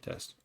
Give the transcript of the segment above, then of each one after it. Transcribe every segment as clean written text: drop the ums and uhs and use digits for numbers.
Test.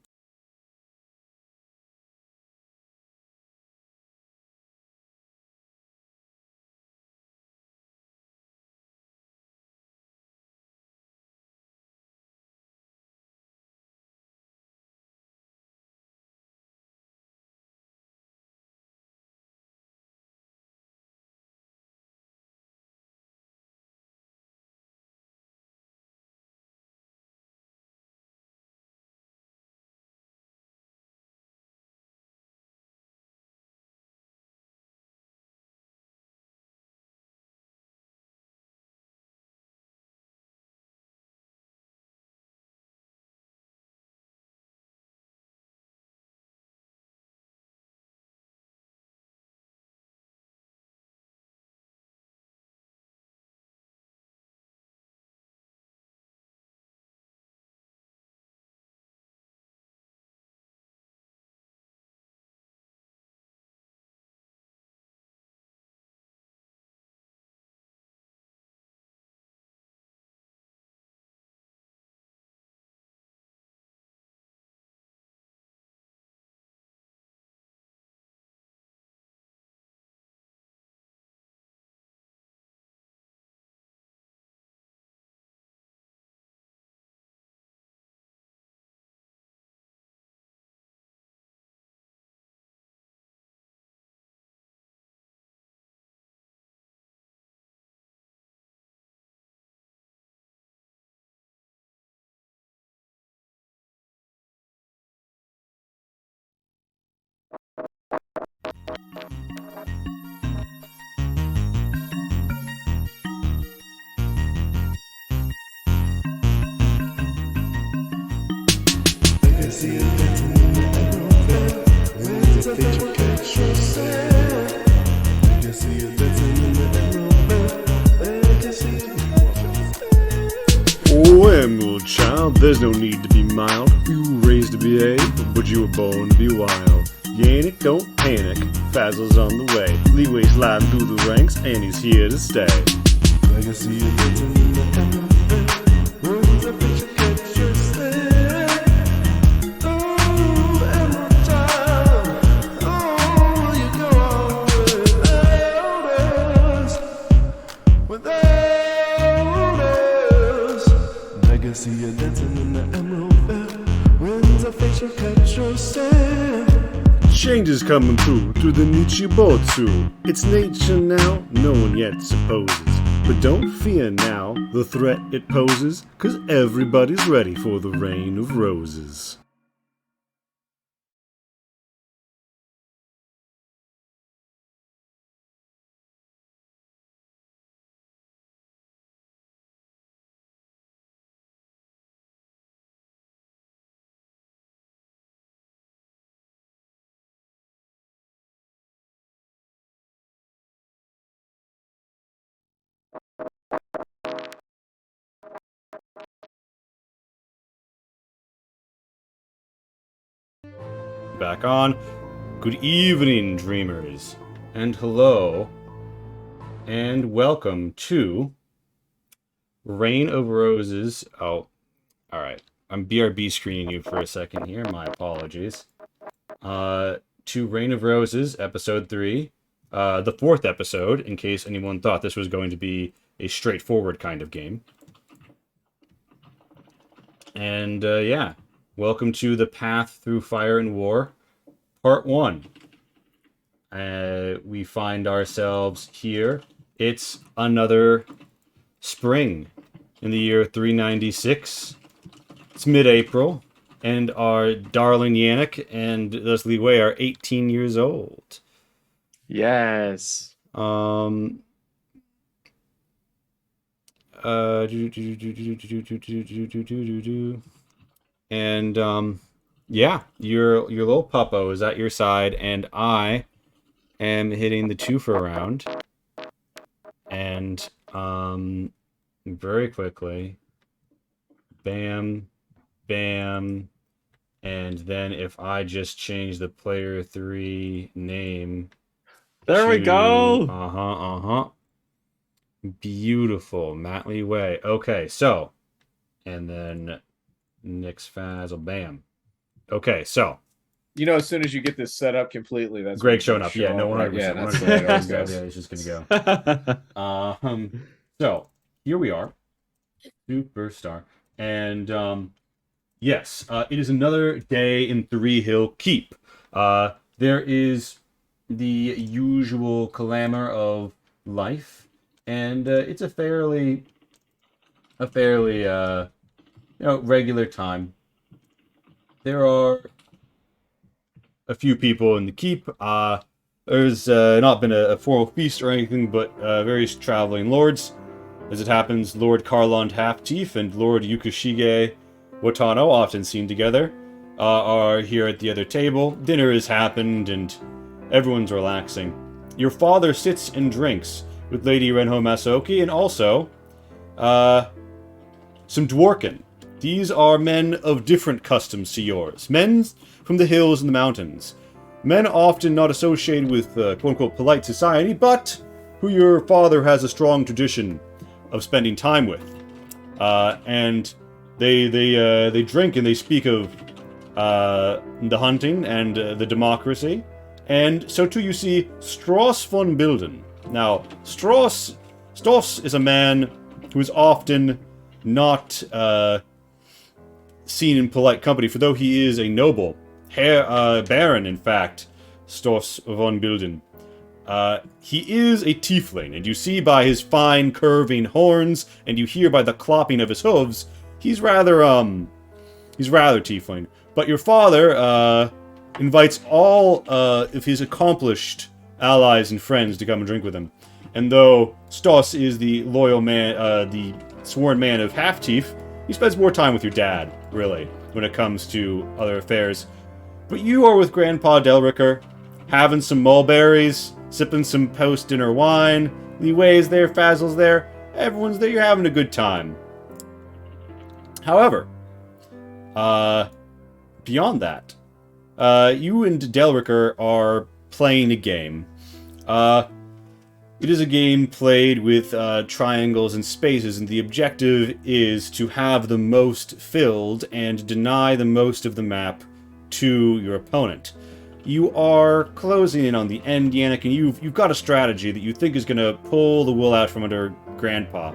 Oh, Emerald Child, there's no need to be mild. You were raised to behave, but you were born to be wild. Yannick, don't panic, Fazzle's on the way. Leeway's sliding through the ranks, and he's here to stay. Legacy of change is coming through the Nichibotsu. It's nature now, no one yet supposes. But don't fear now the threat it poses, 'cause everybody's ready for the Reign of Roses. Back on. Good evening, dreamers. And hello. And welcome to Reign of Roses. Oh, alright. I'm BRB screening you for a second here. My apologies. To Reign of Roses, episode 3. The 4th episode, in case anyone thought this was going to be a straightforward kind of game. And, yeah. Welcome to The Path Through Fire and War, Part 1. We find ourselves here. It's another spring in the year 396. It's mid-April, and our darling Yannick and thus Liwei are 18 years old. Yes. And yeah, your little puppo is at your side, and I am hitting the 2 for a round. And very quickly, bam, bam, and then if I just change the player 3 name, there we go. Beautiful, Matt Lee Way. Okay, so, and then Nick's Fazzle, bam. Okay, so As soon as you get this set up completely, that's Greg when showing it's up. Yeah, no, right? 100%. Yeah, that's 100%. the way it always Yeah, goes. he's just gonna go. So here we are, Superstar, and yes, it is another day in Three Hill Keep. There is the usual clamor of life, and it's a fairly regular time. There are a few people in the keep. There's not been a formal feast or anything, but various traveling lords. As it happens, Lord Karlond Halfchief and Lord Yukishige Watano, often seen together, are here at the other table. Dinner has happened, and everyone's relaxing. Your father sits and drinks with Lady Renho Masaoki, and also some Dworkin. These are men of different customs to yours. Men from the hills and the mountains. Men often not associated with quote-unquote polite society, but who your father has a strong tradition of spending time with. And they drink and they speak of the hunting and the democracy. And so too you see Strauss von Bilden. Now, Strauss is a man who is often not seen in polite company, for though he is a noble, Baron, in fact, Strauss von Bilden, he is a tiefling, and you see by his fine curving horns, and you hear by the clopping of his hooves, he's rather tiefling. But your father invites all of his accomplished allies and friends to come and drink with him. And though Stoss is the loyal man, the sworn man of Halfchief, he spends more time with your dad, really, when it comes to other affairs. But you are with Grandpa Delricker, having some mulberries, sipping some post-dinner wine. Liwei's there, Fazl's there, everyone's there, you're having a good time. However, beyond that, you and Delricker are playing a game. It is a game played with triangles and spaces, and the objective is to have the most filled and deny the most of the map to your opponent. You are closing in on the end, Yannick, and you've got a strategy that you think is going to pull the wool out from under Grandpa.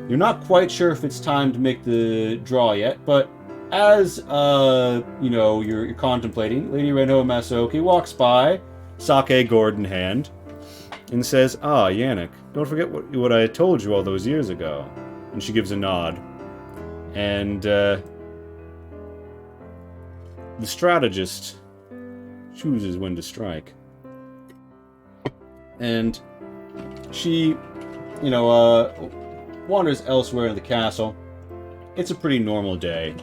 You're not quite sure if it's time to make the draw yet, but as you're contemplating, Lady Renho Masaoki walks by, sake gourd in hand, and says, Yannick, don't forget what I told you all those years ago. And she gives a nod. And the strategist chooses when to strike. And she, wanders elsewhere in the castle. It's a pretty normal day.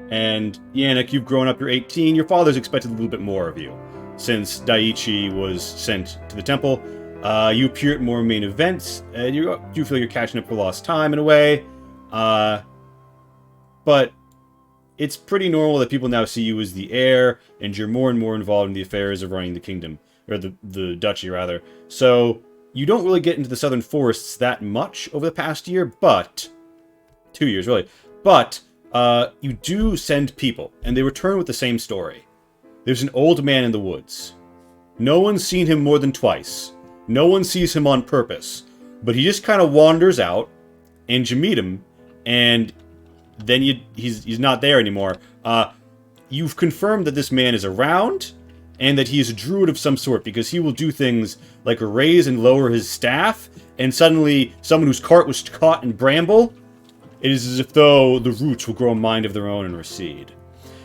And Yannick, you've grown up, you're 18. Your father's expected a little bit more of you. Since Daiichi was sent to the temple, you appear at more main events. You feel like you're catching up for lost time in a way. But it's pretty normal that people now see you as the heir, and you're more and more involved in the affairs of running the kingdom, or the duchy, rather. So you don't really get into the southern forests that much over the past year, but 2 years, really. But you do send people, and they return with the same story. There's an old man in the woods. No one's seen him more than twice. No one sees him on purpose, but he just kind of wanders out, and you meet him, and then he's not there anymore. You've confirmed that this man is around, and that he is a druid of some sort, because he will do things like raise and lower his staff, and suddenly someone whose cart was caught in bramble, it is as if though the roots will grow a mind of their own and recede.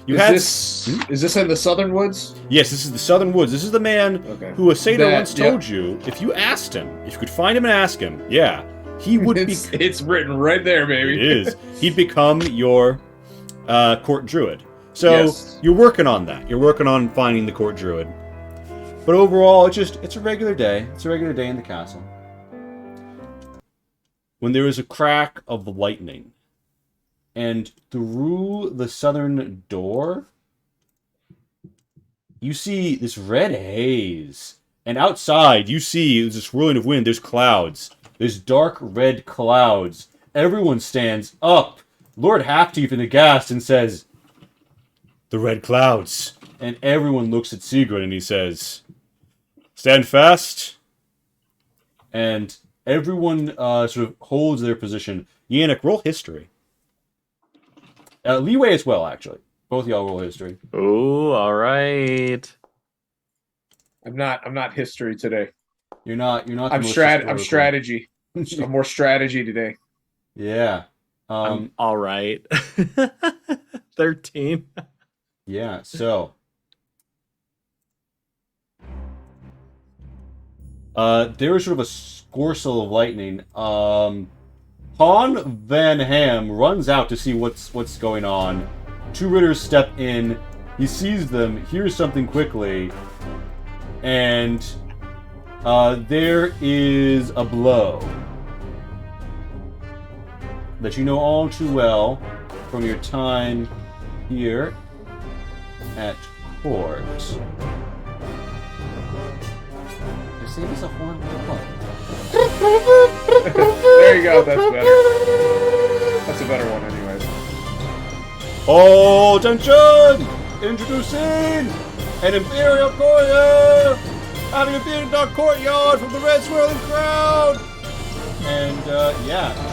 Is this in the southern woods? Yes, this is the southern woods. This is the man who Asado once told you, if you asked him, if you could find him and ask him, he would be... It's written right there, baby. It is. He'd become your court druid. So you're working on that. You're working on finding the court druid. But overall, it's a regular day. It's a regular day in the castle. When there is a crack of lightning, and through the southern door, you see this red haze. And outside, you see this swirling of wind. There's clouds. There's dark red clouds. Everyone stands up. Lord Halfchief in aghast and says, the red clouds. And everyone looks at Sigurd and he says, stand fast. And everyone sort of holds their position. Yannick, roll history. Leeway as well, actually. Both of y'all roll history. Ooh, all right. I'm not history today. You're not. The I'm most I'm historical. strategy. I'm more strategy today. Yeah. I'm all right. 13. Yeah. So. There was sort of a scorsel of lightning. Han Van Ham runs out to see what's going on. Two Ritters step in. He sees them, hears something quickly, and there is a blow that you know all too well from your time here at court. Say this a horn. There you go. That's better. That's a better one, anyways. Oh, attention! Introducing an Imperial courier, having appeared in our courtyard from the red swirling crowd. And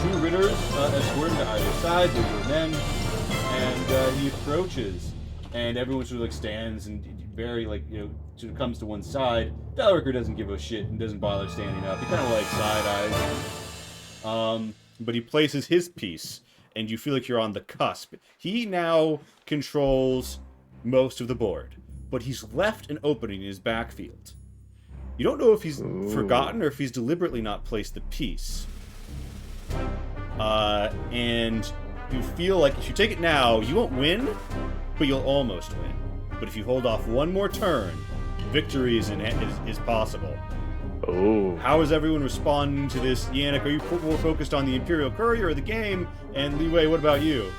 two Ritters escort him to either side. They were men, and he approaches, and everyone sort of like stands and very sort of comes to one side. Dalriker doesn't give a shit and doesn't bother standing up. He kind of like side eyes. But he places his piece, and you feel like you're on the cusp. He now controls most of the board, but he's left an opening in his backfield. You don't know if he's forgotten or if he's deliberately not placed the piece. And you feel like if you take it now, you won't win, but you'll almost win. But if you hold off one more turn, victory is possible. Oh. How is everyone responding to this? Yannick, are you more focused on the Imperial Courier or the game? And Leeway, what about you?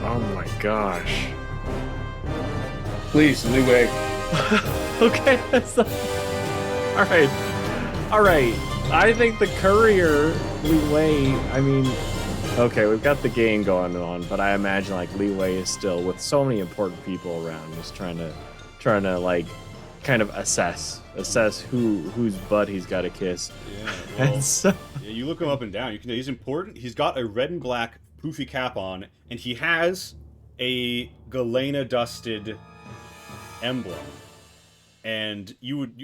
Oh my gosh. Please, Leeway. Okay, all right. I think the courier Leeway. I mean, okay, we've got the game going on, but I imagine like Leeway is still with so many important people around, just trying to like kind of assess whose butt he's got to kiss. Yeah, well, And so, yeah, you look him up and down. You can. He's important. He's got a red and black poofy cap on, and he has a Galena dusted emblem. And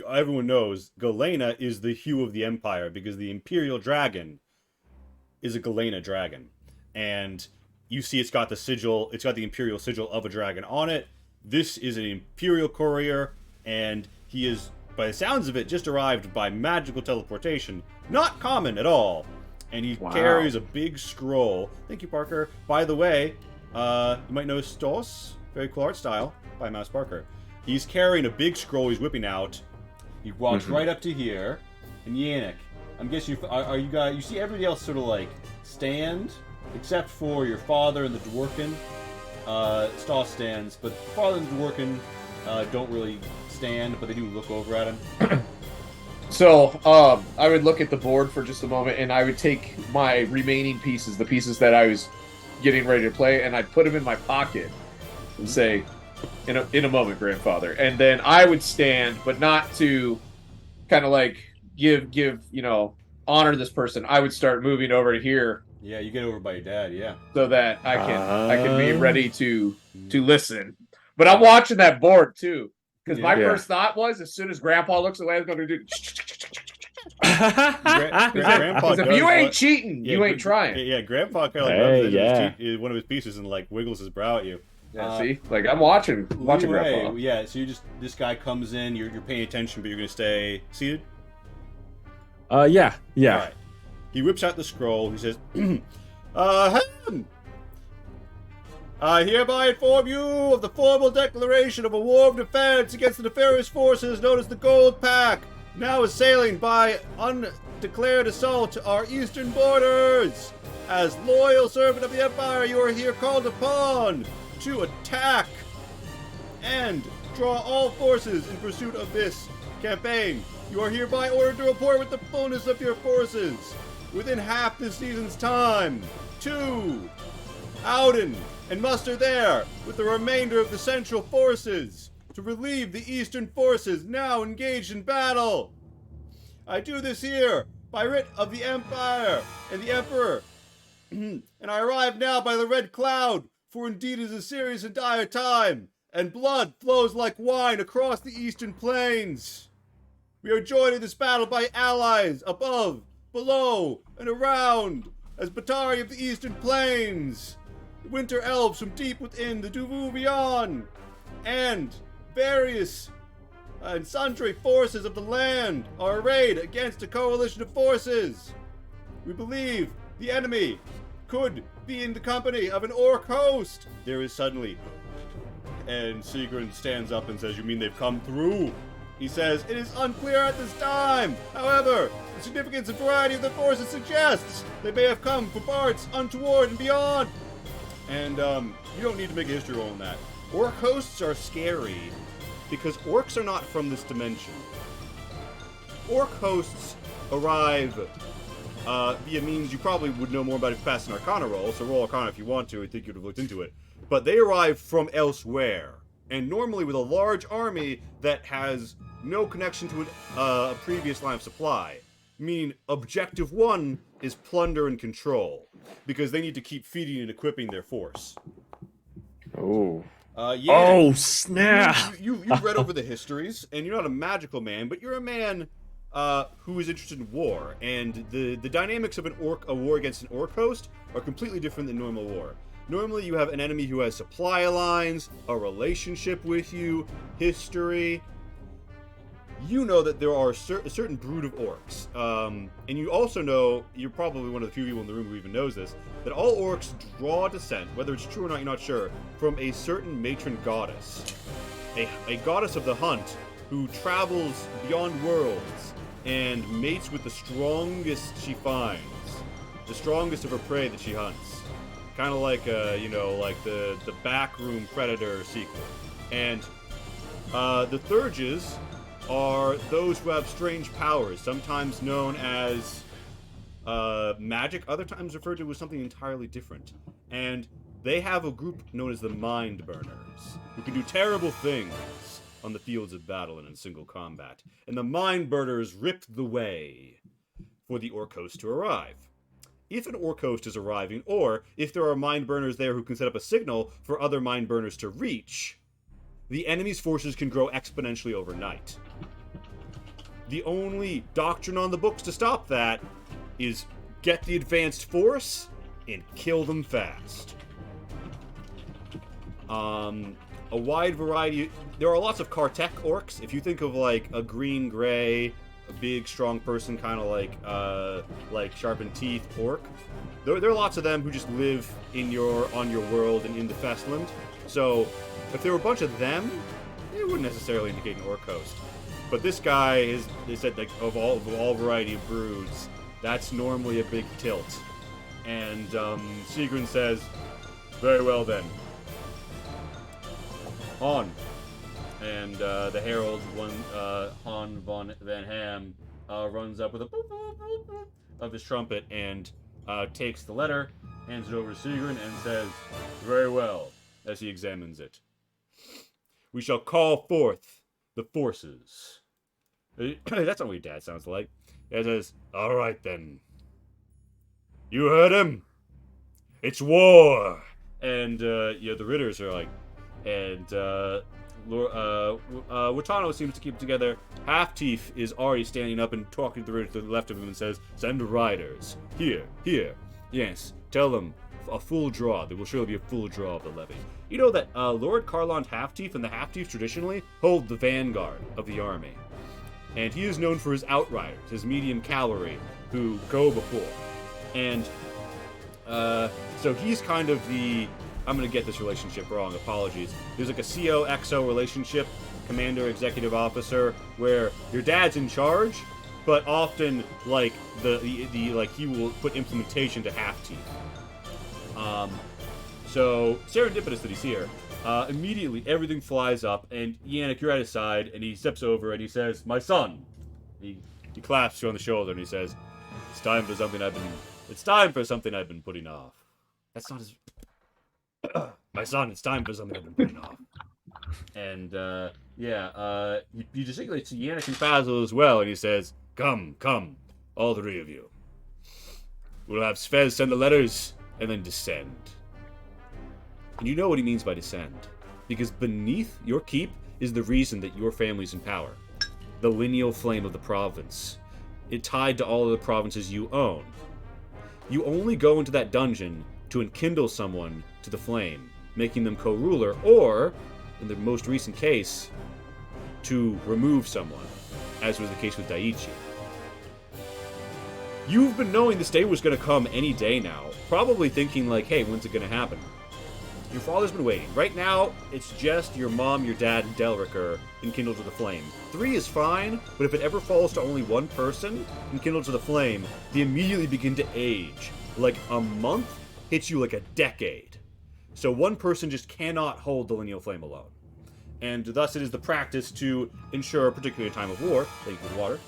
everyone knows Galena is the hue of the Empire because the Imperial Dragon is a Galena dragon. And you see it's got the Imperial sigil of a dragon on it. This is an Imperial courier, and he is, by the sounds of it, just arrived by magical teleportation. Not common at all. And he carries a big scroll. Thank you, Parker. By the way, you might know Stos, very cool art style, by Mouse Parker. He's carrying a big scroll he's whipping out. He walks right up to here. And Yannick, I'm guessing are you guys, you see everybody else sort of like stand, except for your father and the Dworkin. Stos stands, but father and the Dworkin don't really stand, but they do look over at him. So, I would look at the board for just a moment, and I would take my remaining pieces, the pieces that I was getting ready to play, and I'd put them in my pocket and say, in a moment, grandfather. And then I would stand, but not to kind of like give honor this person. I would start moving over to here. Yeah, you get over by your dad, yeah. So that I can be ready to listen. But I'm watching that board too. Because my first thought was, as soon as Grandpa looks away, I was going to do. Grandpa if you ain't cheating, you ain't trying. Yeah, Grandpa kind of loves one of his pieces and like wiggles his brow at you. Yeah, see, like I'm watching Grandpa. Yeah, so this guy comes in, you're paying attention, but you're gonna stay seated. yeah. All right. He whips out the scroll. He says, I hereby inform you of the formal declaration of a war of defense against the nefarious forces known as the Gold Pack, now assailing by undeclared assault our eastern borders. As loyal servant of the Empire, you are here called upon to attack and draw all forces in pursuit of this campaign. You are hereby ordered to report with the fullness of your forces within half the season's time to Auden and muster there with the remainder of the Central Forces to relieve the Eastern Forces now engaged in battle. I do this here by writ of the Empire and the Emperor, and I arrive now by the Red Cloud, for indeed it is a serious and dire time, and blood flows like wine across the Eastern Plains. We are joined in this battle by allies above, below, and around, as Batari of the Eastern Plains, the Winter Elves from deep within the Duvu beyond, and various and sundry forces of the land are arrayed against a coalition of forces. We believe the enemy could be in the company of an orc host. There is suddenly, and Sigrun stands up and says, "You mean they've come through?" He says, "It is unclear at this time. However, the significance and variety of the forces suggests they may have come from parts untoward and beyond." And you don't need to make a history roll on that. Orc hosts are scary because orcs are not from this dimension. Orc hosts arrive via means you probably would know more about if you passed an Arcana roll, so roll Arcana if you want to. I think you'd have looked into it. But they arrive from elsewhere, and normally with a large army that has no connection to a previous line of supply. Meaning, objective one is plunder and control, because they need to keep feeding and equipping their force. Oh. Yeah. Oh, snap! You've read over the histories, and you're not a magical man, but you're a man who is interested in war, and the dynamics of a war against an orc host are completely different than normal war. Normally, you have an enemy who has supply lines, a relationship with you, history. You know that there are a certain brood of orcs, and you also know, you're probably one of the few people in the room who even knows this, that all orcs draw descent, whether it's true or not, you're not sure, from a certain matron goddess. A goddess of the hunt who travels beyond worlds and mates with the strongest she finds, the strongest of her prey that she hunts. Kind of like, like the Backroom Predator sequel. And the Thurges are those who have strange powers, sometimes known as magic, other times referred to as something entirely different. And they have a group known as the Mind Burners, who can do terrible things on the fields of battle and in single combat. And the Mind Burners ripped the way for the Orc host to arrive. If an Orc host is arriving, or if there are Mind Burners there who can set up a signal for other Mind Burners to reach, the enemy's forces can grow exponentially overnight. The only doctrine on the books to stop that is get the advanced force and kill them fast. A wide variety. There are lots of Kartek orcs. If you think of like a green-gray, a big, strong person, kind of like sharpened teeth orc, there are lots of them who just live on your world and in the Festland. So if there were a bunch of them, it wouldn't necessarily indicate an orc host. But this guy they said, like, of all variety of broods, that's normally a big tilt. And Sigrun says, "Very well then. On." And the herald, Han von Van Ham, runs up with a boop, boop, boop, boop of his trumpet and takes the letter, hands it over to Sigrun, and says, "Very well," as he examines it. "We shall call forth the forces." That's not what your dad sounds like. He says, "All right then. You heard him? It's war." And the Ritters are like, and Watano seems to keep it together. Half Teeth is already standing up and talking to the Ritters to the left of him and says, "Send riders. Here. Yes, tell them a full draw. There will surely be a full draw of the levy." You know that Lord Karlond Half-Teeth and the Half-Teeth traditionally hold the vanguard of the army. And he is known for his outriders, his medium cavalry, who go before. And so he's kind of I'm going to get this relationship wrong, apologies. There's like a CO-XO relationship, commander, executive officer, where your dad's in charge, but often, like, he will put implementation to Half-Teeth. So, serendipitous that he's here. Immediately, everything flies up, and Yannick, you're at his side, and he steps over and he says, "My son." He claps you on the shoulder and he says, It's time for something I've been putting off." That's not his... My son, it's time for something to burn off. And he gesticulates to Yannick and Basil as well, and he says, "Come, come, all three of you. We'll have Svez send the letters, and then descend." And you know what he means by descend, because beneath your keep is the reason that your family's in power. The lineal flame of the province. It tied to all of the provinces you own. You only go into that dungeon to enkindle someone to the flame, making them co-ruler, or, in the most recent case, to remove someone, as was the case with Daiichi. You've been knowing this day was going to come any day now, probably thinking like, hey, when's it going to happen? Your father's been waiting. Right now, it's just your mom, your dad, and Delricker enkindled to the flame. 3 is fine, but if it ever falls to only one person enkindled to the flame, they immediately begin to age. Like a month hits you like a decade. So one person just cannot hold the lineal flame alone. And thus it is the practice to ensure, particularly in time of war, that you keep water,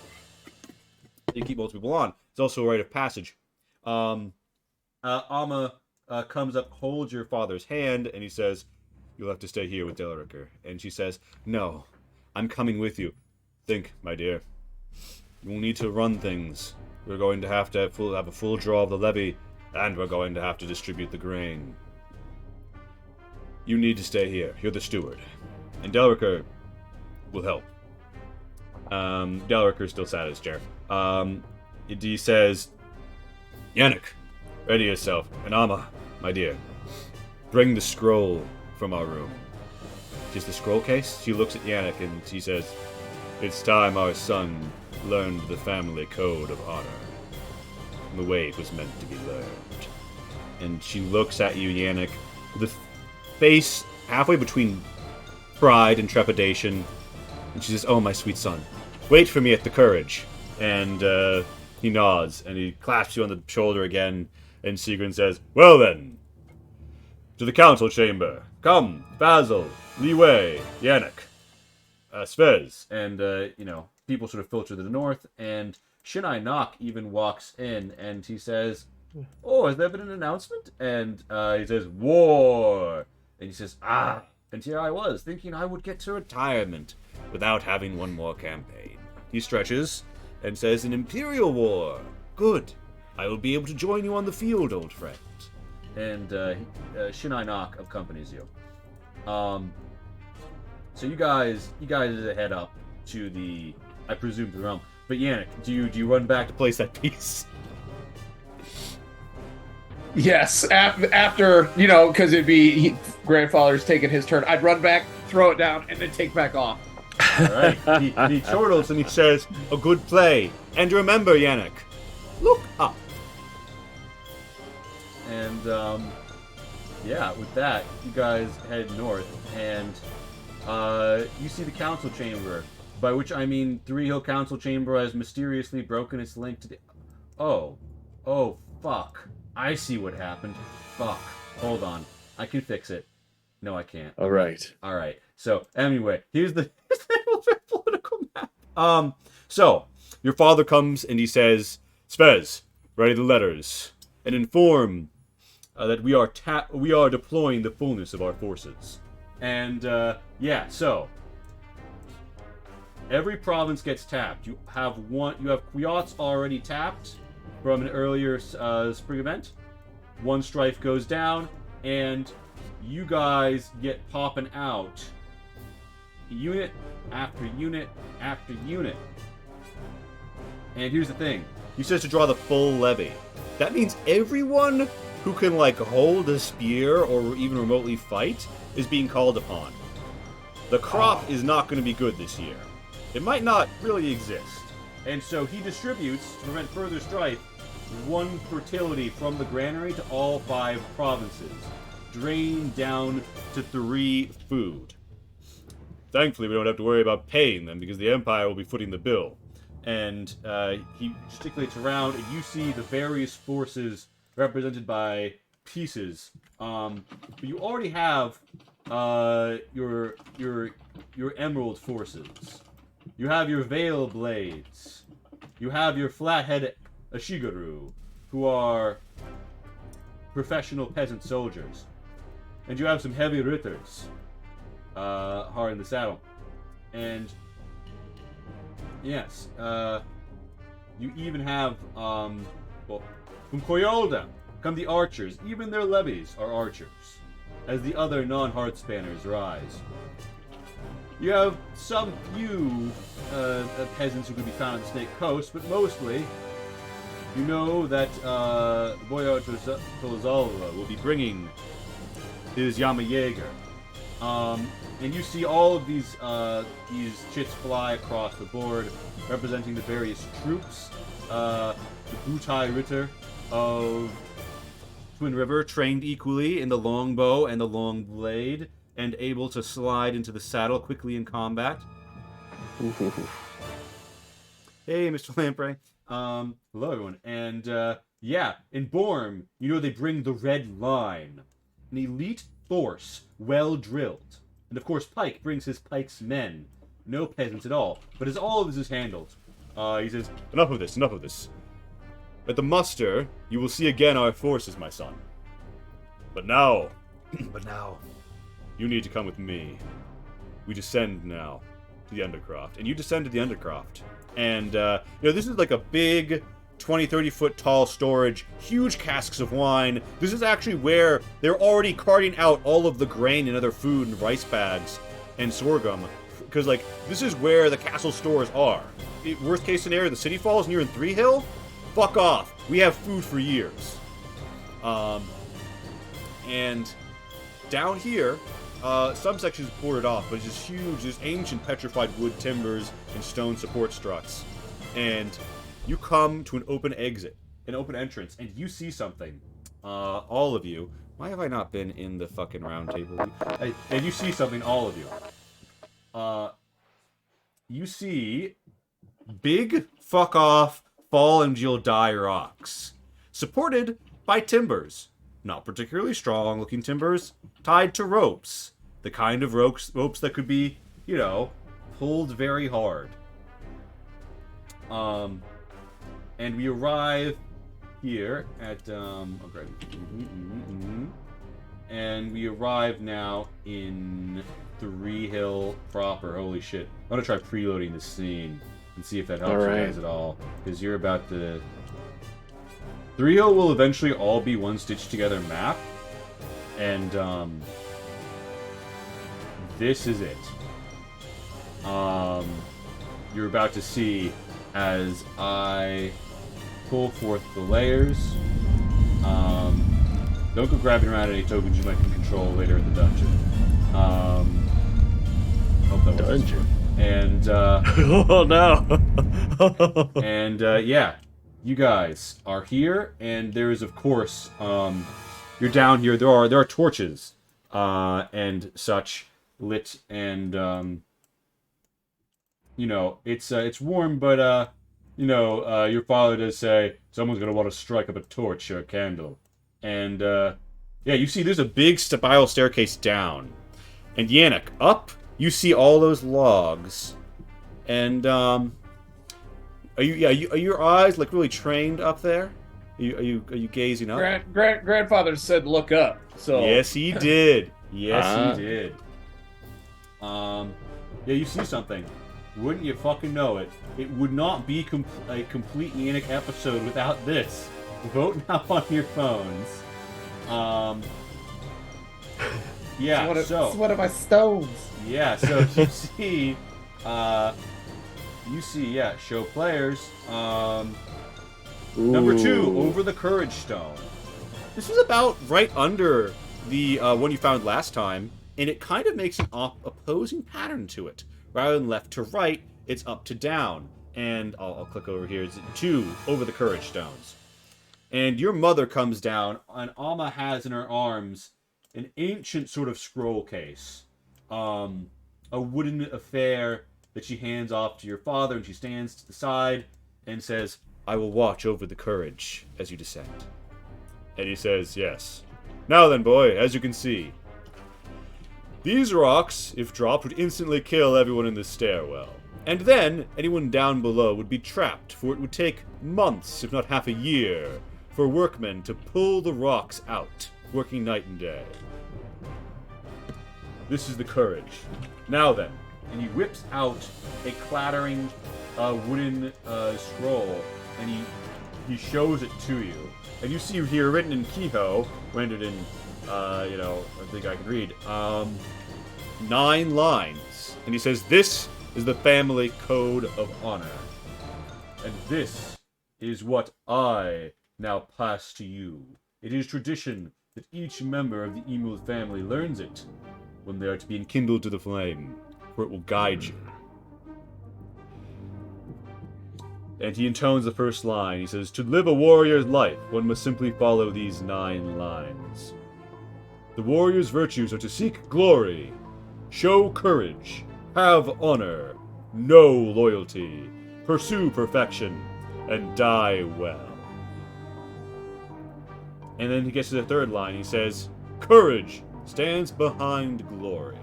you keep most people on. It's also a rite of passage. Amma comes up, holds your father's hand, and he says, "You'll have to stay here with Delricker." And she says, "No, I'm coming with you. Think, my dear. We'll need to run things. We're going to have a full draw of the levy, and we're going to have to distribute the grain. You need to stay here. You're the steward. And Delricker will help." Delricker's still sat in his chair. He says, "Yannick, ready yourself. And Amma, my dear, bring the scroll from our room." Just the scroll case? She looks at Yannick and she says, "It's time our son learned the family code of honor. The way it was meant to be learned." And she looks at you, Yannick, with a face halfway between pride and trepidation. And she says, "Oh, my sweet son, wait for me at the Courage." And he nods and he claps you on the shoulder again. And Sigrun says, "Well then, to the council chamber. Come, Basil, Li Wei, Yannick, Svez." And, people sort of filter to the north. And Shinai Nok even walks in and he says, "Oh, has there been an announcement?" And he says, "War." And he says, "Ah, and here I was, thinking I would get to retirement without having one more campaign." He stretches and says, "An Imperial War. Good. I will be able to join you on the field, old friend." And Shinai Nok accompanies you. So you guys head up to the, I presume, the realm. But Yannick, do you run back to place that piece? Yes, after, because it'd be grandfather's taking his turn. I'd run back, throw it down, and then take back off. All right. He chortles and he says, "A good play. And remember, Yannick, look up." And, with that, you guys head north, and you see the council chamber, by which I mean Three Hill Council Chamber has mysteriously broken its link to the... Oh, fuck. I see what happened. Fuck. Hold on. I can fix it. No, I can't. All right. So, anyway, here's the political map. So, your father comes and he says, "Svez, write the letters, and inform that we are deploying the fullness of our forces." And, so, every province gets tapped. You have Kwiat's already tapped from an earlier spring event. One strife goes down, and you guys get popping out unit after unit after unit. And here's the thing. He says to draw the full levy. That means everyone who can, hold a spear or even remotely fight is being called upon. The crop is not going to be good this year. It might not really exist. And so he distributes, to prevent further strife, 1 fertility from the granary to all 5 provinces, drained down to 3 food. Thankfully, we don't have to worry about paying them because the Empire will be footing the bill. And he gesticulates around, and you see the various forces represented by pieces. But you already have your Emerald forces. You have your Veil Blades. You have your Flathead Ashigaru, who are professional peasant soldiers. and you have some heavy ritters hard in the saddle. And yes, you even have, from Koyolda come the archers. Even their levies are archers, as the other non-heart spanners rise. You have some few peasants who could be found on the Snake Coast, but mostly, you know that Boyo Tozalva will be bringing his Yama Jaeger. And you see all of these chits fly across the board, representing the various troops. The Butai Ritter of Twin River, trained equally in the longbow and the long blade, and able to slide into the saddle quickly in combat. Hey, Mr. Lamprey. Hello, everyone. And, in Borm, you know they bring the Red Line. An elite force, well drilled. And of course, Pike brings his Pike's men. No peasants at all. But as all of this is handled, he says, enough of this. At the muster, you will see again our forces, my son. But now, you need to come with me. We descend now to the Undercroft. And you descend to the Undercroft. And, this is like a big 20, 30 foot tall storage, huge casks of wine. This is actually where they're already carting out all of the grain and other food and rice bags and sorghum. Because, this is where the castle stores are. Worst case scenario, the city falls and you're in Three Hill? Fuck off. We have food for years. And down here, some sections are boarded off, but it's just huge. There's ancient petrified wood timbers and stone support struts. And you come to an open exit, an open entrance, and you see something. All of you. Why have I not been in the fucking round table? And you see something, all of you. You see big fuck off fall and you'll die rocks, supported by timbers. Not particularly strong looking timbers, tied to ropes. The kind of ropes that could be, pulled very hard. And we arrive here at, and we arrive now in Three Hill proper. Holy shit. I'm gonna try preloading this scene and see if that helps you guys at all. Because you're about to... Three Hill will eventually all be one stitched together map. And, this is it. You're about to see as I pull forth the layers. Don't go grabbing around any tokens you might can control later in the dungeon. Hope that wasn't Dungeon. And, oh no! and, you guys are here, and there is, of course, you're down here. There are torches, and such lit, and, it's warm, but, your father does say, someone's gonna want to strike up a torch or a candle. And, you see there's a big spiral staircase down. And Yannick, up, you see all those logs. And, are your eyes, really trained up there? Are you gazing up? Grandfather said look up, so... Yes, he did. Yes, he did. You see something. Wouldn't you fucking know it? It would not be a complete Yannick episode without this. Vote now on your phones. It's one of my stones. Yeah, so you see, show players. Number 2, Over the Courage Stone. This is about right under the one you found last time, and it kind of makes an opposing pattern to it. Rather than left to right, it's up to down. And I'll click over here. It's 2 Over the Courage Stones. And your mother comes down, and Alma has in her arms an ancient sort of scroll case. A wooden affair that she hands off to your father, and she stands to the side and says, I will watch over the courage as you descend. And he says, yes. Now then, boy, as you can see, these rocks, if dropped, would instantly kill everyone in the stairwell. And then, anyone down below would be trapped, for it would take months, if not half a year, for workmen to pull the rocks out, working night and day. This is the courage. Now then. And he whips out a clattering wooden scroll, and he shows it to you. And you see here, written in Kehoe, rendered in, I think I can read, 9 lines. And he says, "This is the family code of honor. And this is what I now pass to you. It is tradition that each member of the Emil family learns it when they are to be enkindled to the flame, for it will guide you." And he intones the first line. He says, "To live a warrior's life, one must simply follow these 9 lines. The warrior's virtues are to seek glory, show courage, have honor, know loyalty, pursue perfection, and die well." And then he gets to the third line. He says, "Courage stands behind glory.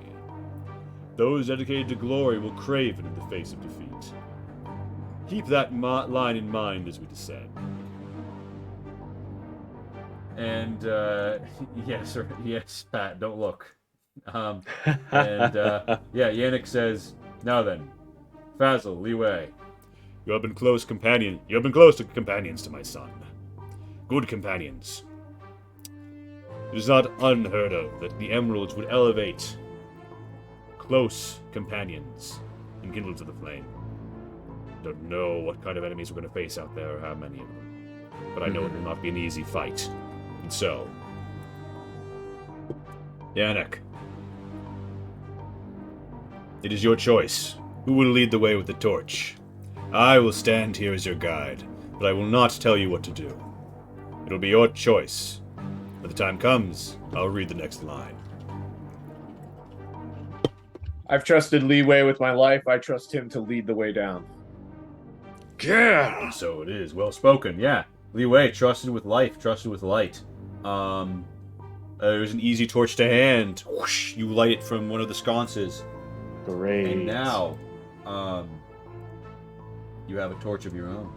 Those dedicated to glory will crave it in the face of defeat. Keep that line in mind as we descend." And, yes, Pat, don't look. Yannick says, "Now then, Fazl, Li Wei, you have been close to companions to my son. Good companions. It is not unheard of that the Emeralds would elevate close companions enkindled to the flame. Don't know what kind of enemies we're going to face out there or how many of them, but I know it will not be an easy fight. And so, Yannick, it is your choice. Who will lead the way with the torch? I will stand here as your guide, but I will not tell you what to do. It'll be your choice. When the time comes, I'll read the next line." I've trusted Li Wei with my life. I trust him to lead the way down. Yeah! And so it is. Well spoken, yeah. Li Wei, trusted with life, trusted with light. There's an easy torch to hand. Whoosh, you light it from one of the sconces. Great. And now, you have a torch of your own.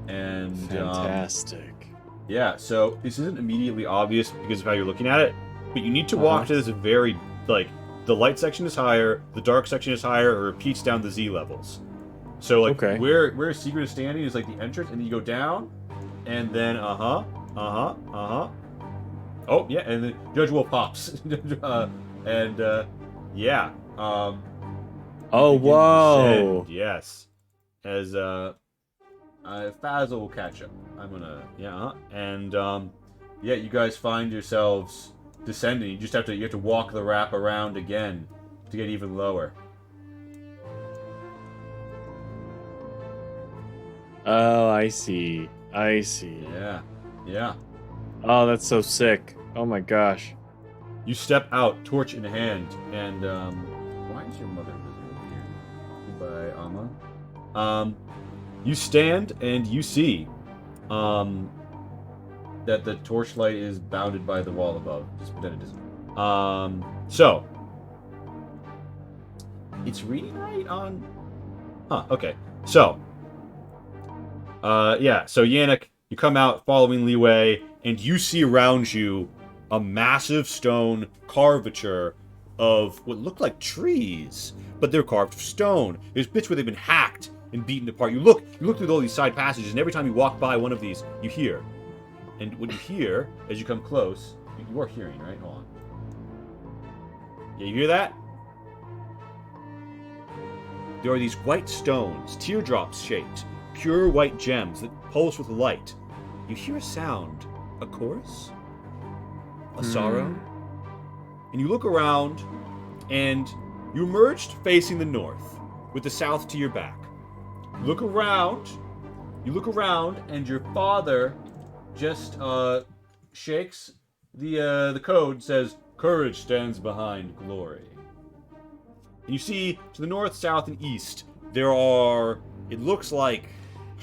And, Fantastic. yeah, so this isn't immediately obvious because of how you're looking at it, but you need to walk to this very, the light section is higher, the dark section is higher, or it repeats down the Z levels. So, where Secret is standing is, the entrance, and then you go down, and then, Oh, yeah, and then Judge Wolf pops. Yeah. Oh, whoa! Descend, yes. As, Fazl will catch up. I'm gonna, and you guys find yourselves descending. You have to walk the wrap around again to get even lower. Oh, I see. Yeah. Oh, that's so sick. Oh my gosh. You step out, torch in hand, and why is your mother visible here? Goodbye, Amma. You stand and you see that the torchlight is bounded by the wall above. Just pretend it isn't. So it's reading right on. Okay. So so Yannick, you come out following Li Wei, and you see around you a massive stone carvature of what look like trees, but they're carved of stone. There's bits where they've been hacked and beaten apart. You look through all these side passages, and every time you walk by one of these, you hear. And what you hear as you come close, you are hearing, right? Hold on. Yeah, you hear that? There are these white stones, teardrops shaped, pure white gems that pulse with light. You hear a sound, a chorus, a sorrow, and you look around, and you emerged facing the north, with the south to your back. You look around, and your father just shakes the code, says, "Courage stands behind glory." And you see, to the north, south, and east, there are, it looks like,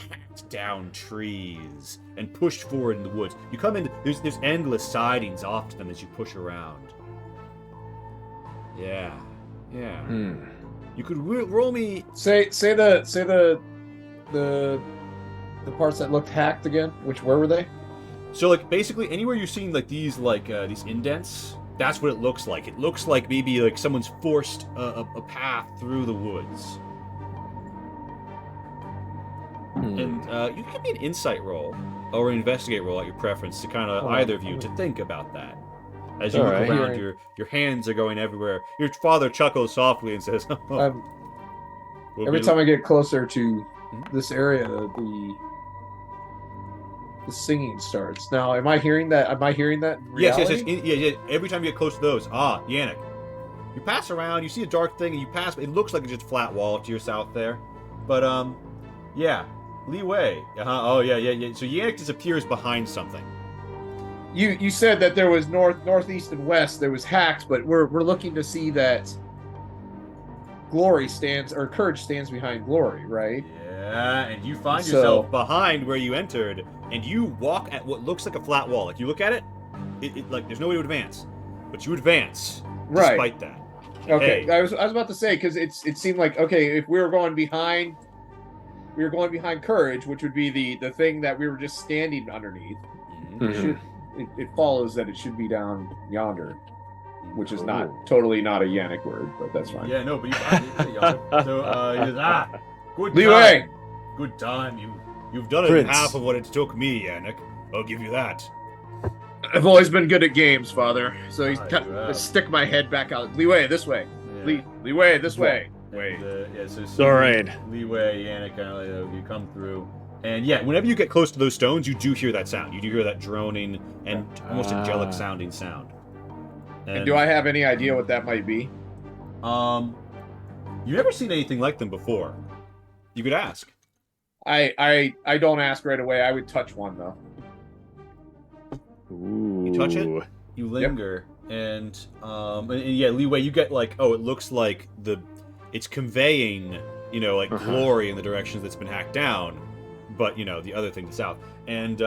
hacked down trees and pushed forward in the woods. You come in, there's endless sidings off to them as you push around. Yeah. You could roll me. Say the parts that looked hacked again. Where were they? So basically anywhere you're seeing these indents, That's what it looks like. It looks like maybe like someone's forced a path through the woods. And you can give me an insight roll or an investigate roll at your preference to kind of either of you to think about that. As you look around, your hands are going everywhere. Your father chuckles softly and says, every time I get closer to this area, the singing starts. Now, am I hearing that? Am I hearing that? In reality? Yes. Every time you get close to those, Yannick, you pass around, you see a dark thing, and you pass. It looks like it's just a flat wall to your south there, but yeah, Li Wei. Oh yeah. So Yannick disappears behind something. You said that there was northeast, and west. There was hacks, but we're looking to see that courage stands behind glory, right? Yeah, and you find yourself behind where you entered, and you walk at what looks like a flat wall. Like you look at it, it like there's no way to advance, but you advance despite that. Okay, Hey. I was about to say because it seemed like if we were going behind courage, which would be the thing that we were just standing underneath. It follows that it should be down yonder, which is totally not a Yannick word, but that's fine. Yeah, no, but you find it yonder. So he says, good Li time. Wei! Good time. You've done it in half of what it took me, Yannick. I'll give you that. I've always been good at games, Father. So he's you stick my head back out. Li Wei, this way. Yeah. Li Wei, this way. Wait. So All right. Li Wei, Yannick, you come through. And yeah, whenever you get close to those stones, you do hear that sound. You do hear that droning and almost angelic sounding sound. And do I have any idea what that might be? You've never seen anything like them before. You could ask. I don't ask right away. I would touch one though. Ooh. You touch it, you linger, and yeah, Li Wei, you get like, it looks like it's conveying, like glory in the directions that's been hacked down, but the other thing to south. And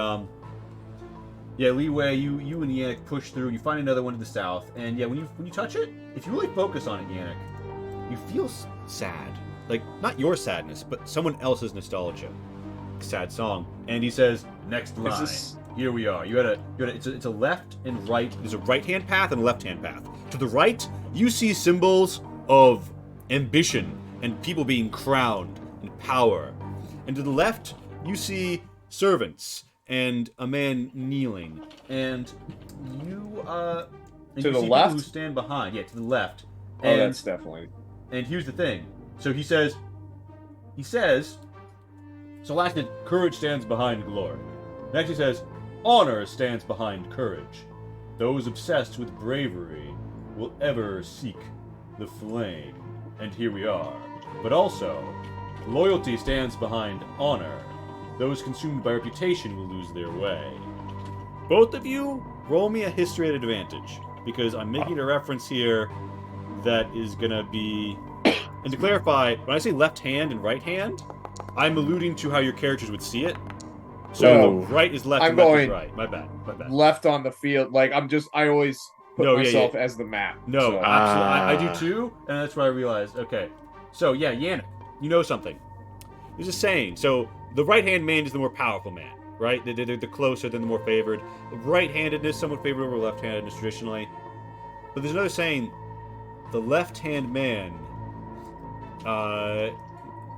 yeah, Li Wei, you and Yannick push through. You find another one to the south, and yeah, when you touch it, if you really focus on it, Yannick, you feel sad. Like not your sadness, but someone else's nostalgia. Sad song. And he says, next line. Here we are. It's a left and right. There's a right-hand path and a left-hand path. To the right, you see symbols of ambition and people being crowned and power. And to the left, you see servants and a man kneeling. And you to the see left, people who stand behind. Yeah, to the left. Oh, that's definitely. And here's the thing. So he says, so last it, courage stands behind glory. Next he says, honor stands behind courage. Those obsessed with bravery will ever seek the flame. And here we are. But also, loyalty stands behind honor. Those consumed by reputation will lose their way. Both of you, roll me a history at advantage, because I'm making a reference here that is gonna be... And to clarify, when I say left hand and right hand, I'm alluding to how your characters would see it. So right is left and left is right. My bad. Left on the field. Like I always put myself as the map. No, so. absolutely. I do too, and that's what I realized. Okay. So yeah, Yannick, you know something. There's a saying. So the right-hand man is the more powerful man, right? They're the closer, than the more favored. Right-handedness somewhat favored over left-handedness traditionally. But there's another saying, the left-hand man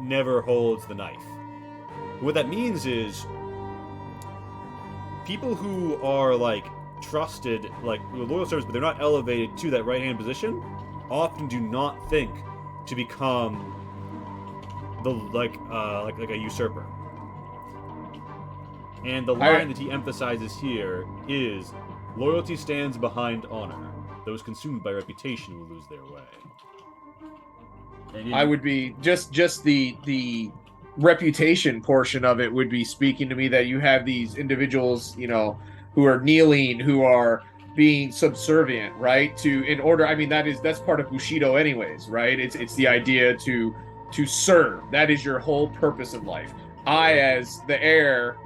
never holds the knife. What that means is people who are like trusted, like loyal servants, but they're not elevated to that right-hand position, often do not think to become the like a usurper. And the line that he emphasizes here is, loyalty stands behind honor. Those consumed by reputation will lose their way. And I would be just the reputation portion of it would be speaking to me that you have these individuals, who are kneeling, who are being subservient, right? That's part of Bushido anyways, right? It's the idea to serve. That is your whole purpose in life. I, as the heir,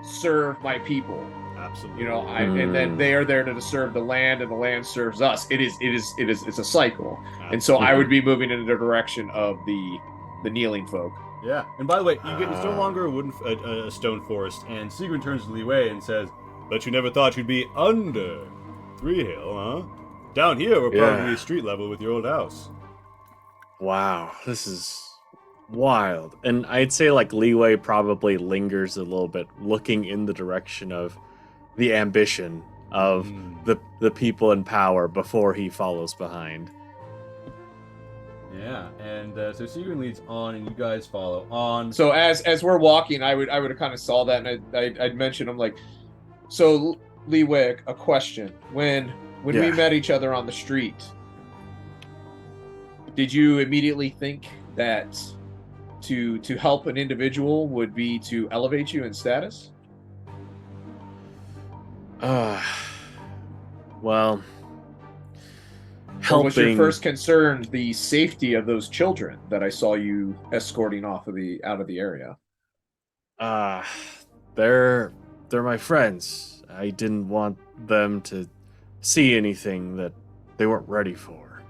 serve my people. Absolutely. And then they are there to serve the land, and the land serves us. It's a cycle. Absolutely. And so I would be moving in the direction of the kneeling folk. Yeah, and by the way, it's no longer a stone forest. And Sigrun turns to Li Wei and says, "But you never thought you'd be under Three Hill, huh? Down here, we're Yeah. probably street level with your old house. Wow, this is wild. And I'd say like Leeway probably lingers a little bit, looking in the direction of the ambition of the people in power before he follows behind. Yeah, and so Sigrun leads on, and you guys follow on. So as we're walking, I would have kind of saw that, and I'd mention, I'm like, so Lee Wick, a question: when we Yeah. met each other on the street, did you immediately think that to help an individual would be to elevate you in status? Well, Or was your helping. first concern the safety of those children that I saw you escorting out of the area? They're my friends. I didn't want them to see anything that they weren't ready for.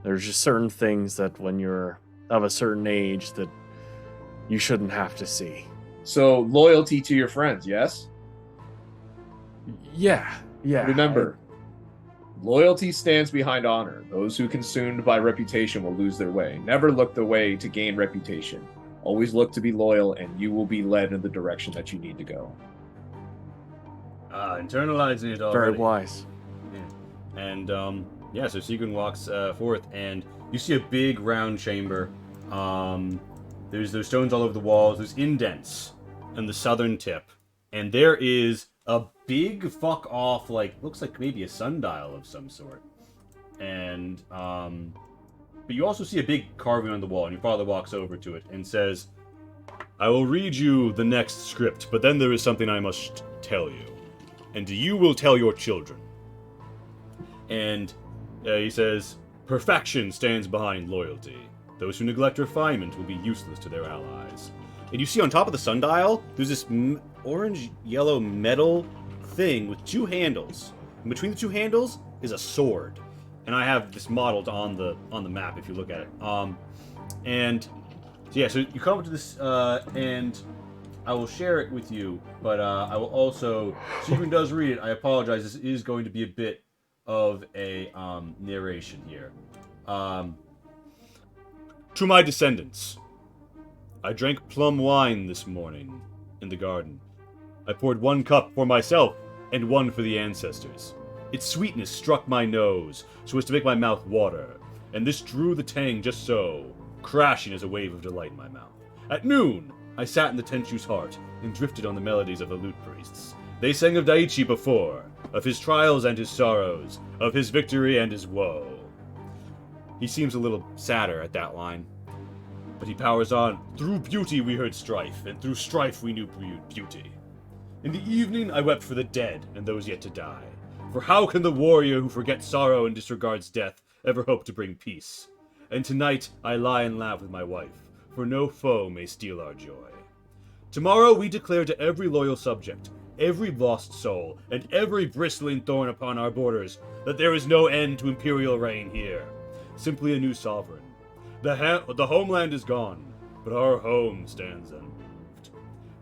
There's just certain things that when you're of a certain age that you shouldn't have to see. So loyalty to your friends, yes? Yeah. Remember, loyalty stands behind honor. Those who consumed by reputation will lose their way. Never look the way to gain reputation. Always look to be loyal, and you will be led in the direction that you need to go. Internalizing it already. Very wise. Yeah. And so Sigrun walks forth, and you see a big round chamber. There's stones all over the walls. There's indents in the southern tip, and there is a big fuck off, like, looks like maybe a sundial of some sort. And but you also see a big carving on the wall, and your father walks over to it and says, "I will read you the next script, but then there is something I must tell you, and you will tell your children." And he says, "Perfection stands behind loyalty. Those who neglect refinement will be useless to their allies." And you see on top of the sundial, there's this orange-yellow metal thing with two handles. And between the two handles is a sword. And I have this modeled on the map if you look at it. So you come up to this, and I will share it with you, but I will also, Sigrun does read it. I apologize, this is going to be a bit of a narration here. To my descendants, I drank plum wine this morning in the garden. I poured 1 cup for myself and 1 for the ancestors. Its sweetness struck my nose so as to make my mouth water, and this drew the tang just so, crashing as a wave of delight in my mouth. At noon, I sat in the Tenchu's heart and drifted on the melodies of the lute priests. They sang of Daichi before, of his trials and his sorrows, of his victory and his woe. He seems a little sadder at that line. But he powers on, "Through beauty we heard strife, and through strife we knew beauty. In the evening I wept for the dead and those yet to die. For how can the warrior who forgets sorrow and disregards death ever hope to bring peace? And tonight I lie and laugh with my wife, for no foe may steal our joy. Tomorrow we declare to every loyal subject, every lost soul, and every bristling thorn upon our borders that there is no end to imperial reign here. Simply a new sovereign. The homeland is gone, but our home stands unmoved.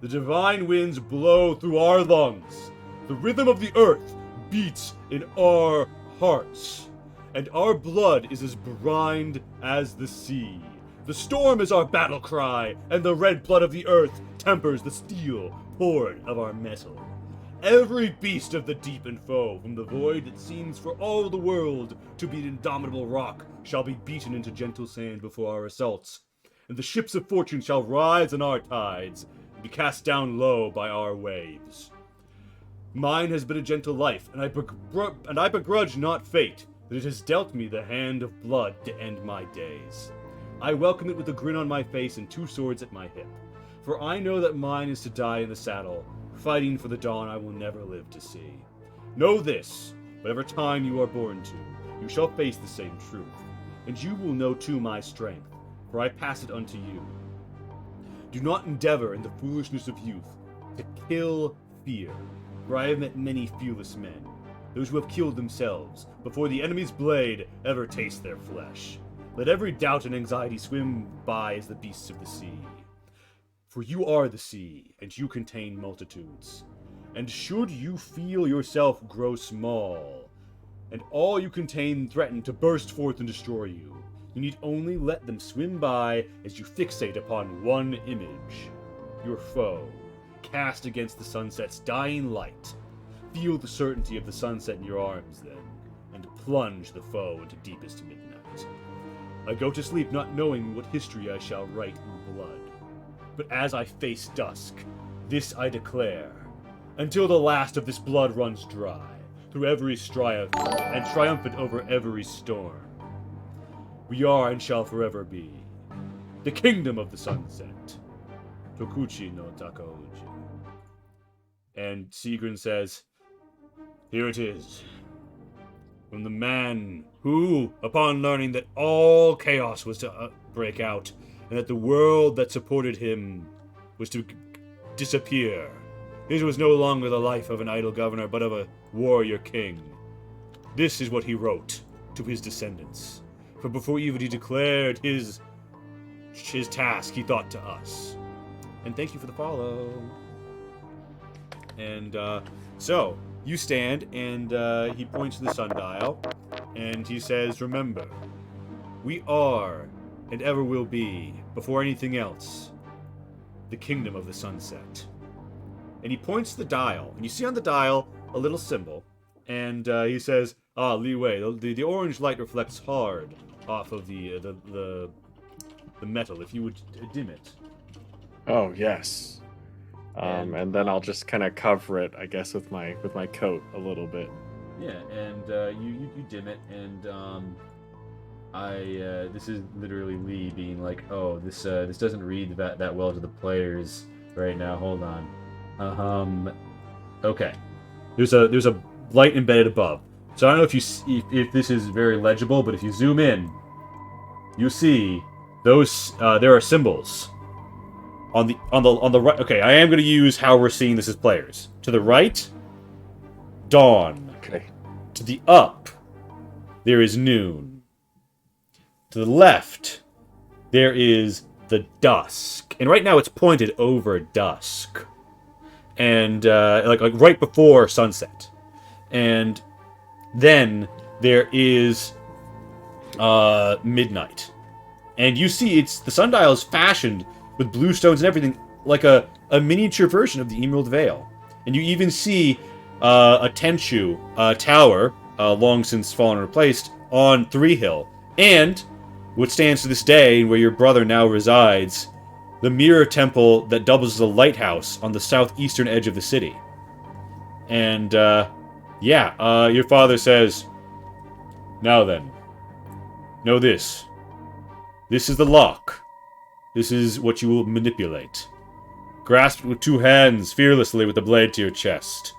The divine winds blow through our lungs. The rhythm of the earth beats in our hearts. And our blood is as brined as the sea. The storm is our battle cry, and the red blood of the earth tempers the steel poured of our metal. Every beast of the deep and foe, from the void that seems for all the world to be an indomitable rock, shall be beaten into gentle sand before our assaults. And the ships of fortune shall rise on our tides, and be cast down low by our waves. Mine has been a gentle life, and I begrudge not fate that it has dealt me the hand of blood to end my days. I welcome it with a grin on my face and 2 swords at my hip, for I know that mine is to die in the saddle, fighting for the dawn I will never live to see. Know this, whatever time you are born to, you shall face the same truth, and you will know too my strength, for I pass it unto you. Do not endeavor in the foolishness of youth to kill fear, for I have met many fearless men, those who have killed themselves, before the enemy's blade ever taste their flesh. Let every doubt and anxiety swim by as the beasts of the sea. For you are the sea, and you contain multitudes. And should you feel yourself grow small, and all you contain threaten to burst forth and destroy you. You need only let them swim by as you fixate upon one image. Your foe, cast against the sunset's dying light. Feel the certainty of the sunset in your arms then, and plunge the foe into deepest midnight. I go to sleep not knowing what history I shall write in blood. But as I face dusk, this I declare, until the last of this blood runs dry, through every strife, and triumphant over every storm. We are and shall forever be the kingdom of the sunset. Tokuchi no Takauji. And Sigrun says, here it is. From the man who, upon learning that all chaos was to break out, and that the world that supported him was to disappear, his was no longer the life of an idle governor, but of a warrior king. This is what he wrote to his descendants. For before even he declared his task, he thought to us. And thank you for the follow. And so you stand, and he points to the sundial, and he says, remember, we are, and ever will be, before anything else, the kingdom of the sunset. And he points to the dial, and you see on the dial a little symbol, and he says, Li Wei, the orange light reflects hard off of the metal. If you would dim it. Oh yes. And then I'll just kind of cover it, I guess, with my coat a little bit. Yeah, and you dim it, and this is literally Lee being like, oh, this doesn't read that well to the players right now. Hold on. Okay. There's a light embedded above. So I don't know if this is very legible, but if you zoom in, you see those there are symbols on the right. Okay, I am going to use how we're seeing this as players. To the right, dawn. Okay. To the up, there is noon. To the left, there is the dusk. And right now it's pointed over dusk. And like right before sunset. And then there is midnight. And you see the sundial is fashioned with blue stones and everything, like a miniature version of the Emerald Vale. And you even see a Tenchu tower, long since fallen and replaced, on Three Hill. And what stands to this day, where your brother now resides, the mirror temple that doubles as a lighthouse on the southeastern edge of the city. And, your father says, now then, know this. This is the lock. This is what you will manipulate. Grasp it with 2 hands, fearlessly with the blade to your chest.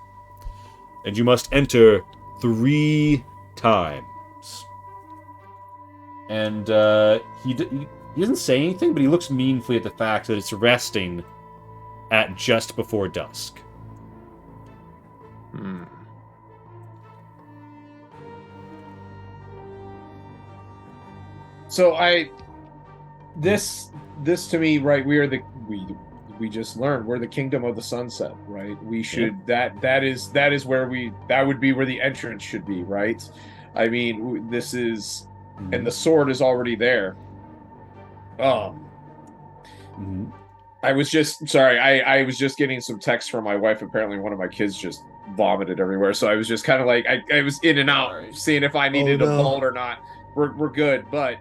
And you must enter 3 times. And he doesn't say anything, but he looks meaningfully at the fact that it's resting at just before dusk. So this to me, right? We just learned we're the kingdom of the sunset, right? We should that is where that would be where the entrance should be, right? I mean, this is, and the sword is already there. I was just sorry. I was just getting some text from my wife. Apparently, one of my kids just vomited everywhere. So I was just kind of like I was in and out, seeing if I needed a bolt or not. We're good, but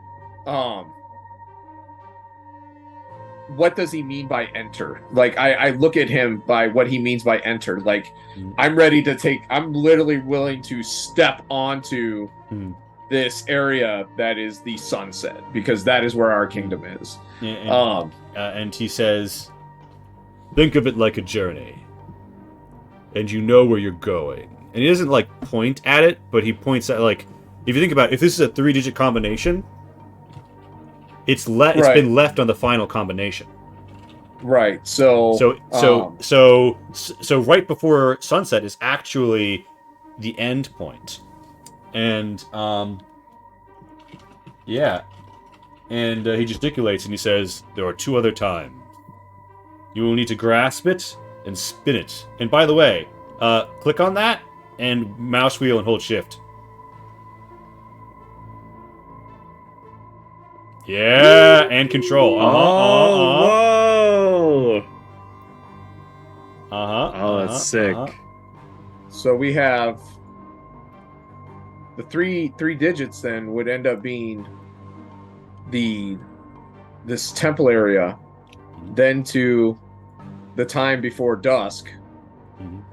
what does he mean by enter? Like I look at him by what he means by enter. Like I'm literally willing to step onto this area that is the sunset, because that is where our kingdom is. And he says, think of it like a journey, and you know where you're going. And he doesn't like point at it, but he points at, like, if you think about it, if this is a 3-digit combination, it's been left on the final combination. Right. So right before sunset is actually the end point. And he gesticulates and he says, there are 2 other times. You will need to grasp it and spin it. And by the way, click on that and mouse wheel and hold shift. Yeah, and control. Whoa! Oh, that's sick. So we have the three digits. Then would end up being this temple area, then to the time before dusk,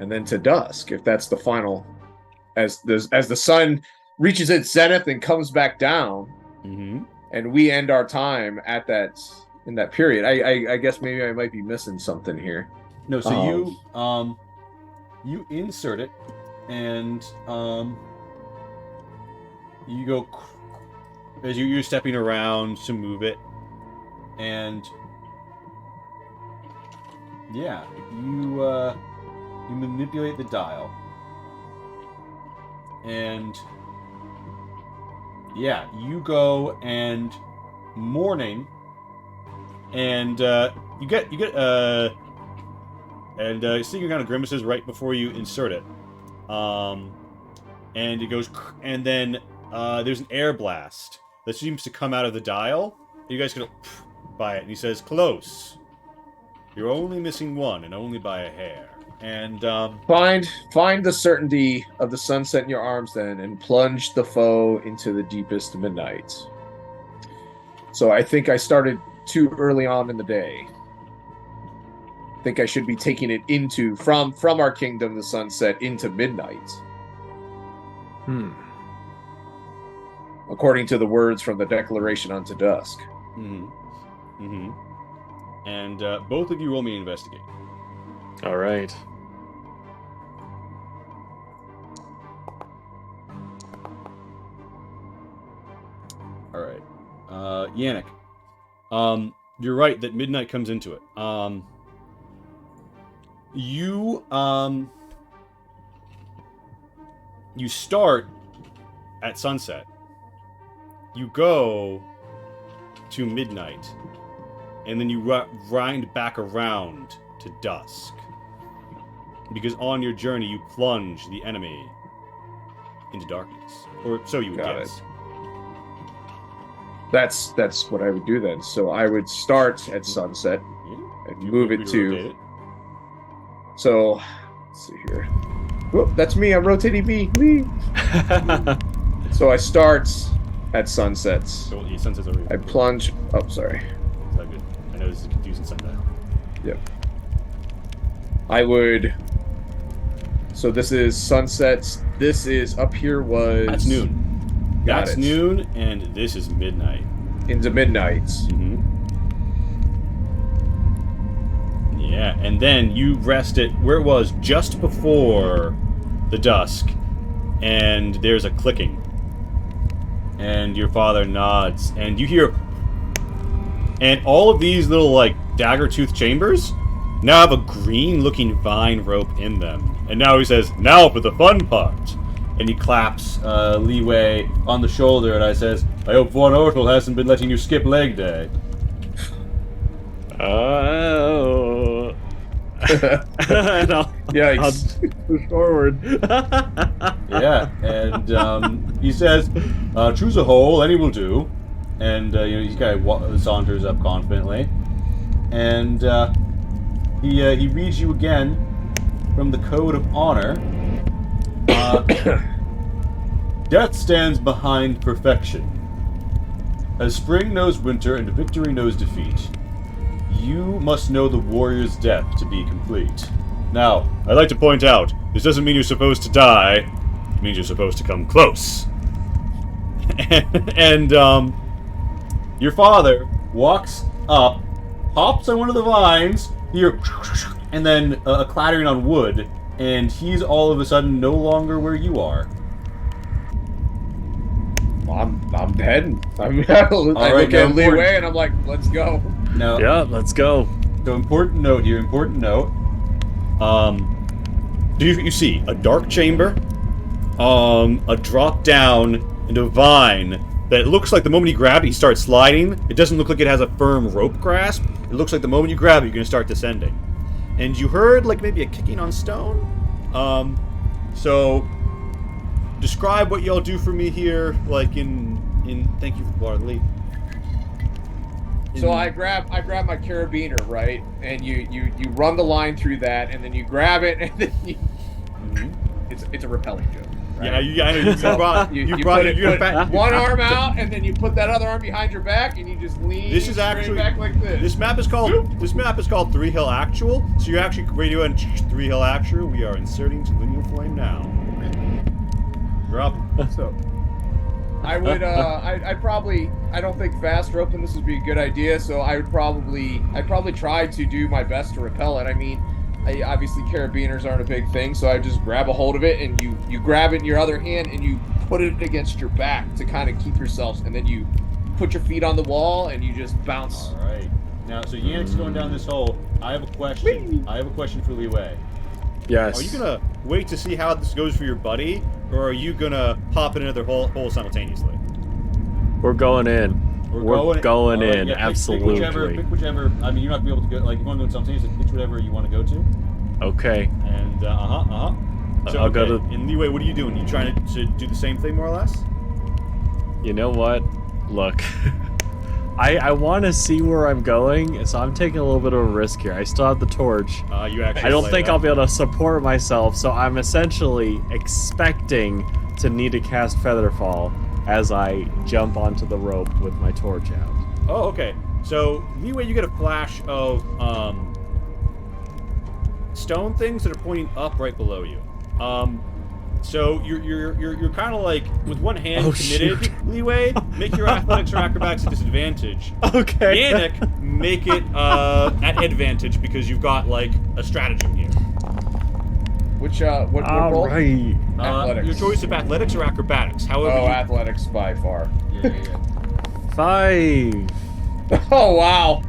and then to dusk. If that's the final, as the sun reaches its zenith and comes back down, and we end our time at in that period. I guess maybe I might be missing something here. No, so you insert it, and you go as you're stepping around to move it, and yeah, you manipulate the dial, and yeah, you go and morning, and you get and seeing kind of grimaces right before you insert it, and it goes, and then there's an air blast that seems to come out of the dial. You guys go by it, and he says, "Close. You're only missing one, and only by a hair." And find the certainty of the sunset in your arms, then, and plunge the foe into the deepest midnight. So I think I started too early on in the day. I think I should be taking it into from our kingdom, the sunset, into midnight. According to the words from the Declaration unto Dusk. And both of you roll me investigate. All right. All right. Yannick, you're right that midnight comes into it. You start at sunset. You go to midnight, and then you grind back around to dusk. Because on your journey, you plunge the enemy into darkness, or so you would guess. That's what I would do then. So I would start at sunset and move it to. So let's see here. Whoop, that's me. I'm rotating B. So I start at sunsets. So sunsets over here. I plunge. Oh, sorry. Is that good? I know this is a confusing sundial. Yep. I would. So this is sunsets. This is up here was. That's noon. Got That's it. noon, and this is midnight. Into midnight. Yeah, and then you rest it where it was just before the dusk, and there's a clicking. And your father nods, and you hear... And all of these little, like, dagger-tooth chambers now have a green-looking vine rope in them. And now he says, "Now for the fun part." And he claps Leeway on the shoulder, and I says, "I hope Von Ortel hasn't been letting you skip leg day." Oh. Yikes. I'll push forward. Yeah, and he says, "Choose a hole, any will do." And he kind of saunters up confidently, and he reads you again from the Code of Honor. Death stands behind perfection. As spring knows winter and victory knows defeat, you must know the warrior's death to be complete. Now, I'd like to point out, this doesn't mean you're supposed to die. It means you're supposed to come close. and your father walks up, hops on one of the vines, and then a clattering on wood, and he's all of a sudden no longer where you are. I'm heading. I look right, at Leeway and I'm like, let's go. Now, Yeah, let's go. so important note here, do you see a dark chamber, a drop down into a vine that looks like the moment you grab it, you start sliding. It doesn't look like it has a firm rope grasp. It looks like the moment you grab it, you're going to start descending. And you heard like maybe a kicking on stone. So describe what y'all do for me here, like in thank you for water the lead. So I grab my carabiner, right, and you run the line through that, and then you grab it, and then it's a repelling joke. Right? Yeah, I know. You brought one arm out, and then you put that other arm behind your back, and you just lean. This is actually back like this. This map is called Three Hill Actual. So you're actually radio and Three Hill Actual. We are inserting to Lineal Flame now. You're up. So I would I don't think fast roping this would be a good idea, so I'd probably try to do my best to repel it. I mean, obviously carabiners aren't a big thing, so I just grab a hold of it, and you grab it in your other hand and you put it against your back to kind of keep yourselves, and then you put your feet on the wall and you just bounce. All right. Now, so Yannick's going down this hole. I have a question. I have a question for Li Wei. Yes. Are you gonna wait to see how this goes for your buddy, or are you gonna hop in another hole simultaneously? We're going in. We're going right, in. yeah, Absolutely. Pick whichever. I mean, you're not gonna be able to go. Like, you want to go simultaneously. Pick whichever you want to go to. Okay. And So, I'll go to. And Li Wei, what are you doing? You trying to do the same thing more or less? You know what? Look, I want to see where I'm going, so I'm taking a little bit of a risk here. I still have the torch. You actually. I don't think I'll be able to support myself, so I'm essentially expecting to need to cast Featherfall as I jump onto the rope with my torch out. Oh, okay. So, Li Wei, you get a flash of stone things that are pointing up right below you. So you're kind of like with one hand committed. Li Wei, make your athletics or acrobatics a disadvantage. Okay. Yannick, make it at advantage because you've got like a stratagem here. Which what roll? Right. Athletics. Your choice of athletics or acrobatics. However. Athletics by far. Yeah. 5. Oh wow.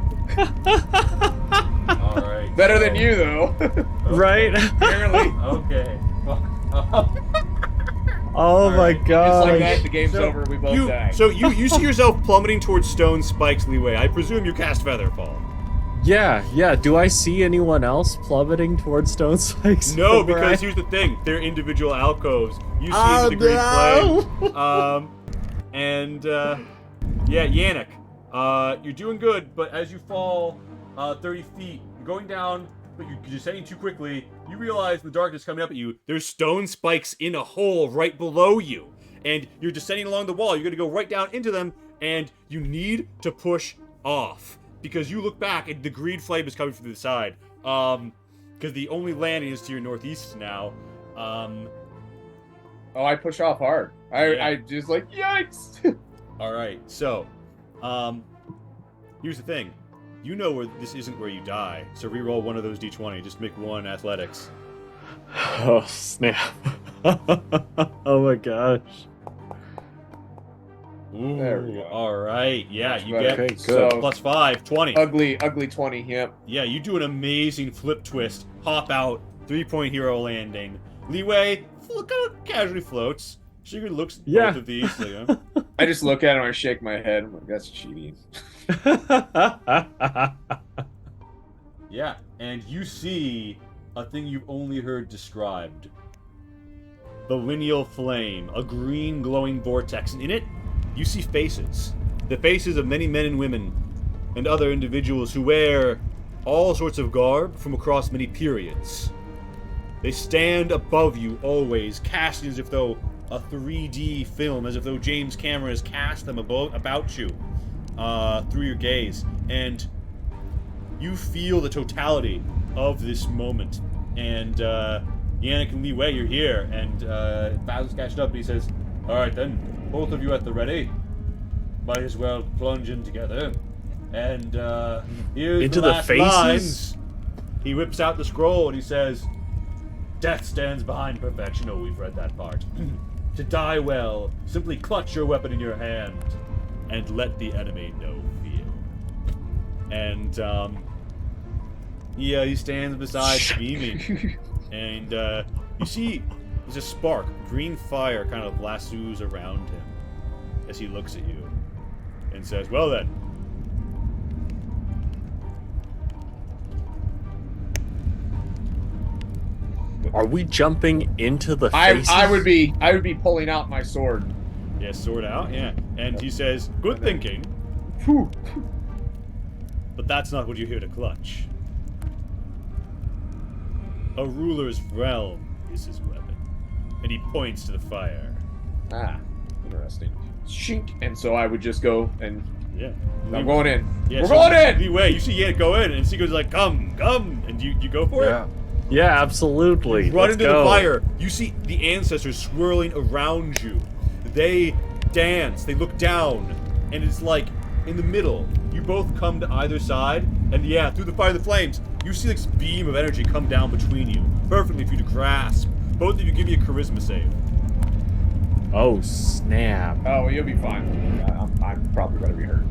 All right. Better than you though. Right. Apparently. Okay. Oh my Just god. like that, the game's over. We both die. So you see yourself plummeting towards stone spikes, Li Wei. I presume you cast Featherfall. Yeah. Do I see anyone else plummeting towards stone spikes? No, because here's the thing: they're individual alcoves. You see the green flame. Yeah, Yannick, you're doing good, but as you fall 30 feet, you're going down, but you're descending too quickly. You realize the darkness coming up at you. There's stone spikes in a hole right below you, and you're descending along the wall. You're gonna go right down into them, and you need to push off. Because you look back and the green flame is coming from the side. Because the only landing is to your northeast now. I push off hard. I just like, yikes! Alright, so, here's the thing. You know where this isn't where you die, so re-roll one of those d20. Just make one athletics. Oh, snap. Oh my gosh. Ooh, There we go. Alright, yeah, you better. get Okay, good. So, plus 5, 20. ugly 20, yep. Yeah, you do an amazing flip twist, hop out, 3-point hero landing. Li Wei kind of casually floats. Sigurd looks at both of these. Like, I just look at him, I shake my head, I'm like, that's cheating. yeah, and you see a thing you've only heard described. The lineal flame, a green glowing vortex, and in it, you see faces. The faces of many men and women, and other individuals who wear all sorts of garb from across many periods. They stand above you always, casting as if though a 3D film, as if though James Cameron has cast them about you through your gaze. And you feel the totality of this moment. And Yannick and Li Wei, you're here. And Bowser's catched up and he says, alright then, both of you at the ready. Might as well plunge in together. And here's Into the the last faces? lines. He whips out the scroll and he says, death stands behind perfection. Oh, we've read that part. To die well, simply clutch your weapon in your hand and let the enemy know fear. And he stands beside beaming. And you see there's a spark, green fire kind of lassos around him as he looks at you and says, well then. Are we jumping into the faces? I would be pulling out my sword. Yeah, sword out, yeah. And he says, good thinking. Whew. but that's not what you're here to clutch. A ruler's realm is his weapon, and he points to the fire. Ah, interesting. Shink. And so I would just go and Yeah. I'm going in. Yeah, We're so going in. Anyway, you see Yannick go in, and Seago's like, come, and you go for it? Yeah, absolutely. Run Let's into go. the fire. You see the ancestors swirling around you. They dance. They look down, and it's like in the middle. You both come to either side, and yeah, through the fire and the flames, you see this beam of energy come down between you, perfectly for you to grasp. Both of you give me a charisma save. Oh, snap. Oh, you'll be fine. I'm probably gonna be hurt.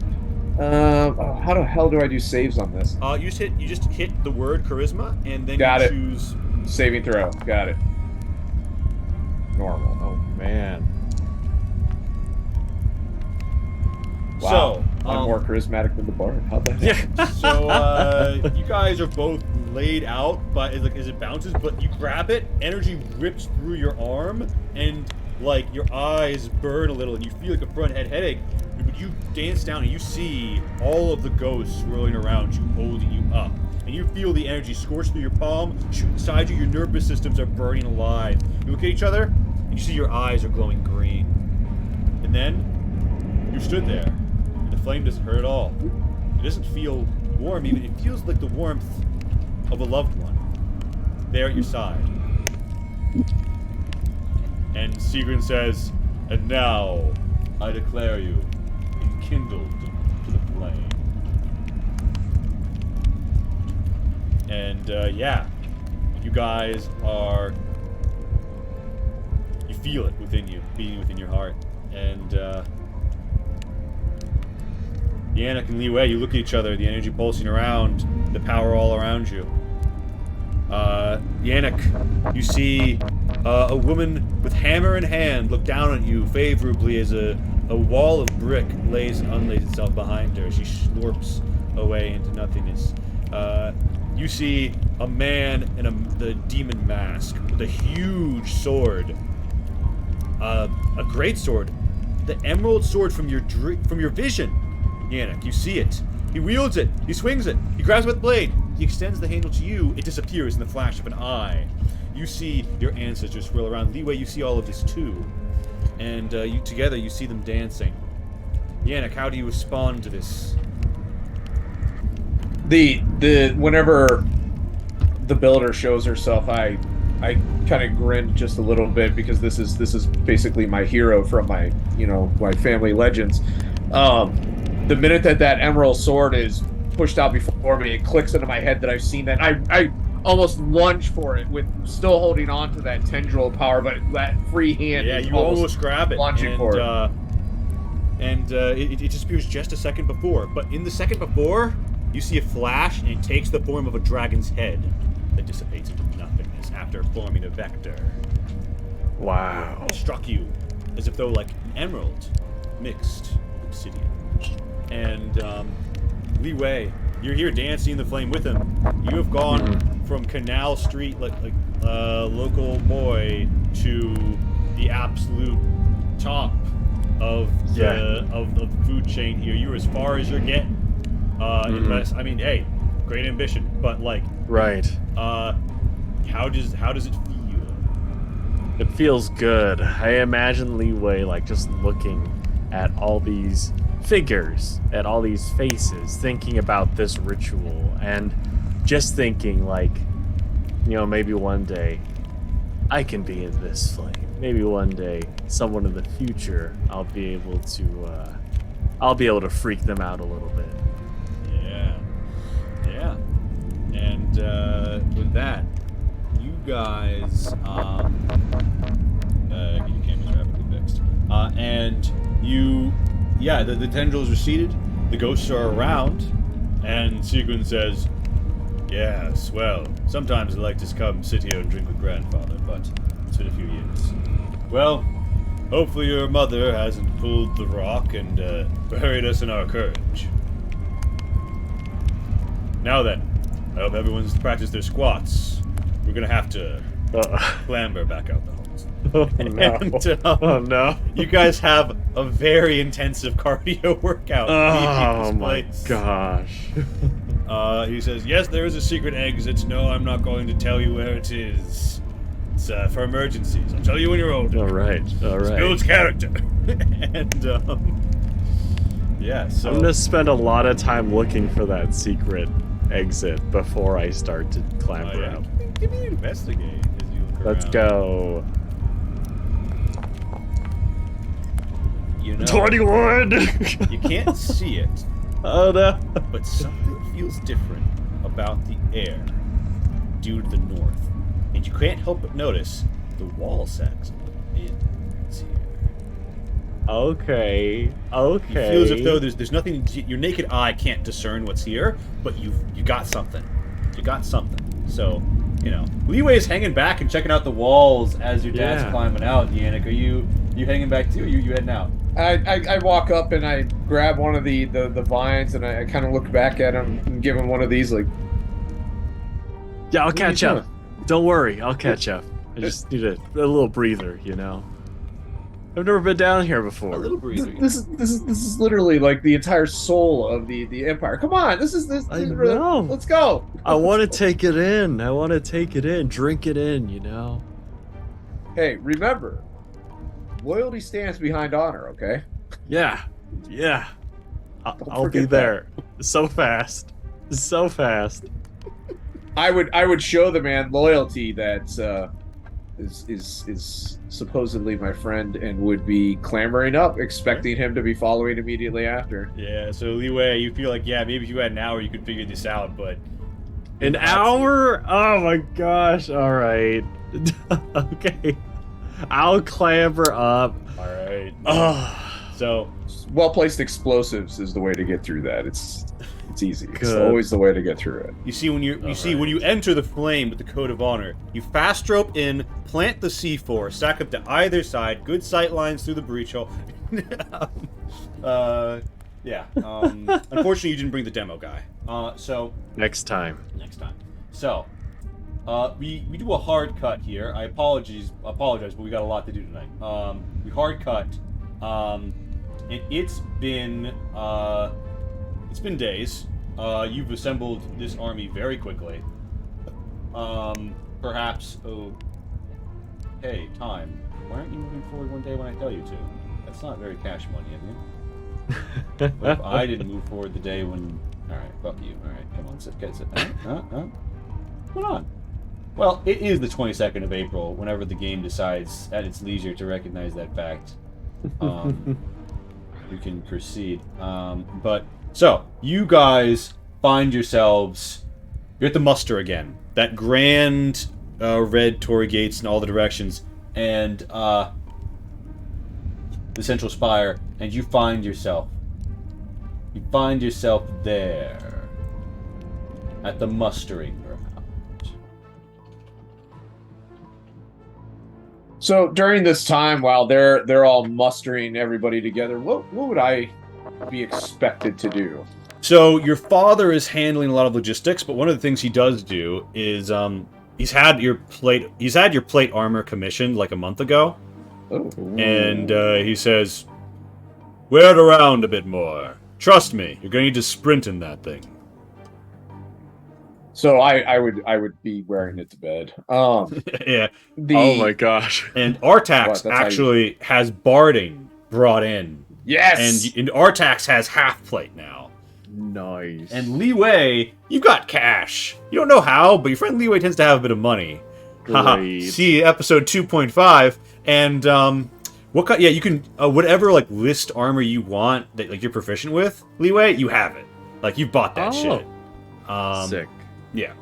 How the hell do I do saves on this? You just hit the word charisma, and then Got you it. choose. Saving throw. Got it. Normal. Oh, man. Wow. So, I'm more charismatic than the bard. How'd that happen? Yeah. So you guys are both laid out, but as it bounces, but you grab it, energy rips through your arm, and like your eyes burn a little, and you feel like a front head headache. But you dance down, and you see all of the ghosts swirling around you, holding you up, and you feel the energy scorch through your palm, shoot inside you. Your nervous systems are burning alive. You look at each other, and you see your eyes are glowing green, and then you stood there. The flame doesn't hurt at all. It doesn't feel warm even. It feels like the warmth of a loved one there at your side. And Sigrun says, and now I declare you enkindled to the flame. And yeah, you guys are, you feel it within you, beating within your heart. And Yannick and Li Wei, you look at each other, the energy pulsing around, the power all around you. Yannick, you see a woman with hammer in hand look down at you favorably as a wall of brick lays and unlays itself behind her. She slurps away into nothingness. You see a man in the demon mask with a huge sword, a great sword, the emerald sword from your vision. Yannick, you see it. He wields it. He swings it. He grabs it with the blade. He extends the handle to you. It disappears in the flash of an eye. You see your ancestors swirl around. Li Wei, you see all of this too. And you together, you see them dancing. Yannick, how do you respond to this? Whenever the builder shows herself, I kind of grin just a little bit because this is basically my hero from my family legends. The minute that emerald sword is pushed out before me, it clicks into my head that I've seen that. I almost lunge for it with still holding on to that tendril power, but that free hand. Yeah, is you almost grab it. Launching for it. It disappears just a second before. But in the second before, you see a flash, and it takes the form of a dragon's head that dissipates into nothingness after forming a vector. Wow. It struck you as if though like an emerald mixed with obsidian. And Li Wei, you're here dancing in the flame with him. You have gone from Canal Street, like local boy, to the absolute top of the food chain here. You're as far as you're getting. I mean, hey, great ambition, but like, right. How does it feel? It feels good. I imagine Li Wei like just looking at all these figures, at all these faces, thinking about this ritual, and just thinking like, maybe one day I can be in this flame. Maybe one day, someone in the future, I'll be able to freak them out a little bit. Yeah. And with that, you guys, get your cameras rapidly fixed. And you, the tendrils are seated, the ghosts are around, and Sigrun says, yes, well, sometimes I like to come sit here and drink with grandfather, but it's been a few years. Well, hopefully your mother hasn't pulled the rock and buried us in our courage. Now then, I hope everyone's practiced their squats. We're gonna have to clamber back out the halls. Oh no. And, Oh no. You guys have a very intensive cardio workout. Oh leaving my this place. gosh. He says, yes, there is a secret exit. No, I'm not going to tell you where it is. It's for emergencies. I'll tell you when you're older. All right. Builds character. And, yeah, so... I'm gonna spend a lot of time looking for that secret exit before I start to clamber up. Give me an investigate as you look Let's around. go. You know, 21! you can't see it, Oh no. but something feels different about the air due to the north. And you can't help but notice the wall sags in here. Okay. It feels as though there's nothing. Your naked eye can't discern what's here, but you got something. You got something. So, you know, Leeway is hanging back and checking out the walls as your dad's Yeah. climbing out. Yannick, are you hanging back too? Or you heading out? I walk up and I grab one of the vines and I kind of look back at him and give him one of these like. Yeah, I'll What are you catch up. Don't worry, I'll catch up. I just need a little breather, you know. I've never been down here before. A little breather. This is literally like the entire soul of the empire. Come on, this. I know. Let's go. I want to take it in. I want to take it in, drink it in, you know. Hey, remember, loyalty stands behind honor. Okay. Yeah. I'll be forget there. So fast. So fast. I would show the man loyalty that is supposedly my friend and would be clambering up, expecting him to be following immediately after. Yeah, so Leeway, you feel like, yeah, maybe if you had an hour, you could figure this out, but... An hour? Oh my gosh. All right. Okay. I'll clamber up. Alright. Oh, So, Well placed explosives is the way to get through that. It's easy. It's Good. always the way to get through it. you see when when you enter the flame with the Code of Honor, you fast rope in, plant the C4, stack up to either side, good sight lines through the breach hole. Yeah. Unfortunately, you didn't bring the demo guy. So... next time. next time. So, we do a hard cut here. I apologize, but we got a lot to do tonight. We hard cut, and it's been days. You've assembled this army very quickly. Perhaps. Oh, hey, time. Why aren't you moving forward one day when I tell you to? That's not very cash money, is it? What if I didn't move forward the day when... Alright, fuck you. Alright, come on, sit. What's going on? Well, it is the 22nd of April, whenever the game decides at its leisure to recognize that fact. You can proceed. So, you guys find yourselves... You're at the muster again. That grand red Torii gates in all the directions, and the central spire, and you find yourself there at the mustering ground. So during this time, while they're all mustering everybody together, what would I be expected to do? So your father is handling a lot of logistics, but one of the things he does do is he's had your plate armor commissioned like a month ago, Oh. and he says, "Wear it around a bit more. Trust me, you're gonna need to sprint in that thing." So I would be wearing it to bed. Yeah, Oh my gosh. and What, Artax that's how you- actually has barding brought in, Yes. and Artax has half plate now. Nice. And Leeway, you've got cash. You don't know how, but your friend Leeway tends to have a bit of money. Haha. Great. See episode 2.5, and what kind? Yeah, you can whatever like list armor you want that like you're proficient with, Leeway, you have it. Like you bought that Oh. shit. Sick. Yeah.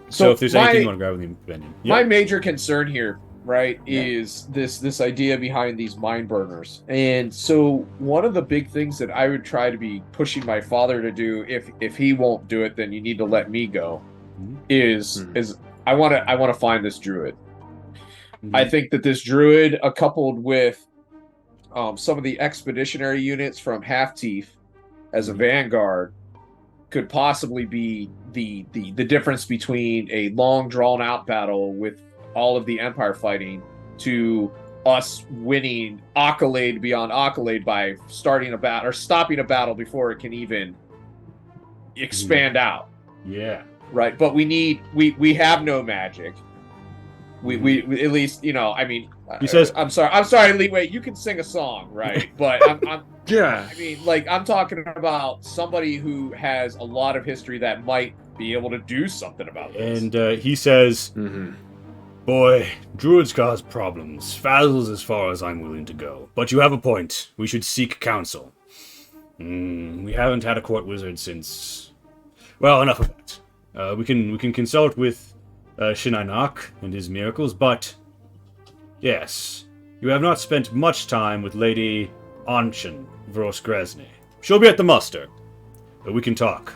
So if there's anything you want to grab with the opinion, My major concern here, right, Yeah. is this idea behind these mind burners. And so one of the big things that I would try to be pushing my father to do, if he won't do it, then you need to let me go, Mhm. is I want to find this druid. Mhm. I think that this druid, coupled with some of the expeditionary units from Half Teeth as a vanguard, could possibly be the difference between a long drawn out battle with all of the Empire fighting to us winning accolade beyond accolade by starting a battle or stopping a battle before it can even expand out. Yeah. Right, but we have no magic. We at least, you know, I mean, He says, I'm sorry, Lee. Wait, you can sing a song, right? But I'm Yeah. I mean, like, I'm talking about somebody who has a lot of history that might be able to do something about this. and he says, Mm-hmm. "Boy, druids cause problems. Fazzle's as far as I'm willing to go. But you have a point. We should seek counsel. We haven't had a court wizard since... Well, enough of that. We can consult with Shinainak and his miracles, but... Yes, you have not spent much time with Lady Anshin Vrosgrezny. She'll be at the muster. But we can talk."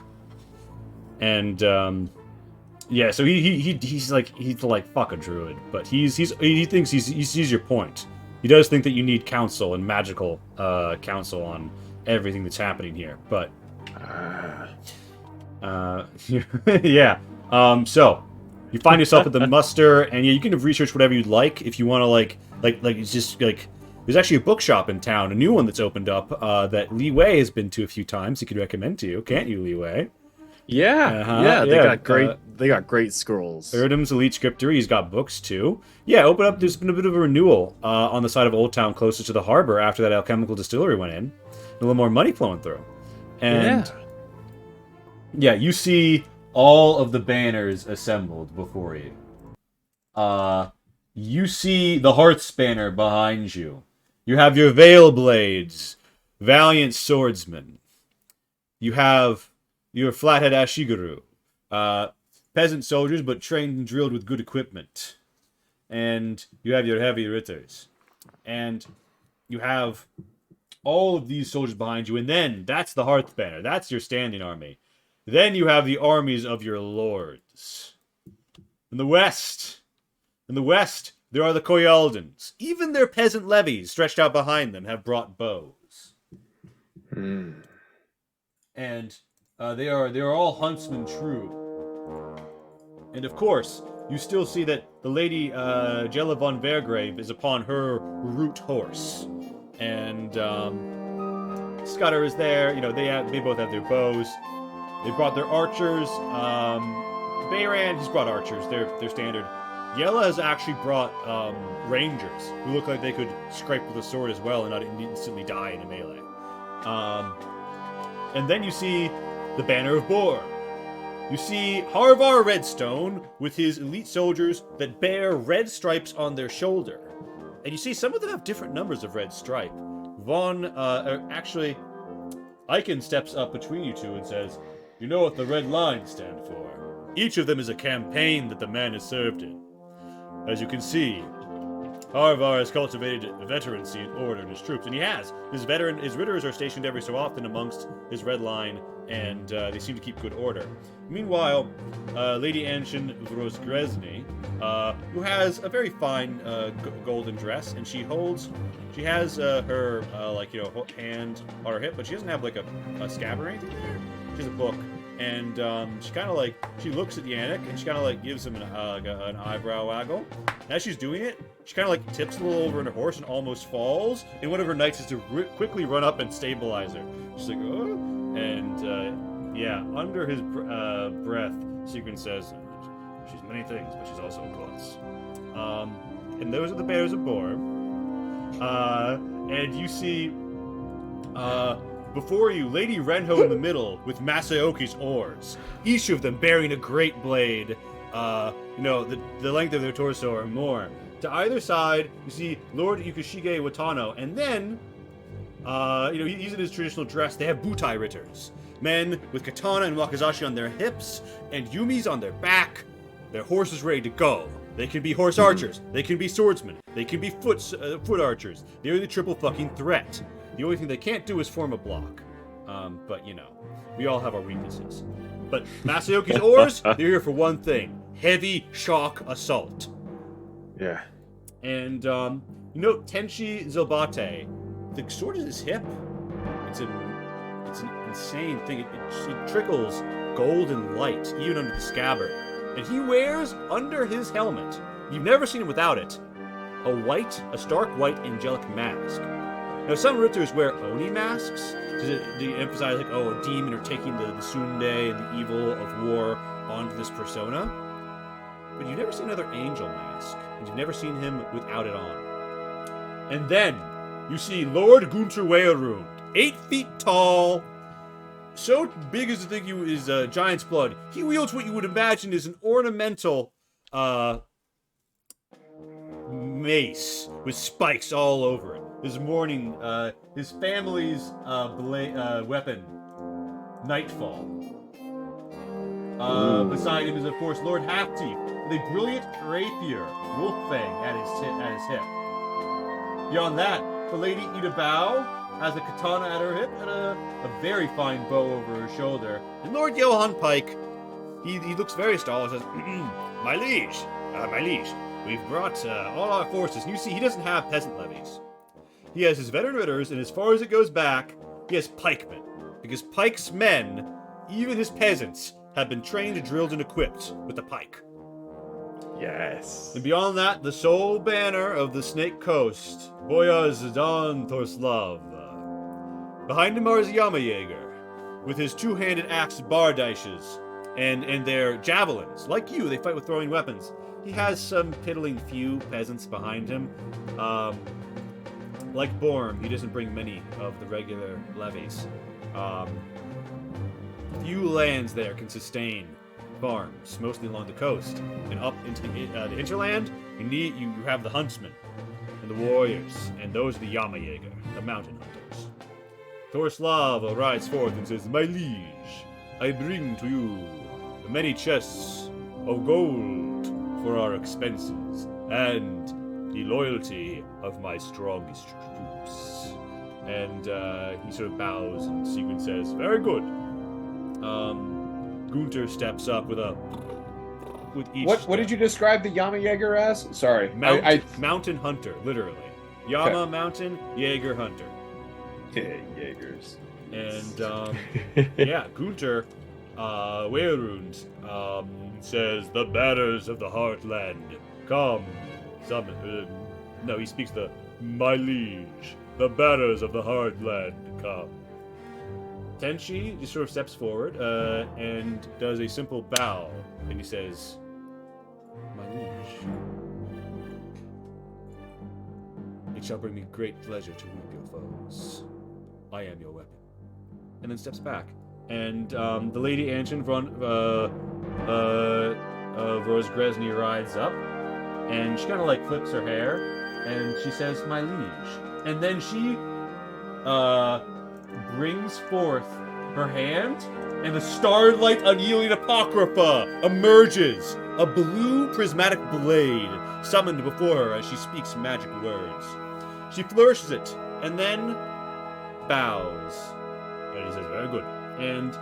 And, yeah, so he's like fuck a druid, but he thinks he sees your point. He does think that you need counsel and magical counsel on everything that's happening here, but yeah. So you find yourself at the muster, and yeah, you can research whatever you'd like if you want to like it's just like there's actually a bookshop in town, a new one that's opened up that Li Wei has been to a few times. He could recommend to you, can't you, Li Wei? Yeah, they yeah, got great. They got great scrolls. Erdem's Elite Scriptory. He's got books too. Yeah, open up. There's been a bit of a renewal on the side of Old Town, closer to the harbor, after that alchemical distillery went in. A little more money flowing through. And yeah, you see all of the banners assembled before you. You see the Hearth's banner behind you. You have your Veil Blades, Valiant Swordsman. You have your Flathead Ashiguru. Peasant soldiers, but trained and drilled with good equipment. And you have your heavy ritters. And you have all of these soldiers behind you. And then, that's the Hearth banner. That's your standing army. Then you have the armies of your lords. In the west, there are the Koyaldans. Even their peasant levies stretched out behind them have brought bows. And they are all huntsmen true. And of course, you still see that the lady Jella von Vergrave is upon her root horse. And Scudder is there. You know, they both have their bows. They brought their archers. Bayran, he's brought archers. They're standard. Yella has actually brought rangers who look like they could scrape with a sword as well and not instantly die in a melee. And then you see the Banner of Bor. You see Harvar Redstone with his elite soldiers that bear red stripes on their shoulder. And you see some of them have different numbers of red stripe. Actually, Eichen steps up between you two and says, "You know what the red lines stand for. Each of them is a campaign that the man has served in. As you can see, Harvar has cultivated veterancy and order in his troops, and he has. His ritters are stationed every so often amongst his red line, and they seem to keep good order. Meanwhile, Lady Anshin Vrosgrezny, who has a very fine golden dress, and she has her hand on her hip, but she doesn't have like a scabbard or anything there. She has a book. And she looks at Yannick and she kind of like gives him an eyebrow waggle. As she's doing it, she kind of like tips a little over on her horse and almost falls. And one of her knights is to quickly run up and stabilize her. She's like, oh, and under his breath, Sigrun says, "She's many things, but she's also a goddess." And those are the Bears of Bor. And you see, before you, Lady Renho in the middle with Masayoki's oars, each of them bearing a great blade, the length of their torso or more. To either side, you see Lord Yukishige Watano, and then, he's in his traditional dress. They have Butai Ritters, men with katana and wakizashi on their hips, and yumis on their back, their horses ready to go. They can be horse archers, they can be swordsmen, they can be foot archers. They're the triple fucking threat. The only thing they can't do is form a block. But, we all have our weaknesses. But Masayoki's oars, they're here for one thing. Heavy shock assault. Yeah. And, Tenshi Zilbate, the sword is his hip. It's an insane thing. It trickles golden light, even under the scabbard. And he wears, under his helmet, you've never seen him without it, a stark white angelic mask. Now, some Ritters wear Oni masks to emphasize, like, oh, a demon or taking the Tsunde and the evil of war onto this persona. But you've never seen another angel mask, and you've never seen him without it on. And then you see Lord Gunter Wehrund, 8 feet tall, so big as to think he is giant's blood. He wields what you would imagine is an ornamental mace with spikes all over it. This morning, his family's weapon, Nightfall. Beside him is, of course, Lord Halfteeth, with a brilliant rapier, Wolffang, at his hip. Beyond that, the Lady Ida Bao has a katana at her hip and a very fine bow over her shoulder. And Lord Johann Pike, he looks very stolid and says, my liege, we've brought all our forces. And you see, he doesn't have peasant levies. He has his veteran ritters, and as far as it goes back, he has pikemen. Because Pike's men, even his peasants, have been trained and drilled and equipped with the pike. Yes. And beyond that, the sole banner of the Snake Coast, Boya Zidane Torslav. Behind him are his Yama-Jaeger, with his two-handed axe Bardishes, and their javelins. Like you, they fight with throwing weapons. He has some piddling few peasants behind him. Like Borm, he doesn't bring many of the regular levies. Few lands there can sustain farms, mostly along the coast. And up into the hinterland, you have the huntsmen and the warriors, and those are the Yama-Jaeger, the mountain hunters. Torslav rides forth and says, my liege, I bring to you many chests of gold for our expenses, and the loyalty of my strongest troops. And he sort of bows, and Sigurd says, very good. Gunter steps up with each. What did you describe the Yama-Jaeger as? Sorry. Mountain hunter, literally. Yama, Okay. mountain, Jaeger, hunter. Yeah, Jaegers. And, yeah, Gunter, Wehrund, says, the banners of the Heartland, come, summon, no, he speaks my liege, the banners of the Heartland, come. Tenchi just sort of steps forward, and does a simple bow, and he says, my liege, it shall bring me great pleasure to whip your foes. I am your weapon. And then steps back. And the Lady Anshin von Rosgresny rides up, and she kind of like flips her hair, and she says, my liege. And then she brings forth her hand, and the starlight unyielding Apocrypha emerges, a blue prismatic blade summoned before her as she speaks magic words. She flourishes it, and then bows. And he says, very good. And,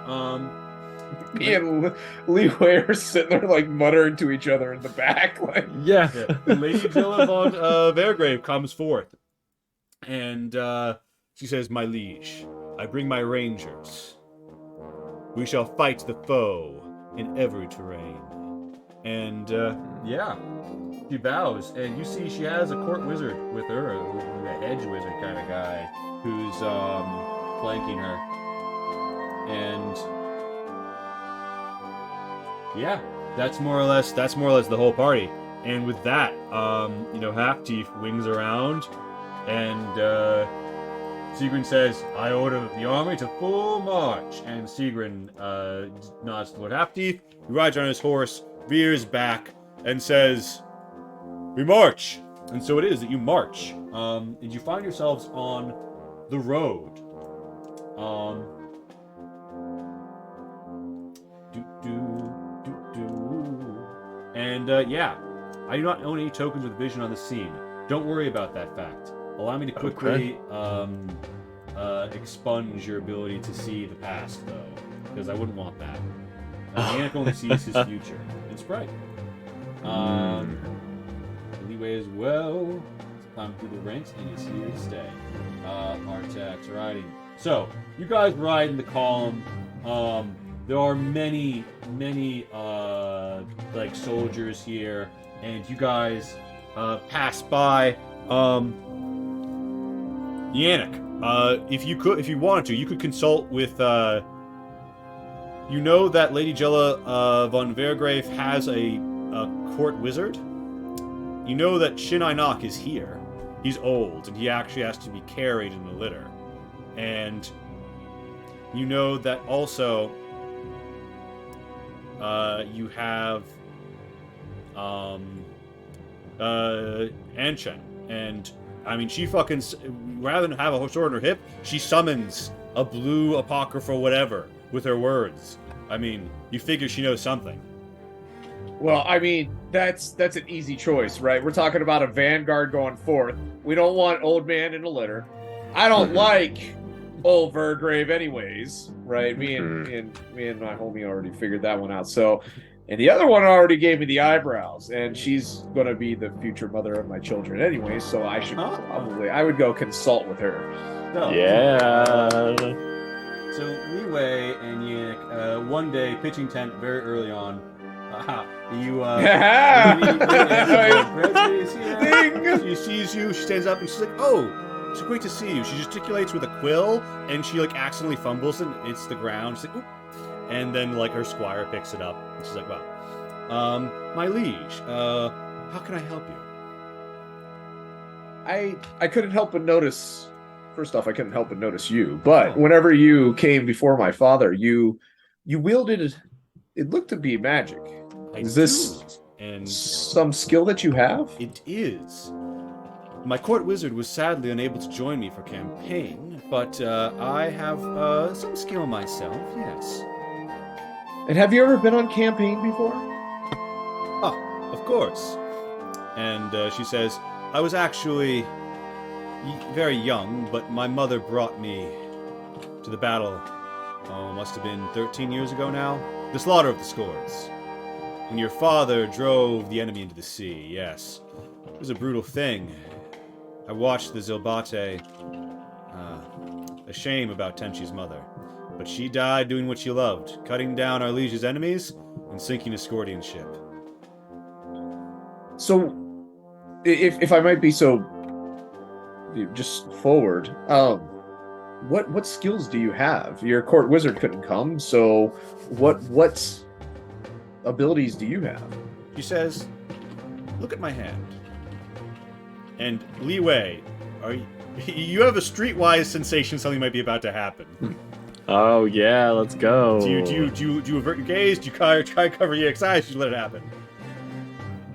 Me and Leeway are sitting there, like, muttering to each other in the back, like... Yeah. Lady Villa von Vergrave comes forth. And, she says, my liege, I bring my rangers. We shall fight the foe in every terrain. And, yeah. She bows, and you see she has a court wizard with her, a hedge wizard kind of guy, who's, flanking her. And yeah, that's more or less the whole party. And with that, Halfteeth wings around, and Sigrun says, I order the army to full march. And Sigrun nods to Lord Halfteeth. He rides on his horse, veers back, and says, we march. And so it is that you march. And you find yourselves on the road. And yeah, I do not own any tokens with vision on the scene. Don't worry about that fact. Allow me to quickly expunge your ability to see the past, though, because I wouldn't want that. Yannick only sees his future. It's bright. Leeway as well. Climb through the ranks and is here to stay. Artax riding. So, you guys ride in the column. There are many, like soldiers here, and you guys pass by. Yannick, if you wanted to, you could consult with. You know that Lady Jella von Vergrave has a court wizard. You know that Shin Einok is here. He's old, and he actually has to be carried in a litter. And you know that also you have Anshen. And, I mean, she fucking, rather than have a sword in her hip, she summons a blue apocryphal whatever with her words. I mean, you figure she knows something. Well, I mean, that's an easy choice, right? We're talking about a vanguard going forth. We don't want old man in a litter. I don't like old Vergrave anyways, right? Me and my homie already figured that one out. So, and the other one already gave me the eyebrows, and she's gonna be the future mother of my children anyway. So I should I would go consult with her. So, Yeah. So Liwei and Yannick, one day pitching tent very early on. She sees you, she stands up and she's like, "Oh, it's great to see you." She gesticulates with a quill and she like accidentally fumbles and it's the ground. She's like, "Oop." And then like her squire picks it up and she's like, "Well, my liege, how can I help you?" I couldn't help but notice. First off, I couldn't help but notice you. But whenever you came before my father, you wielded it looked to be magic. Is this some skill that you have? It is. My court wizard was sadly unable to join me for campaign, but I have some skill myself, yes. And have you ever been on campaign before? Oh, of course. And she says, I was actually very young, but my mother brought me to the battle, must have been 13 years ago now. The slaughter of the Scourge. When your father drove the enemy into the sea, yes. It was a brutal thing. I watched the Zilbate. A shame about Tenchi's mother. But she died doing what she loved, cutting down our liege's enemies and sinking a Scordian ship. So, if I might be so just forward, what skills do you have? Your court wizard couldn't come, so what abilities do you have? She says, "Look at my hand." And Liwei, you have a streetwise sensation something might be about to happen. Oh yeah, let's go. Do you avert your gaze? Do you try to cover your eyes? Do you let it happen?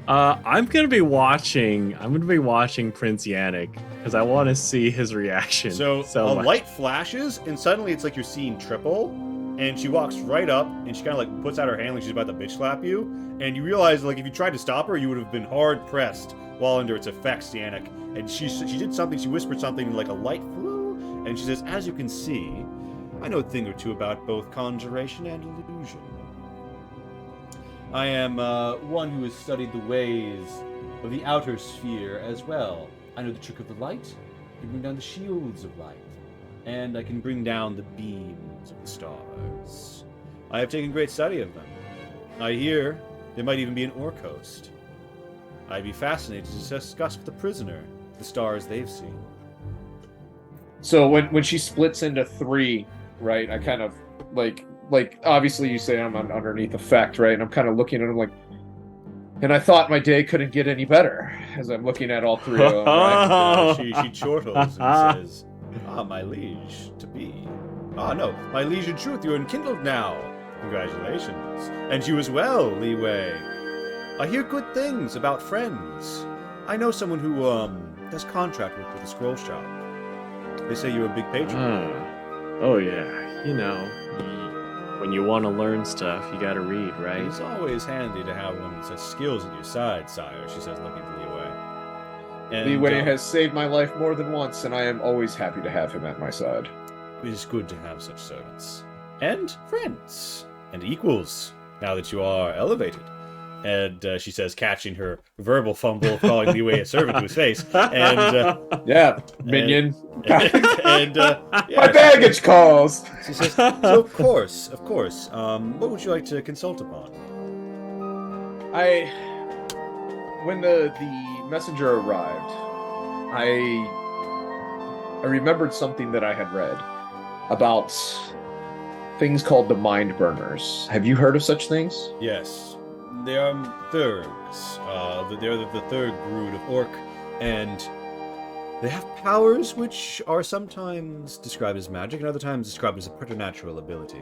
I'm gonna be watching Prince Yannick because I want to see his reaction. So a light flashes, and suddenly it's like you're seeing triple. And she walks right up, and she kind of like puts out her hand like she's about to bitch slap you. And you realize like if you tried to stop her, you would have been hard pressed while under its effects, Yannick. And she did something. She whispered something like a light flew, and she says, "As you can see, I know a thing or two about both conjuration and illusion. I am one who has studied the ways of the outer sphere as well. I know the trick of the light. I can bring down the shields of light. And I can bring down the beams of the stars. I have taken great study of them. I hear there might even be an Ore Coast. I'd be fascinated to discuss with the prisoner the stars they've seen." So when she splits into three, right? I kind of like obviously you say I'm underneath effect, right? And I'm kind of looking at them like, and I thought my day couldn't get any better as I'm looking at all three of them. Right? She chortles and says, "Ah, my liege to be. Ah, no, my liege in truth, you're enkindled now. Congratulations. And you as well, Liwei. I hear good things about friends. I know someone who, does contract work with the scroll shop. They say you're a big patron." Oh yeah, you know, when you want to learn stuff, you gotta read, right? It's always handy to have one with such skills at your side, sire, she says, looking to Liwei. And, Liwei has saved my life more than once, and I am always happy to have him at my side. It is good to have such servants. And friends. And equals, now that you are elevated. And she says, catching her verbal fumble of calling Liwei a servant to his face. And yeah, minion. Yeah, my baggage calls. She says, "So of course. What would you like to consult upon?" When the messenger arrived, I remembered something that I had read about things called the Mind Burners. Have you heard of such things? Yes, they are Thurgs. They're the third brood of orc, and they have powers which are sometimes described as magic and other times described as a preternatural ability.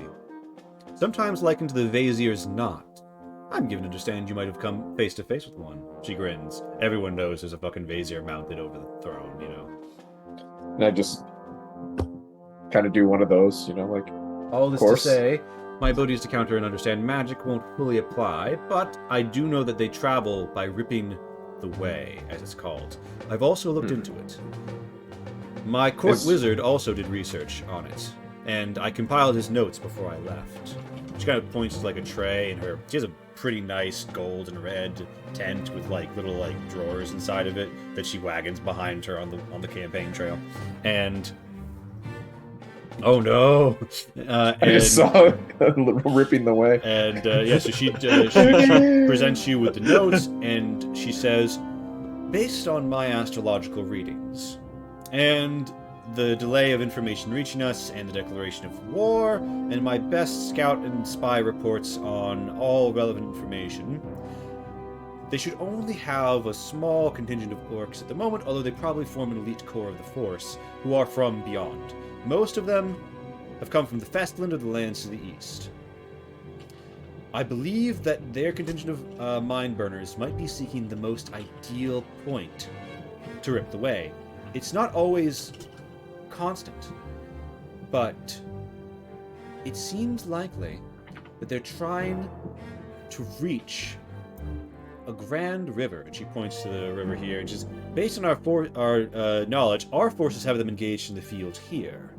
Sometimes likened to the Vazir's Knot. I'm given to understand you might have come face to face with one. She grins. Everyone knows there's a fucking Vazir mounted over the throne, you know. And I just kind of do one of those, like. All this Of to course. say, my abilities to counter and understand magic won't fully apply, but I do know that they travel by ripping the way, as it's called. I've also looked into it. My court wizard also did research on it, and I compiled his notes before I left. She kind of points to like a tray, and she has a pretty nice gold and red tent with little drawers inside of it that she wagons behind her on the campaign trail, and. Oh no! I just saw ripping the way. And so she presents you with the notes, and she says, based on my astrological readings, and the delay of information reaching us, and the declaration of war, and my best scout and spy reports on all relevant information, they should only have a small contingent of orcs at the moment, although they probably form an elite core of the force, who are from beyond. Most of them have come from the Festland or the lands to the east. I believe that their contingent of mind burners might be seeking the most ideal point to rip the way. It's not always constant, but it seems likely that they're trying to reach a grand river. And she points to the river here, and she's based on our knowledge, our forces have them engaged in the field here.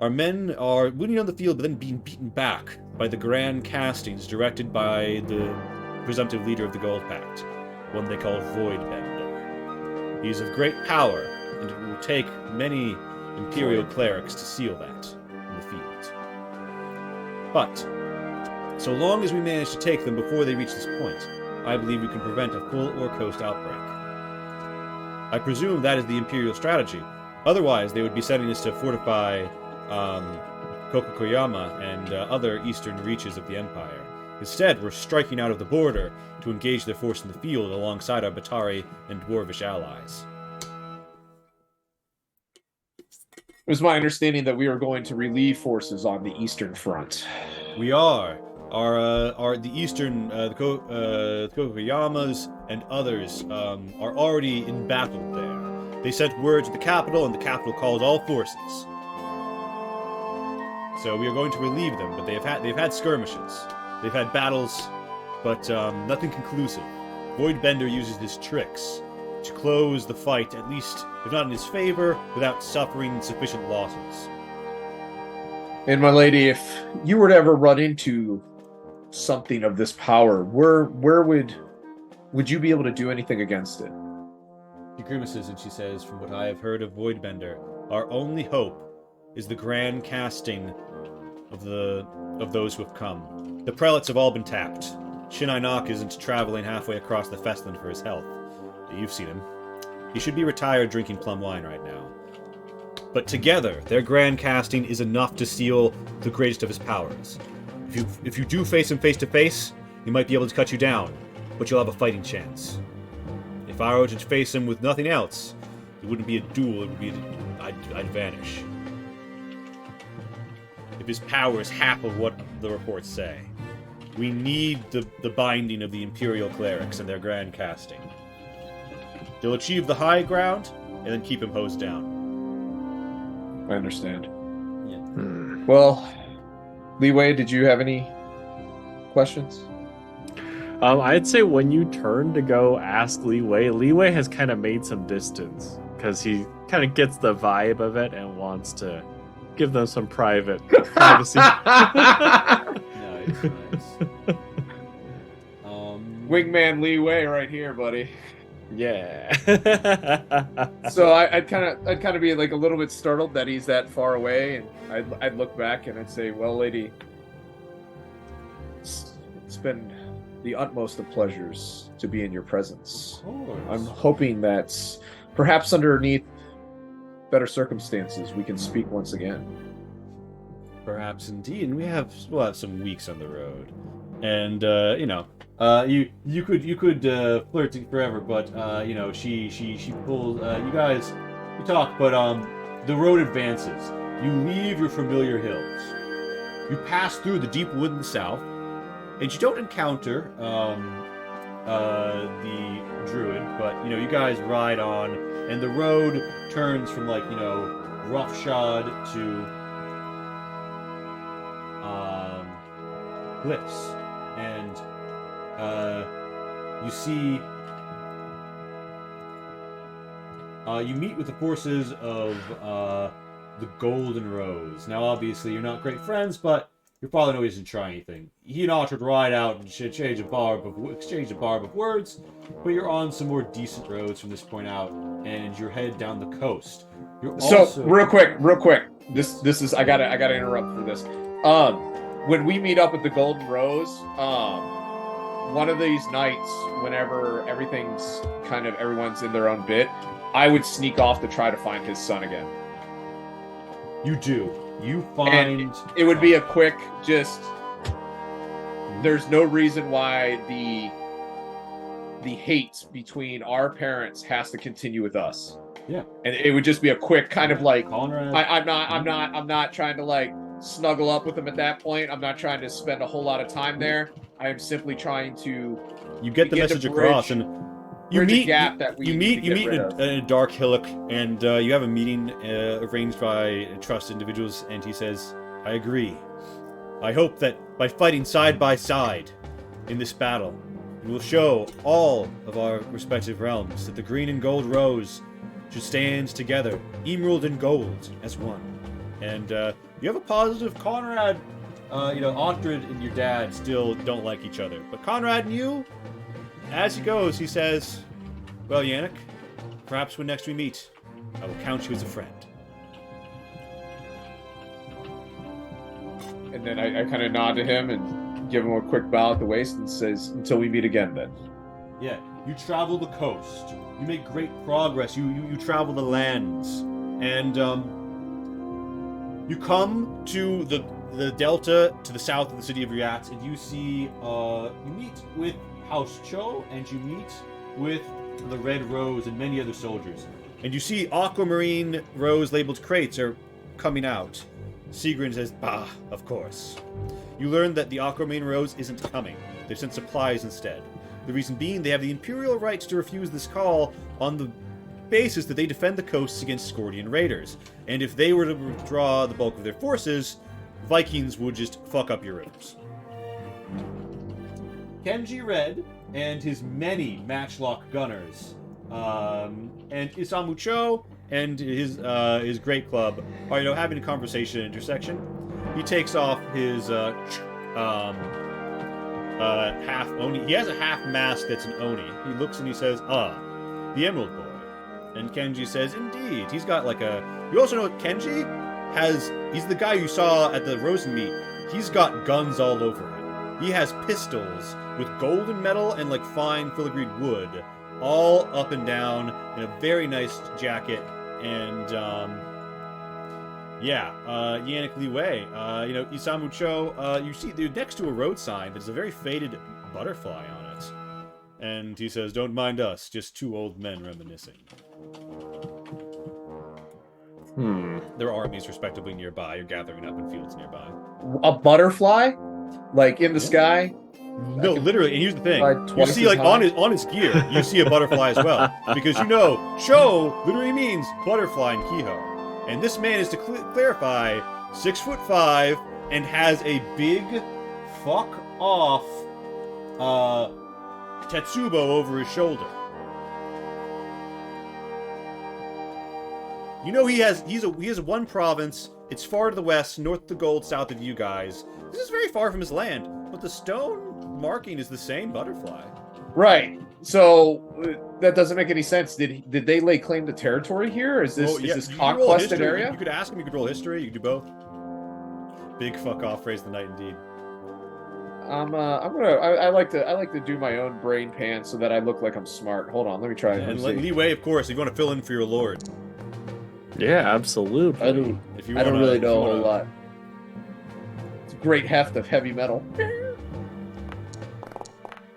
Our men are winning on the field, but then being beaten back by the grand castings directed by the presumptive leader of the Gold Pact, one they call Voidbender. He is of great power, and it will take many Imperial clerics to seal that in the field. But, so long as we manage to take them before they reach this point, I believe we can prevent a full Orc Host outbreak. I presume that is the Imperial strategy. Otherwise, they would be sending us to fortify Kokokoyama and other eastern reaches of the Empire. Instead, we're striking out of the border to engage their force in the field alongside our Batari and Dwarvish allies. It was my understanding that we were going to relieve forces on the Eastern Front. We are. The Eastern, the Kokoyamas and others are already in battle there. They sent word to the capital, and the capital called all forces. So we are going to relieve them, but they've had skirmishes. They've had battles, but nothing conclusive. Voidbender uses his tricks to close the fight, at least, if not in his favor, without suffering sufficient losses. And my lady, if you were to ever run into something of this power, where would you be able to do anything against it? She grimaces and she says, from what I have heard of Voidbender, our only hope is the grand casting of those who have come. The prelates have all been tapped. Shinai Nok isn't traveling halfway across the Festland for his health. You've seen him. He should be retired drinking plum wine right now. But together, their grand casting is enough to seal the greatest of his powers. If you do face him face to face, he might be able to cut you down, but you'll have a fighting chance. If I were to face him with nothing else, it wouldn't be a duel, it would be I'd vanish. If his power is half of what the reports say. We need the binding of the Imperial clerics and their grand casting. They'll achieve the high ground, and then keep him hosed down. I understand. Yeah. Well, Li Wei, did you have any questions? I'd say when you turn to go ask Li Wei has kind of made some distance because he kind of gets the vibe of it and wants to give them some privacy. Nice. Wingman Li Wei right here, buddy. Yeah. So I'd kind of be like a little bit startled that he's that far away, and I'd look back and I'd say, "Well, lady, it's been the utmost of pleasures to be in your presence. Of course. I'm hoping that perhaps underneath better circumstances we can speak once again. Perhaps indeed, and we'll have some weeks on the road, and you could flirt forever, but she pulls you talk, but the road advances. You leave your familiar hills. You pass through the deep wood in the south, and you don't encounter the druid, but you guys ride on, and the road turns from roughshod to cliffs, and you see you meet with the forces of the Golden Rose. Now, obviously, you're not great friends, but your father knows he doesn't try anything. He and Archer ride out and exchange a barb of words, but you're on some more decent roads from this point out, and you're headed down the coast. So real quick, this is I gotta interrupt for this. When we meet up with the Golden Rose, one of these nights, whenever everyone's in their own bit, I would sneak off to try to find his son again. You do. You find... And it would be a quick, there's no reason why the hate between our parents has to continue with us. Yeah. And it would just be a quick kind of like, Conrad. I'm not trying to snuggle up with him at that point. I'm not trying to spend a whole lot of time there. I am simply trying to... You get the message across, and you meet in a dark hillock, and you have a meeting arranged by trusted individuals, and he says, I agree. I hope that by fighting side by side in this battle, we will show all of our respective realms that the green and gold rose should stand together, emerald and gold, as one. And you have a positive. Conrad, Ontred and your dad still don't like each other. But Conrad and you, as he goes, he says, well, Yannick, perhaps when next we meet, I will count you as a friend. And then I kind of nod to him and give him a quick bow at the waist and says, until we meet again then. Yeah, you travel the coast. You make great progress. You travel the lands. And you come to the delta to the south of the city of Riyadh, and you see you meet with House Cho, and you meet with the Red Rose and many other soldiers. And you see aquamarine rose labeled crates are coming out. Sigrun says, bah, of course. You learn that the aquamarine rose isn't coming. They've sent supplies instead. The reason being they have the imperial rights to refuse this call on the basis that they defend the coasts against Scordian raiders. And if they were to withdraw the bulk of their forces, Vikings would just fuck up your rivers. Kenji Red and his many matchlock gunners, and Isamu Cho and his great club are having a conversation at intersection. He takes off his half Oni. He has a half mask that's an Oni. He looks and he says, the Emerald Boy. And Kenji says, indeed. He's got you also know Kenji he's the guy you saw at the Rosen meet. He's got guns all over him. He has pistols with golden metal and fine filigreed wood all up and down in a very nice jacket. And Yannick Li Wei, Isamu Cho, you see they're next to a road sign. There's a very faded butterfly on it. And he says, don't mind us, just two old men reminiscing. There are armies respectively nearby. You're gathering up in fields nearby. A butterfly? In the sky? No, literally, and here's the thing. You see, on his gear, you see a butterfly as well. Because Cho literally means butterfly in Kiho. And this man is, to clarify, 6'5" and has a big fuck off Tetsubo over his shoulder. He has one province. It's far to the west, north of the gold, south of you guys. This is very far from his land, but the stone marking is the same butterfly. Right. So that doesn't make any sense. Did they lay claim to territory here? Is this conquested area? You could ask him. You could roll history. You could do both. Big fuck off phrase of the night, indeed. I like to do my own brain pan so that I look like I'm smart. Hold on, let me try it. And Li Wei, of course, if you want to fill in for your lord. Yeah, absolutely. If you I don't wanna- really if you know a wanna- whole lot. It's a great heft of heavy metal.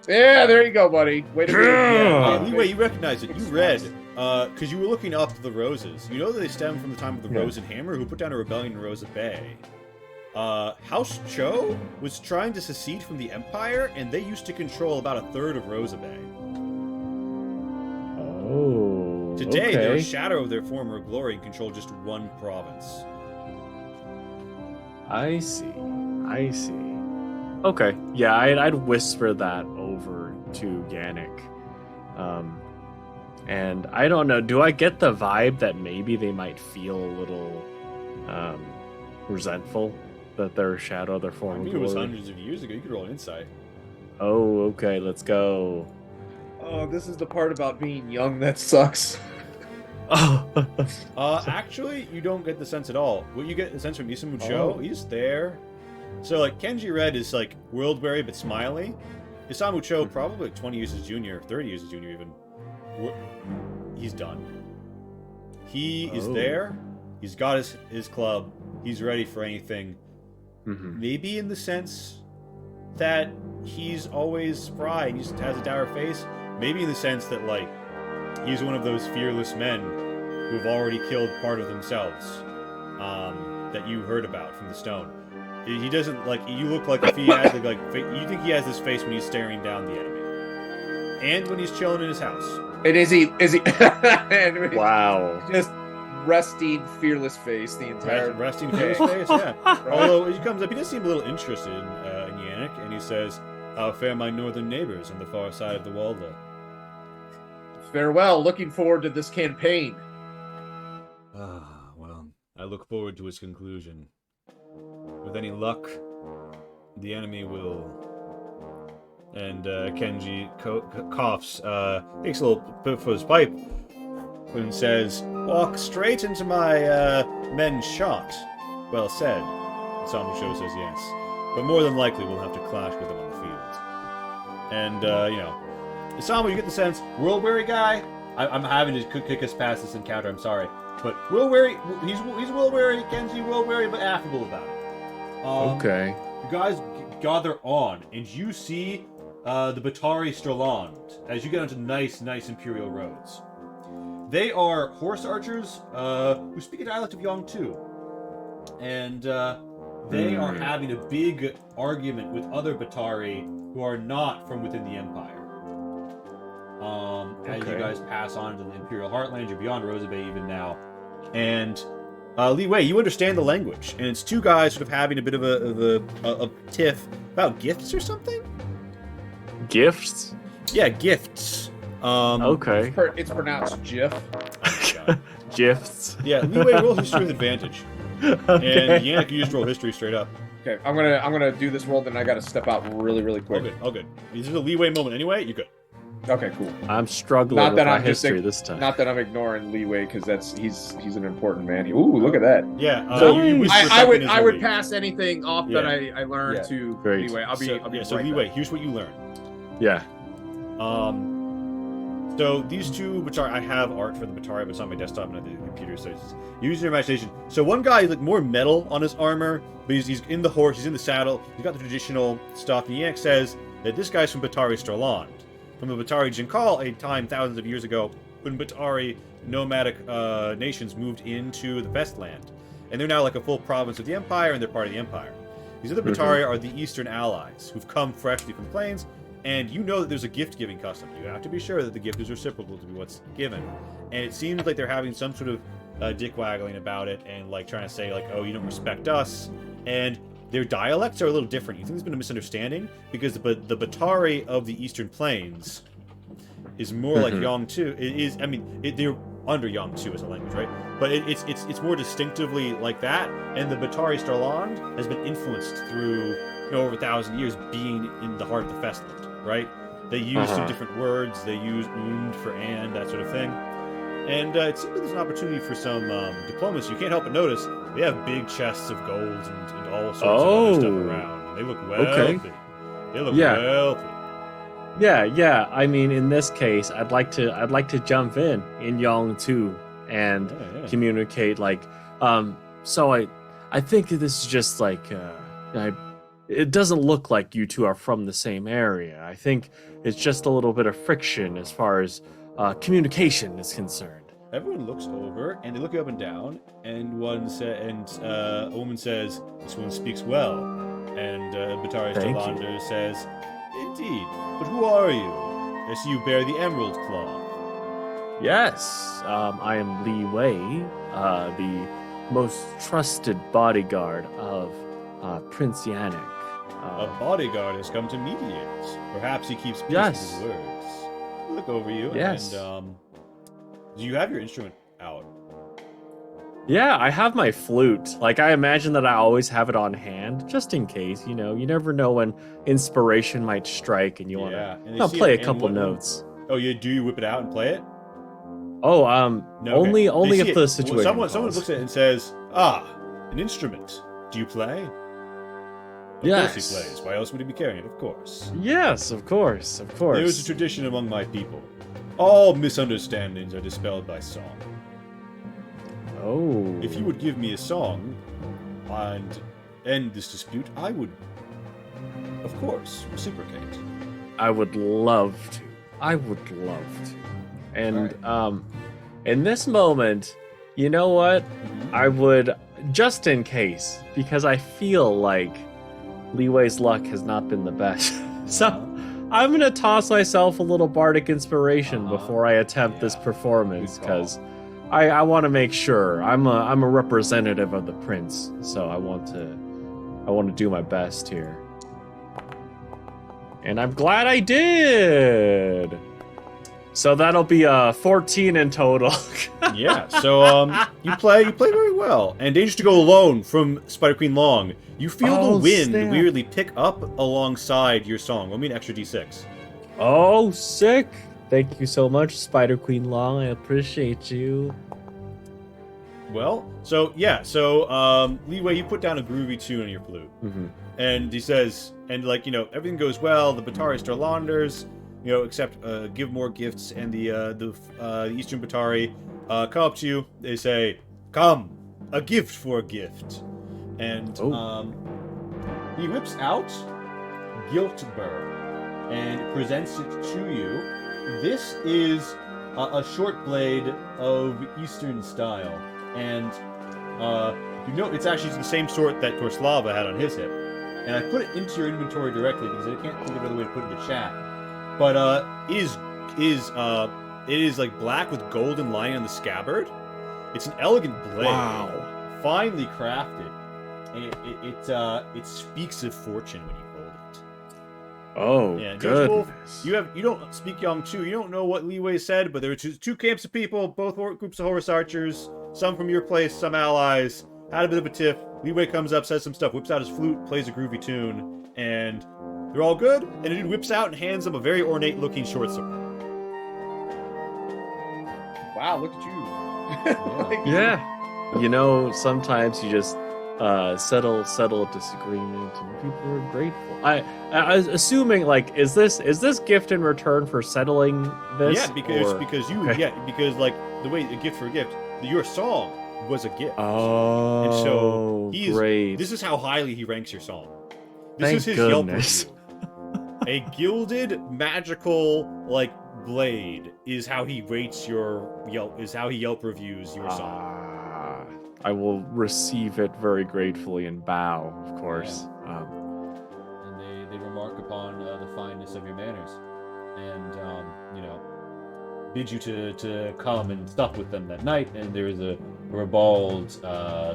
Yeah, there you go, buddy. Way to be. Yeah, Li Wei, you recognize it. You read, because you were looking up the roses. You know that they stem from the time of the Rose and Hammer, who put down a rebellion in Rosa Bay. House Cho was trying to secede from the Empire, and they used to control about a third of Rosa Bay. Oh. Today, okay. they're a shadow of their former glory and control just one province. I see. I see. Okay. Yeah, I'd whisper that over to Yannick. And I don't know. Do I get the vibe that maybe they might feel a little resentful that they're a shadow of their I former mean, it was glory? hundreds of years ago. You could roll an insight. Oh, okay. Let's go. Oh, this is the part about being young that sucks. Oh. Actually, you don't get the sense at all. What you get the sense from Isamu Cho, Oh. he's there. So, like, Kenji Red is, like, world-weary but smiley. Isamu Cho, probably like 20 years his junior, 30 years his junior even. He's done. He is Oh. there. He's got his club. He's ready for anything. Mhm. Maybe in the sense that he's always spry and he just has a dour face. Maybe in the sense that, like, he's one of those fearless men who've already killed part of themselves, that you heard about from the stone. He doesn't, like, you look like if he had, you think he has this face when he's staring down the enemy. And when he's chilling in his house. And is he and Wow. just resting fearless face the entire Resting face, yeah. Although he comes up, he does seem a little interested in Yannick, and he says, "How fare my northern neighbors on the far side of the Walda?" Farewell, looking forward to this campaign. Well, I look forward to its conclusion. With any luck, the enemy will. And Kenji coughs, takes a little bit for his pipe, and says, "Walk straight into my men's shot." Well said. Samusho says yes. But more than likely, we'll have to clash with them on the field. And, Isamu, you get the sense, world-weary guy. I'm having to kick us past this encounter, I'm sorry. But world-weary, he's world-weary, Kenji world-weary, but affable about it. Okay. You guys gather on, and you see the Batari Strland as you get onto nice Imperial roads. They are horse archers who speak a dialect of Yongtu. And they are having a big argument with other Batari who are not from within the Empire. As you guys pass on to the Imperial Heartland, you're beyond Rosa Bay even now. And Li Wei, you understand the language, and it's two guys sort of having a bit of a tiff about gifts or something. Gifts? Yeah, gifts. Okay. It's pronounced GIF. Gifts. Yeah, Li Wei roll history with advantage, Okay. and Yannick, you just roll history straight up. Okay, I'm gonna do this roll, then I gotta step out really quick. All good. This is a Li Wei moment anyway. You're good. Okay, cool. I'm struggling Not with that my I'm just history this time. Not that I'm ignoring Leeway because he's an important man. Ooh, look at that. Yeah. So you whisper I something would as I you would read. pass anything off that Yeah. I learned Yeah. to Great. Leeway. I'll be So right Li back. Wei, here's what you learn. Yeah. So these two, which I have art for the Batari, but it's on my desktop and at the computer, so just use your imagination. So one guy is like more metal on his armor, but he's in the horse, he's in the saddle, he's got the traditional stuff. And Yannick says that this guy's from Batari Strland, from the Batari Jinkal, a time thousands of years ago when Batari nomadic nations moved into the Vestland, and they're now like a full province of the Empire, and they're part of the Empire. These other Batari are the Eastern allies who've come freshly from the plains. And you know that there's a gift-giving custom. You have to be sure that the gift is reciprocal to what's given. And it seems like they're having some sort of dick-waggling about it and, like, trying to say, like, oh, you don't respect us. And their dialects are a little different. You think there's been a misunderstanding? Because the Batari of the Eastern Plains is more like Yongtu. It is, I mean, they're under Yongtu as a language, right? But it's more distinctively like that. And the Batari Strland has been influenced through, over 1,000 years being in the heart of the Festland. Right? They use some different words. They use und for and, that sort of thing. And it seems like there's an opportunity for some diplomacy. You can't help but notice they have big chests of gold and all sorts of other stuff around. They look wealthy. They look Yeah. wealthy. Yeah. I mean, in this case, I'd like to jump in Yong too, and Yeah. communicate like, so I think this is just like, it doesn't look like you two are from the same area. I think it's just a little bit of friction as far as communication is concerned. Everyone looks over and they look up and down, and a woman says, "This one speaks well," and Batari Thank you. Stalander says, "Indeed, but who are you? I see you bear the emerald cloth." Yes, I am Li Wei, the most trusted bodyguard of Prince Yannick. A bodyguard has come to mediate. Perhaps he keeps peace Yes. with his words. I look over you, Yes. and do you have your instrument out? Yeah, I have my flute. Like, I imagine that I always have it on hand, just in case. You know, you never know when inspiration might strike, and you want Yeah, and they to see play it, a and couple what- notes. Oh, do you whip it out and play it? Oh, No, okay. only They if see the it. situation. Someone calls. looks at it and says, "Ah, an instrument. Do you play?" Of course Yes. he plays. Why else would he be carrying it? Of course. Yes, of course, of course. There's a tradition among my people. All misunderstandings are dispelled by song. Oh. If you would give me a song and end this dispute, I would, of course, reciprocate. I would love to. I would love to. And in this moment, you know what? I would, just in case, because I feel like Li Wei's luck has not been the best. So I'm gonna toss myself a little bardic inspiration before I attempt this Yeah. performance, Good call. because I want to make sure I'm a representative of the prince. So I want to do my best here. And I'm glad I did. So that'll be 14 in total. Yeah, so you play very well. And Dangerous to Go Alone from Spider Queen Long. You feel Oh, the wind snap. weirdly pick up alongside your song. Let me an extra d6. Oh, sick. Thank you so much, Spider Queen Long. I appreciate you. Well, Li Wei, you put down a groovy tune on your flute. Mm-hmm. And he says, and like, you know, everything goes well. The Batari Starlanders, you know, except give more gifts, and the Eastern Batari come up to you. They say, "Come, a gift for a gift," and he whips out Giltbur and presents it to you. This is a short blade of Eastern style, and you know it's actually the same sort that Torslava had on his hip. And I put it into your inventory directly because I can't think of another way to put it in the chat. But it is like black with golden lining on the scabbard. It's an elegant blade, Wow. finely crafted, and it speaks of fortune when you hold it. Oh, Yeah, Judge goodness. Wolf, you don't speak Young too. You don't know what Li Wei said, but there were two camps of people, both groups of Horus archers, some from your place, some allies. Had a bit of a tiff. Li Wei comes up, says some stuff, whips out his flute, plays a groovy tune, and they're all good. And the dude whips out and hands them a very ornate-looking short sword. Wow, look at you. Like, Yeah. You know, sometimes you just settle a disagreement, and people are grateful. I was assuming, like, is this gift in return for settling this? Yeah, because or- because like the way a gift for a gift, your song was a gift. Oh, And so he's great. This is how highly he ranks your song. This Thank is his goodness. Yelp review. A gilded magical like blade is how he rates your Yelp. Is how he Yelp reviews your song. I will receive it very gratefully and bow, of course. And they remark upon the fineness of your manners, and you know, bid you to come and stop with them that night. And there is a ribald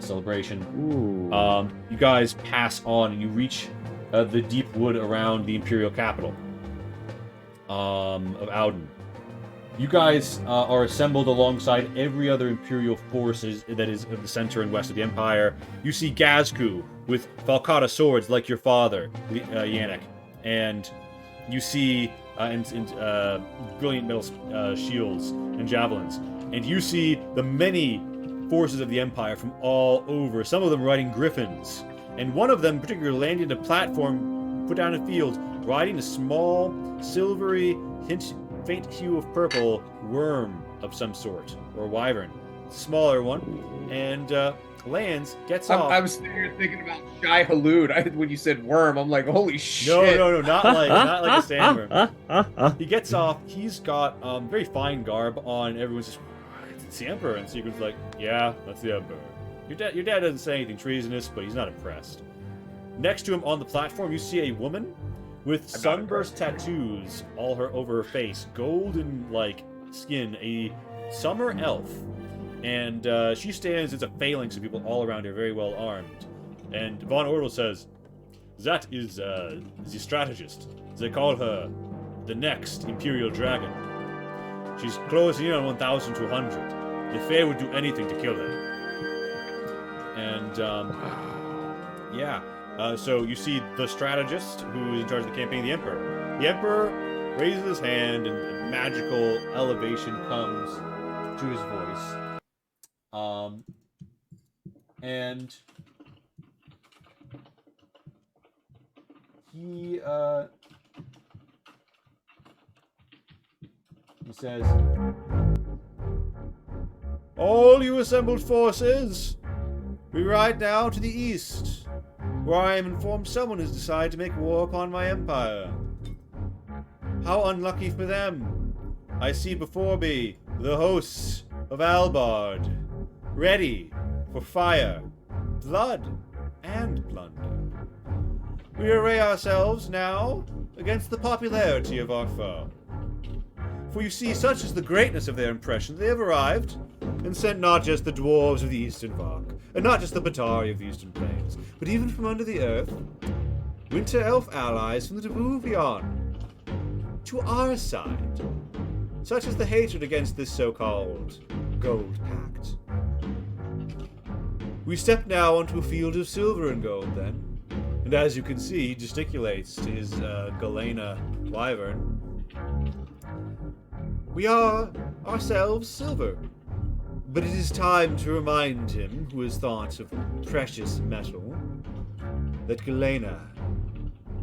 celebration. Ooh. You guys pass on and you reach the deep wood around the imperial capital of Auden. You guys are assembled alongside every other imperial forces that is of the center and west of the empire. You see Gazku with Falcata swords like your father, Yannick, and you see brilliant metal shields and javelins, and you see the many forces of the empire from all over. Some of them riding griffins, and one of them, particularly, landed a platform put down in a field riding a small, silvery, faint hue of purple worm of some sort, or wyvern. Smaller one, and lands, gets off. I was sitting here thinking about Shai Halud. When you said worm, I'm like, holy shit. No, not like a sandworm. He gets off. He's got very fine garb on. Everyone's just, it's the Emperor, and Siegfried's like, yeah, that's the Emperor. Your dad doesn't say anything treasonous, but he's not impressed. Next to him on the platform, you see a woman with sunburst tattoos all over her face, golden like skin, a summer elf. And she stands as a phalanx of people all around her, very well armed. And Von Ortel says, that is the strategist. They call her the next Imperial Dragon. She's closing in on 1,200. The Fae would do anything to kill her. And, so you see the strategist who is in charge of the campaign, the Emperor. The Emperor raises his hand and a magical elevation comes to his voice. And he says, all you assembled forces, we ride now to the east, where I am informed someone has decided to make war upon my empire. How unlucky for them. I see before me the hosts of Albard, ready for fire, blood, and plunder. We array ourselves now against the popularity of our foe. For you see, such is the greatness of their impression, they have arrived and sent not just the dwarves of the Eastern Vark, and not just the Batari of the Eastern Plains, but even from under the earth, winter elf allies from the Devuvion to our side. Such is the hatred against this so-called Gold Pact. We step now onto a field of silver and gold, then. And as you can see, he gesticulates to his Galena wyvern. We are ourselves silver. But it is time to remind him, who has thought of precious metal, that Galena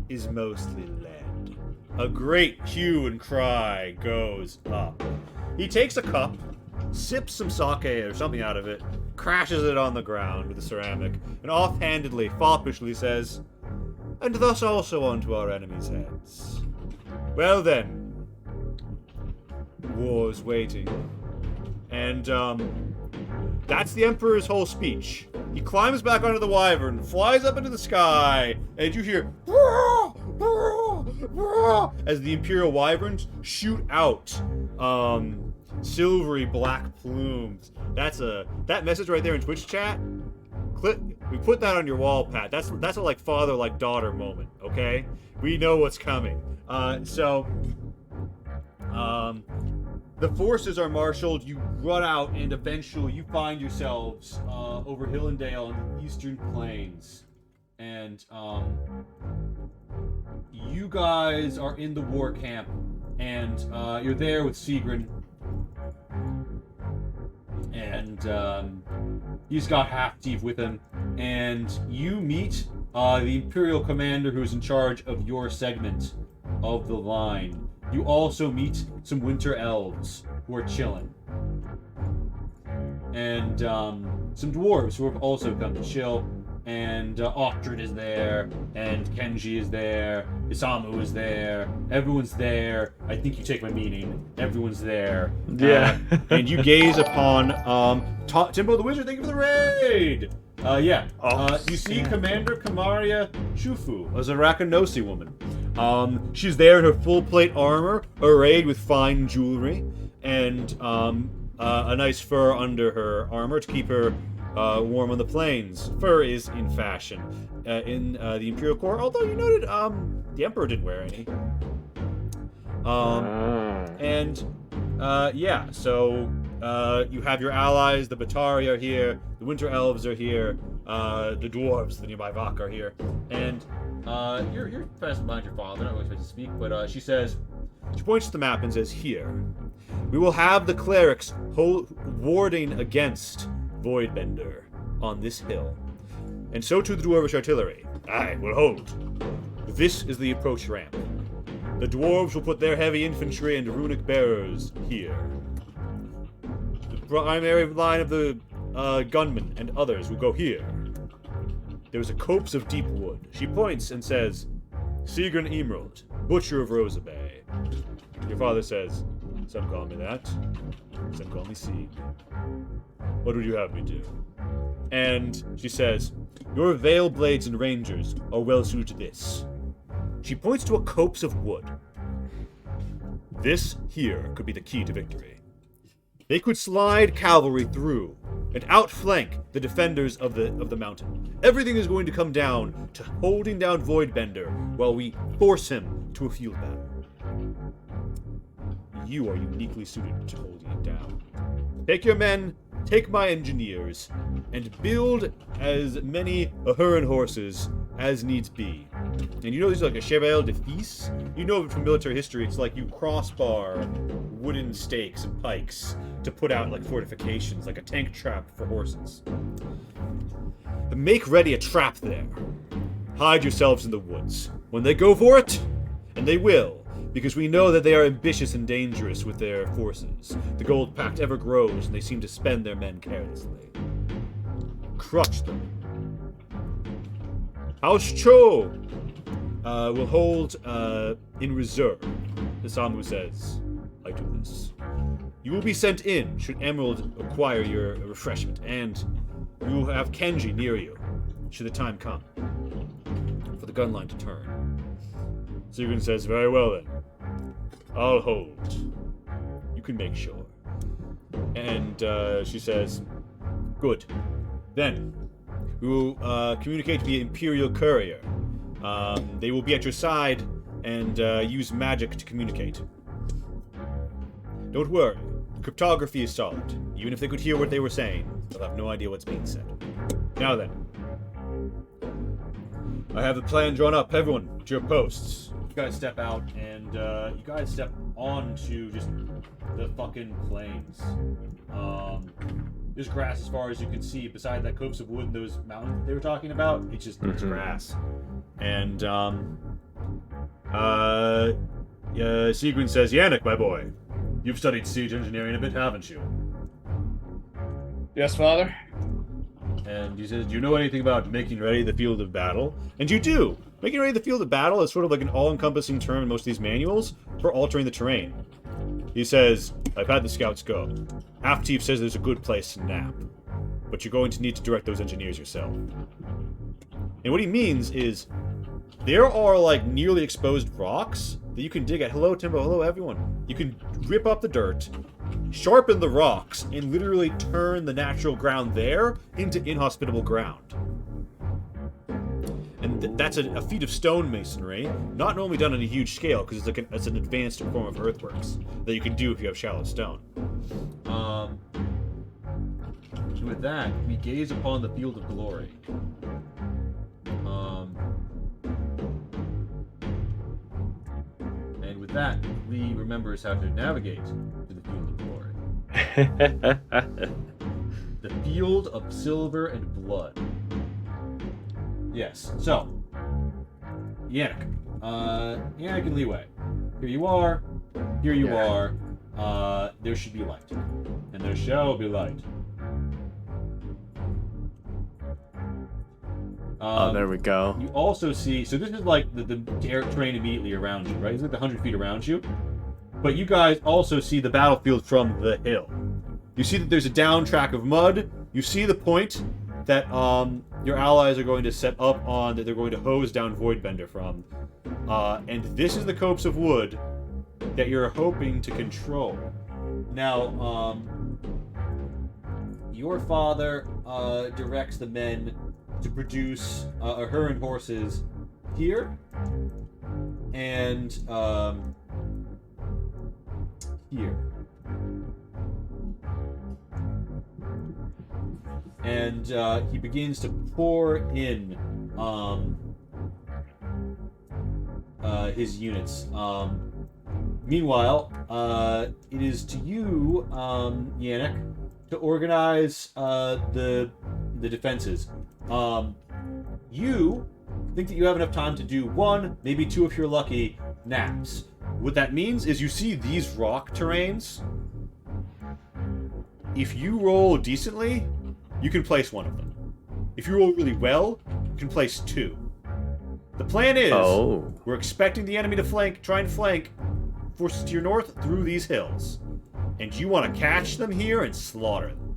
is mostly lead. A great hue and cry goes up. He takes a cup, sips some sake or something out of it, crashes it on the ground with the ceramic, and offhandedly, foppishly says, and thus also onto our enemies' heads. Well then, war's waiting. And, that's the Emperor's whole speech. He climbs back onto the wyvern, flies up into the sky, and you hear as the Imperial wyverns shoot out silvery black plumes. That message right there in Twitch chat. We put that on your wall, Pat. That's a like father like daughter moment. Okay, we know what's coming. The forces are marshaled, you run out, and eventually you find yourselves over Hill and Dale on the Eastern Plains. And you guys are in the war camp, and you're there with Sigrun. And he's got Half-Teeth with him. And you meet the Imperial commander who's in charge of your segment of the line. You also meet some winter elves who are chilling. And some dwarves who have also come to chill. And Octred is there, and Kenji is there, Isamu is there, everyone's there. I think you take my meaning. Everyone's there. Yeah. And you gaze upon Timbo the Wizard, thank you for the raid! You see Commander Kamaria Shufu, a Zarakanosi woman. She's there in her full plate armor, arrayed with fine jewelry, and a nice fur under her armor to keep her warm on the plains. Fur is in fashion in the Imperial Corps, although you noted the Emperor didn't wear any. You have your allies, the Batari are here, the Winter Elves are here, the Dwarves, the nearby Vok are here, and you're fast behind your father, not really supposed to speak, but she points to the map and says, here, we will have the clerics warding against Voidbender on this hill, and so too the Dwarvish artillery. I will hold. This is the approach ramp. The dwarves will put their heavy infantry and runic bearers here. The primary line of the gunmen and others will go here. There is a copse of deep wood. She points and says, Sigrun Emerald, butcher of Rosabay. Your father says, some call me that, some call me Sieg. What would you have me do? And she says, your veil blades and rangers are well suited to this. She points to a copse of wood. This here could be the key to victory. They could slide cavalry through and outflank the defenders of the mountain. Everything is going to come down to holding down Voidbender while we force him to a field battle. You are uniquely suited to holding it down. Take your men, take my engineers, and build as many Ahuran horses as needs be. And you know these are like a cheval de fils? You know from military history, it's like you crossbar wooden stakes and pikes to put out like fortifications, like a tank trap for horses. Make ready a trap there. Hide yourselves in the woods. When they go for it, and they will, because we know that they are ambitious and dangerous with their forces. The Gold Pact ever grows, and they seem to spend their men carelessly. Crush them. House Cho will hold in reserve. The Samu says, I do this. You will be sent in should Emerald acquire your refreshment, and you will have Kenji near you should the time come for the gun line to turn. Sigrun says, very well then. I'll hold. You can make sure. And she says, good. Then, we will communicate via Imperial Courier. They will be at your side and use magic to communicate. Don't worry. Cryptography is solid. Even if they could hear what they were saying, they'll have no idea what's being said. Now then. I have the plan drawn up. Everyone, to your posts. You guys step out, and you guys step onto just the fucking plains. There's grass as far as you can see. Beside that copse of wood and those mountains they were talking about, it's just it's grass. And Sigrun says, Yannick, my boy, you've studied siege engineering a bit, haven't you? Yes, father. And he says, do you know anything about making ready the field of battle? And you do! Making ready the field of battle is sort of like an all-encompassing term in most of these manuals for altering the terrain. He says, I've had the scouts go. Half Chief says there's a good place to nap. But you're going to need to direct those engineers yourself. And what he means is, there are like nearly exposed rocks that you can dig at. Hello, Timbo. Hello, everyone. You can rip up the dirt, sharpen the rocks, and literally turn the natural ground there into inhospitable ground. And that's a feat of stonemasonry, not normally done on a huge scale, because it's an advanced form of earthworks that you can do if you have shallow stone. With that, we gaze upon the field of glory. And with that, Lee remembers how to navigate to the field of glory. The field of silver and blood. Yes, so, Yannick. Yannick and Leeway. Here you are. Here you are. There should be light. And there shall be light. There we go. You also see, so this is like the air terrain immediately around you, right? It's like the 100 feet around you. But you guys also see the battlefield from the hill. You see that there's a down track of mud. You see the point that your allies are going to set up on, that they're going to hose down Voidbender from. And this is the copse of wood that you're hoping to control. Now, your father directs the men to produce Ahuran horses here and here. And he begins to pour in his units. Meanwhile, it is to you, Yannick, to organize the defenses. You think that you have enough time to do one, maybe two if you're lucky, naps. What that means is you see these rock terrains. If you roll decently, you can place one of them. If you roll really well, you can place 2. The plan is, we're expecting the enemy to try and flank forces to your north through these hills. And you want to catch them here and slaughter them.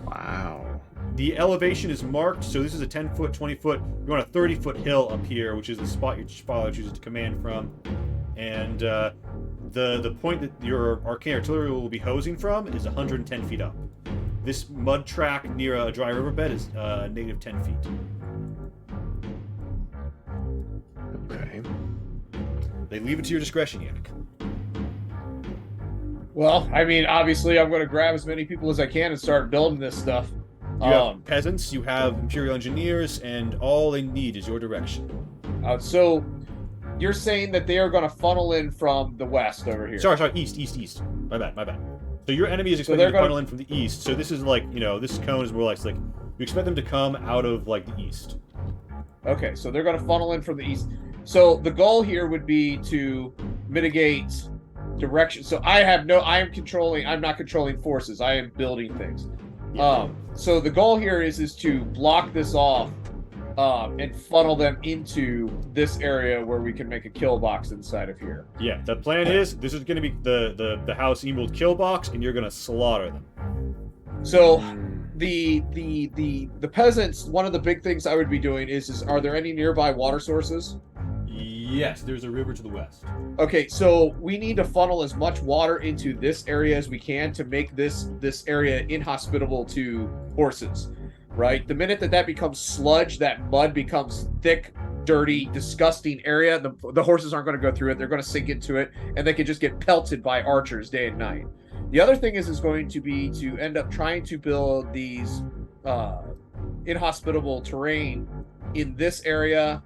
Wow. The elevation is marked, so this is a 10-foot, 20-foot. You're on a 30-foot hill up here, which is the spot your father chooses to command from. And the point that your arcane artillery will be hosing from is 110 feet up. This mud track near a dry riverbed is negative 10 feet. Okay. They leave it to your discretion, Yannick. Well, I mean, obviously, I'm going to grab as many people as I can and start building this stuff. You have peasants, you have Imperial engineers, and all they need is your direction. So, you're saying that they are going to funnel in from the west over here? Sorry, east. My bad. So your enemy is expecting to funnel in from the east. So this is like, this cone is more like you expect them to come out of like the east. Okay, so they're going to funnel in from the east. So the goal here would be to mitigate direction. So I'm not controlling forces. I am building things. Yeah. So the goal here is to block this off and funnel them into this area where we can make a kill box inside of here. Yeah, the plan is this is going to be the House Emerald kill box, and you're going to slaughter them. So the peasants, one of the big things I would be doing is are there any nearby water sources? Yes, there's a river to the west. Okay, so we need to funnel as much water into this area as we can to make this area inhospitable to horses, right? The minute that becomes sludge, that mud becomes thick, dirty, disgusting area, the horses aren't going to go through it. They're going to sink into it, and they could just get pelted by archers day and night. The other thing is going to be to end up trying to build these inhospitable terrain in this area.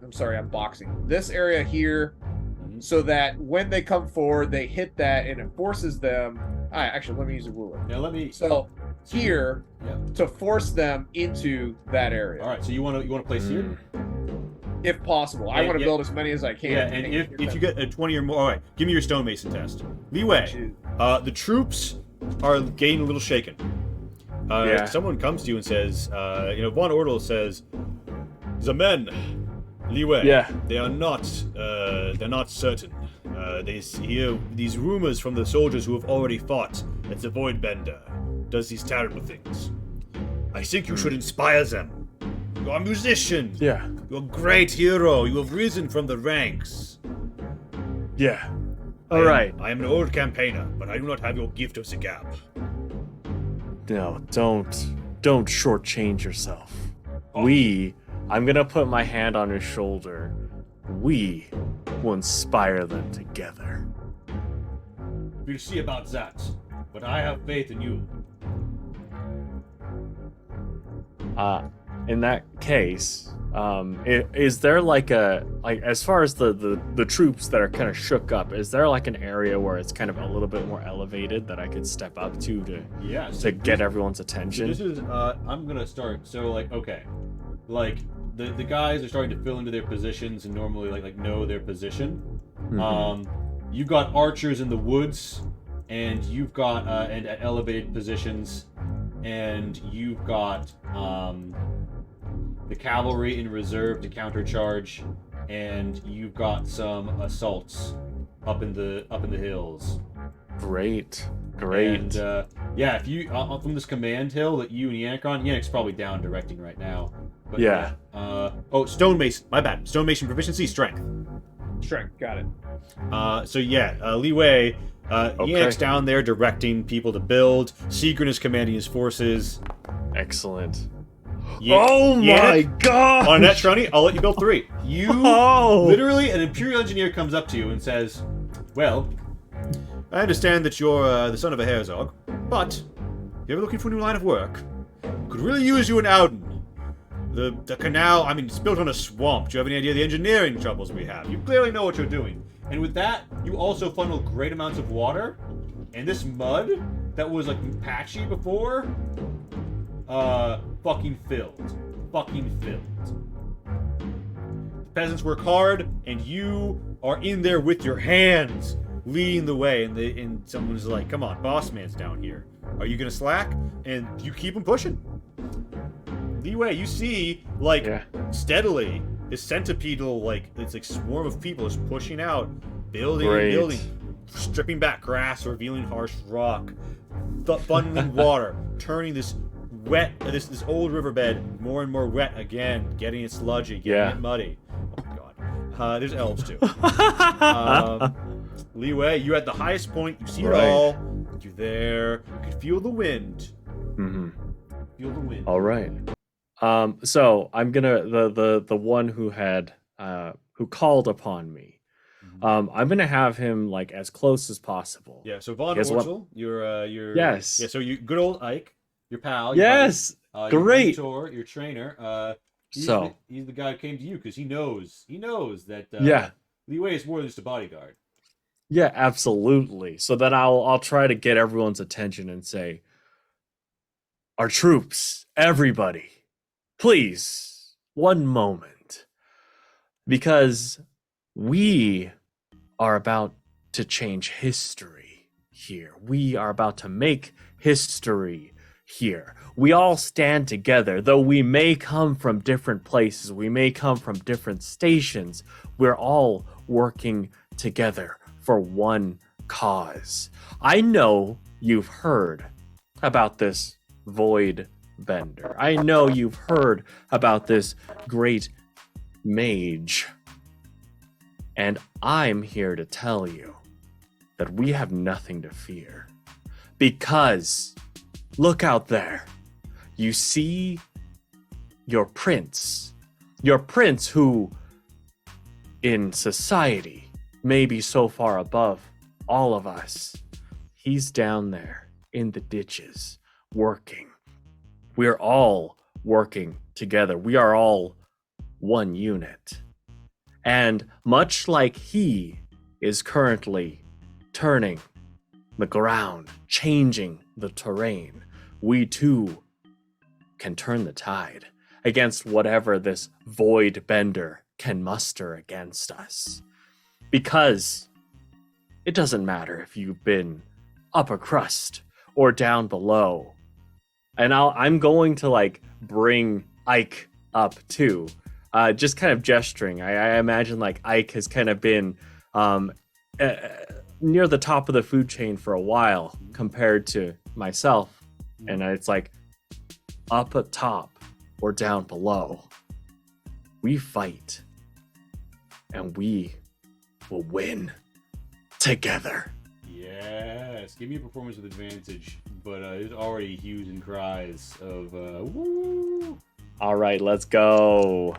I'm sorry, I'm boxing. This area here, so that when they come forward, they hit that and it forces them. Actually, let me use a ruler. Now let me. So here, Yeah. to force them into that area. All right. So you want to place here? If possible. I want to build as many as I can. Yeah, and if you get a 20 or more, all right, give me your stonemason test. Leeway. The troops are getting a little shaken. Someone comes to you and says, Von Ortel says, the men, Leeway. Yeah. They are not. They're not certain. They hear these rumors from the soldiers who have already fought that the Voidbender does these terrible things. I think you should inspire them. You're a musician. Yeah. You're a great hero. You have risen from the ranks. Yeah. All right. I am an old campaigner, but I do not have your gift of the gab. No, don't shortchange yourself. I'm gonna put my hand on his shoulder. We will inspire them together. We'll see about that, but I have faith in you. In that case, is there as far as the troops that are kind of shook up, is there like an area where it's kind of a little bit more elevated that I could step up to get everyone's attention? This is I'm gonna start. So the guys are starting to fill into their positions and normally know their position. Mm-hmm. You've got archers in the woods, and you've got and at elevated positions, and you've got the cavalry in reserve to countercharge, and you've got some assaults up in the hills. Great. And if you from this command hill that you and Yannick are on, Yannick's probably down directing right now. But stonemason. My bad. Stonemason proficiency, strength. Strength, got it. Leeway. Yannick's down there directing people to build. Seagrin is commanding his forces. Excellent. Oh my god! On that Trony, I'll let you build 3. Literally, an Imperial engineer comes up to you and says, "Well, I understand that you're the son of a Herzog, but if you're ever looking for a new line of work, could really use you in Auden. The canal, it's built on a swamp. Do you have any idea of the engineering troubles we have? You clearly know what you're doing. And with that, you also funnel great amounts of water, and this mud that was patchy before, fucking filled. The peasants work hard, and you are in there with your hands, leading the way. And someone's like, "Come on, boss man's down here. Are you gonna slack?" And you keep him pushing. Li Wei, you see, like, steadily, his centipedal, like, it's like swarm of people is pushing out, building and building, stripping back grass, revealing harsh rock, funneling water, turning this wet, this old riverbed more and more wet again, getting it sludgy, getting it muddy. Oh my god. There's elves too. Li Wei, you're at the highest point. You see it all. You're there. You can feel the wind. Mm-hmm. Feel the wind. All right. So I'm gonna the one who had who called upon me. I'm gonna have him like as close as possible. Yeah. So Von Orzel, your yes. Yeah. So you good old Ike, your pal. Yes. Your great. mentor, your trainer. He's the guy who came to you because he knows that. Li Wei is more than just a bodyguard. Yeah, absolutely. So then I'll try to get everyone's attention and say, our troops, everybody, please, one moment. Because we are about to change history here. We are about to make history here. We all stand together, though we may come from different places, we may come from different stations, we're all working together for one cause. I know you've heard about this void bender. I know you've heard about this great mage. And I'm here to tell you that we have nothing to fear. Because look out there. You see your prince who in society may be so far above all of us. He's down there in the ditches working. We're all working together. We are all one unit. And much like he is currently turning the ground, changing the terrain, we too can turn the tide against whatever this void bender can muster against us. Because it doesn't matter if you've been upper crust or down below. And I'm going to like bring Ike up too. Just kind of gesturing. I imagine like Ike has kind of been near the top of the food chain for a while compared to myself. And it's like up at top or down below. We fight. And we will win together. Yes. Give me a performance with advantage. But there's already hues and cries of woo. All right, let's go.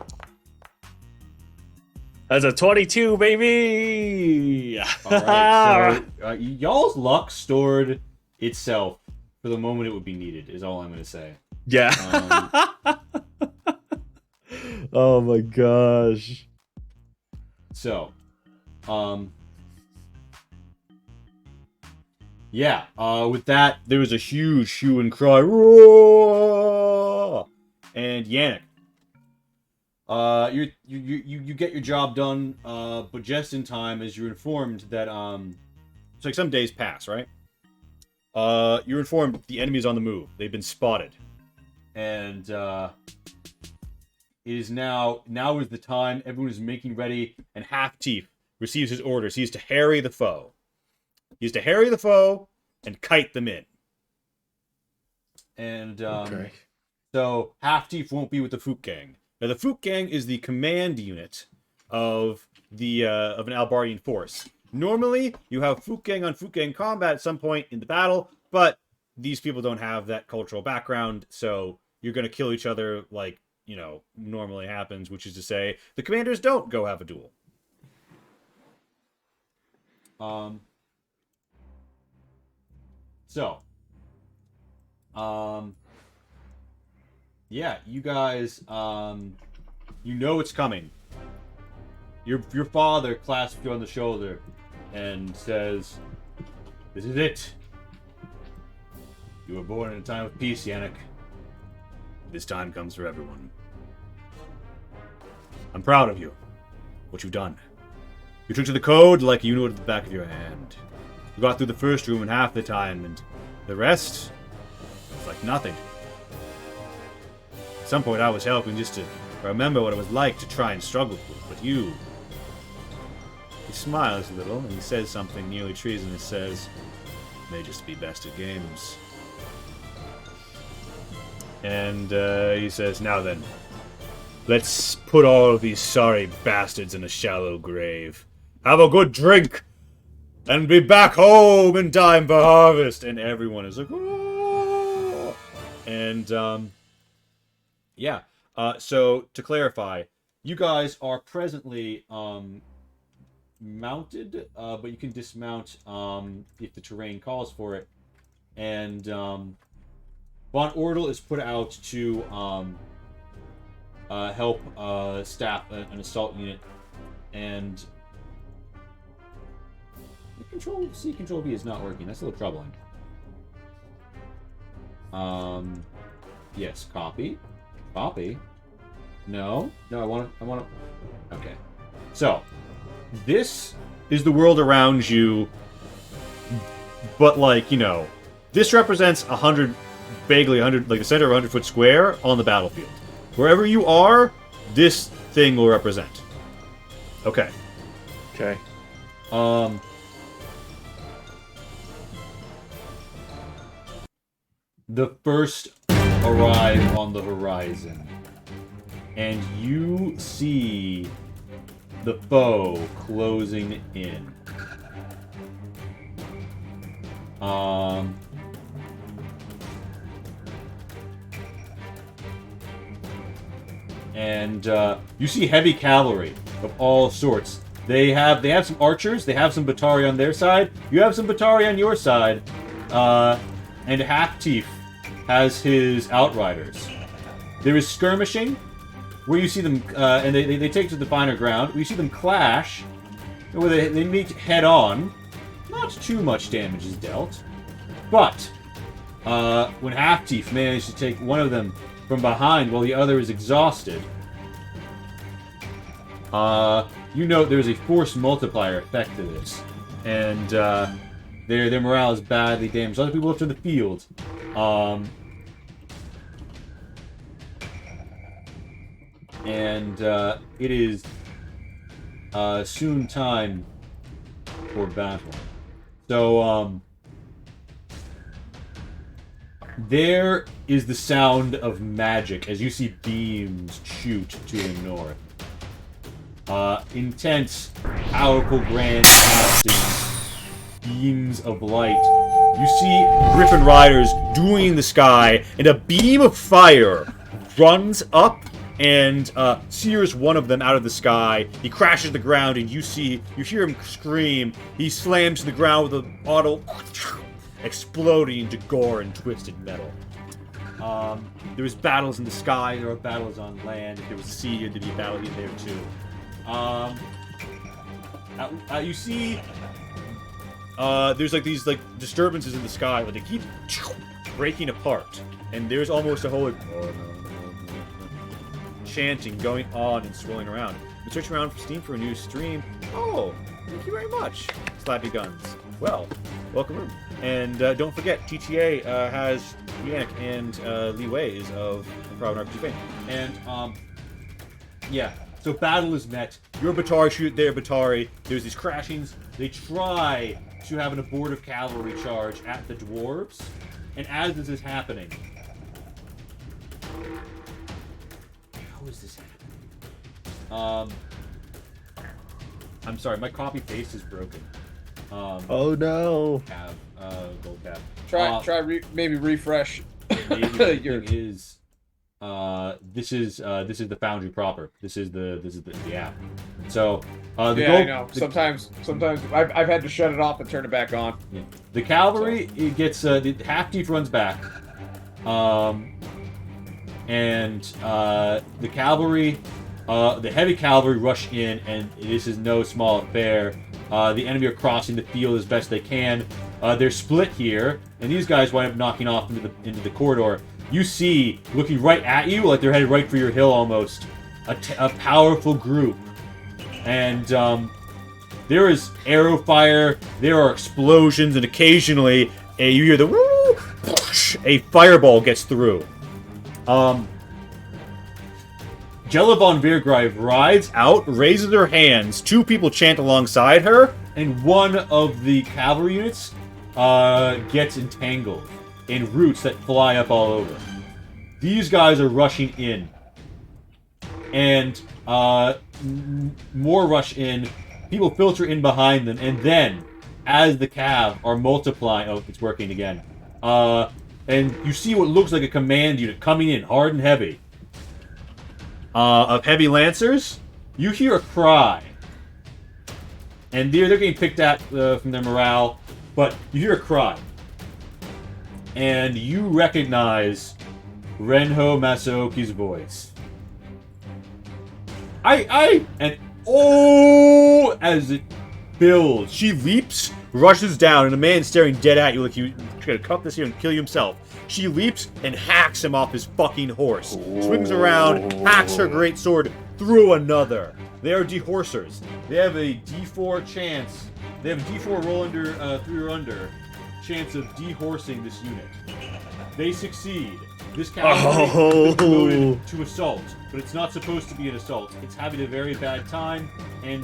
That's a 22, baby. All right. So y'all's luck stored itself for the moment it would be needed. Is all I'm going to say. Yeah. Oh my gosh. So, with that, there was a huge hue and cry. Roar! And Yannick, you get your job done, but just in time as you're informed that it's like some days pass, right? You're informed the enemy's on the move. They've been spotted, and it is now is the time. Everyone is making ready, and Half Teeth receives his orders. He is to harry the foe. He is to harry the foe and kite them in. And so Half Teeth won't be with the Fook Gang. Now the Fook Gang is the command unit of the of an Albardian force. Normally, you have Fook Gang on Fook Gang combat at some point in the battle, but these people don't have that cultural background, so you're going to kill each other like, you know, normally happens, which is to say, the commanders don't go have a duel. Yeah, you guys, you know it's coming. Your father clasps you on the shoulder and says, "This is it. You were born in a time of peace, Yannick. This time comes for everyone. I'm proud of you. what you've done. You took to the code like you knew it at the back of your hand. You got through the first room in half the time, and the rest was like nothing. At some point I was helping just to remember what it was like to try and struggle through, but you... He smiles a little, and he says something nearly treasonous, says, may just be best at games. And he says, now then, let's put all of these sorry bastards in a shallow grave. Have a good drink, and be back home in time for harvest. And everyone is like, oh! And, yeah. So, to clarify, you guys are presently, mounted, but you can dismount, if the terrain calls for it. And, Von Ordle is put out to, help, staff an assault unit. And... Control C, Control V is not working. That's a little troubling. Yes, copy. Copy. No, I want to. Okay. So, this is the world around you, but like, you know, this represents 100, vaguely 100, like the center of a 100-foot square on the battlefield. Wherever you are, this thing will represent. Okay. Okay. The first arrive on the horizon, and you see the foe closing in. And you see heavy cavalry of all sorts. They have some archers, they have some Batari on their side, you have some Batari on your side, and Half-Teeth has his outriders. There is skirmishing, where you see them, and they take to the finer ground. We see them clash, where they meet head-on. Not too much damage is dealt, but when Half-Teeth managed to take one of them from behind while the other is exhausted, you note there's a force multiplier effect to this, and their morale is badly damaged. Other people up to the field. And it is soon time for battle. So, there is the sound of magic as you see beams shoot to the north. Intense, powerful, grand casting beams of light. You see Griffin Riders dueling in the sky, and a beam of fire runs up and sears one of them out of the sky. He crashes to the ground, and you hear him scream. He slams to the ground with an auto, exploding into gore and twisted metal. There was battles in the sky. There were battles on land. If there was a sea, there'd be a battle in there too. You see, there's like these disturbances in the sky, but they keep breaking apart, and there's almost a whole chanting going on and swirling around. You search around for Steam for a new stream. Oh, thank you very much, Slappy Guns. Well, welcome room. And don't forget, GTA has Yannick and Lee Ways of Proud RPG fame. And yeah, so battle is met. Your Batari shoot their Batari. There's these crashings. They try to have an abortive cavalry charge at the dwarves. And as this is happening, how is this happening? I'm sorry, my copy paste is broken. Oh no! Gold cap. Maybe refresh. The thing is, this is the Foundry proper. This is the app. So I know. Sometimes I've had to shut it off and turn it back on. Yeah. The cavalry, it gets the Half-Teeth runs back, and the cavalry, the heavy cavalry rush in, and this is no small affair. The enemy are crossing the field as best they can. They're split here, and these guys wind up knocking off into the corridor. You see, looking right at you, like they're headed right for your hill almost, a powerful group And there is arrow fire, there are explosions, and occasionally you hear the woo, a fireball gets through. Jella von Veergrive rides out, raises her hands, 2 people chant alongside her, and one of the cavalry units gets entangled in roots that fly up all over. These guys are rushing in. And more rush in, people filter in behind them, and then, as the cav are multiplying... Oh, it's working again. And you see what looks like a command unit coming in, hard and heavy. Of heavy lancers, you hear a cry. And they're getting picked at from their morale, but you hear a cry. And you recognize Renho Masaoki's voice. And as it builds, she leaps, rushes down, and a man staring dead at you like he's gonna cut this here and kill you himself. She leaps and hacks him off his fucking horse. Swings around, hacks her great sword through another. They are dehorsers. They have a D4 chance. They have a D4 roll under, 3 or under, chance of dehorsing this unit. They succeed. This cavalry is promoted to assault, but it's not supposed to be an assault. It's having a very bad time, and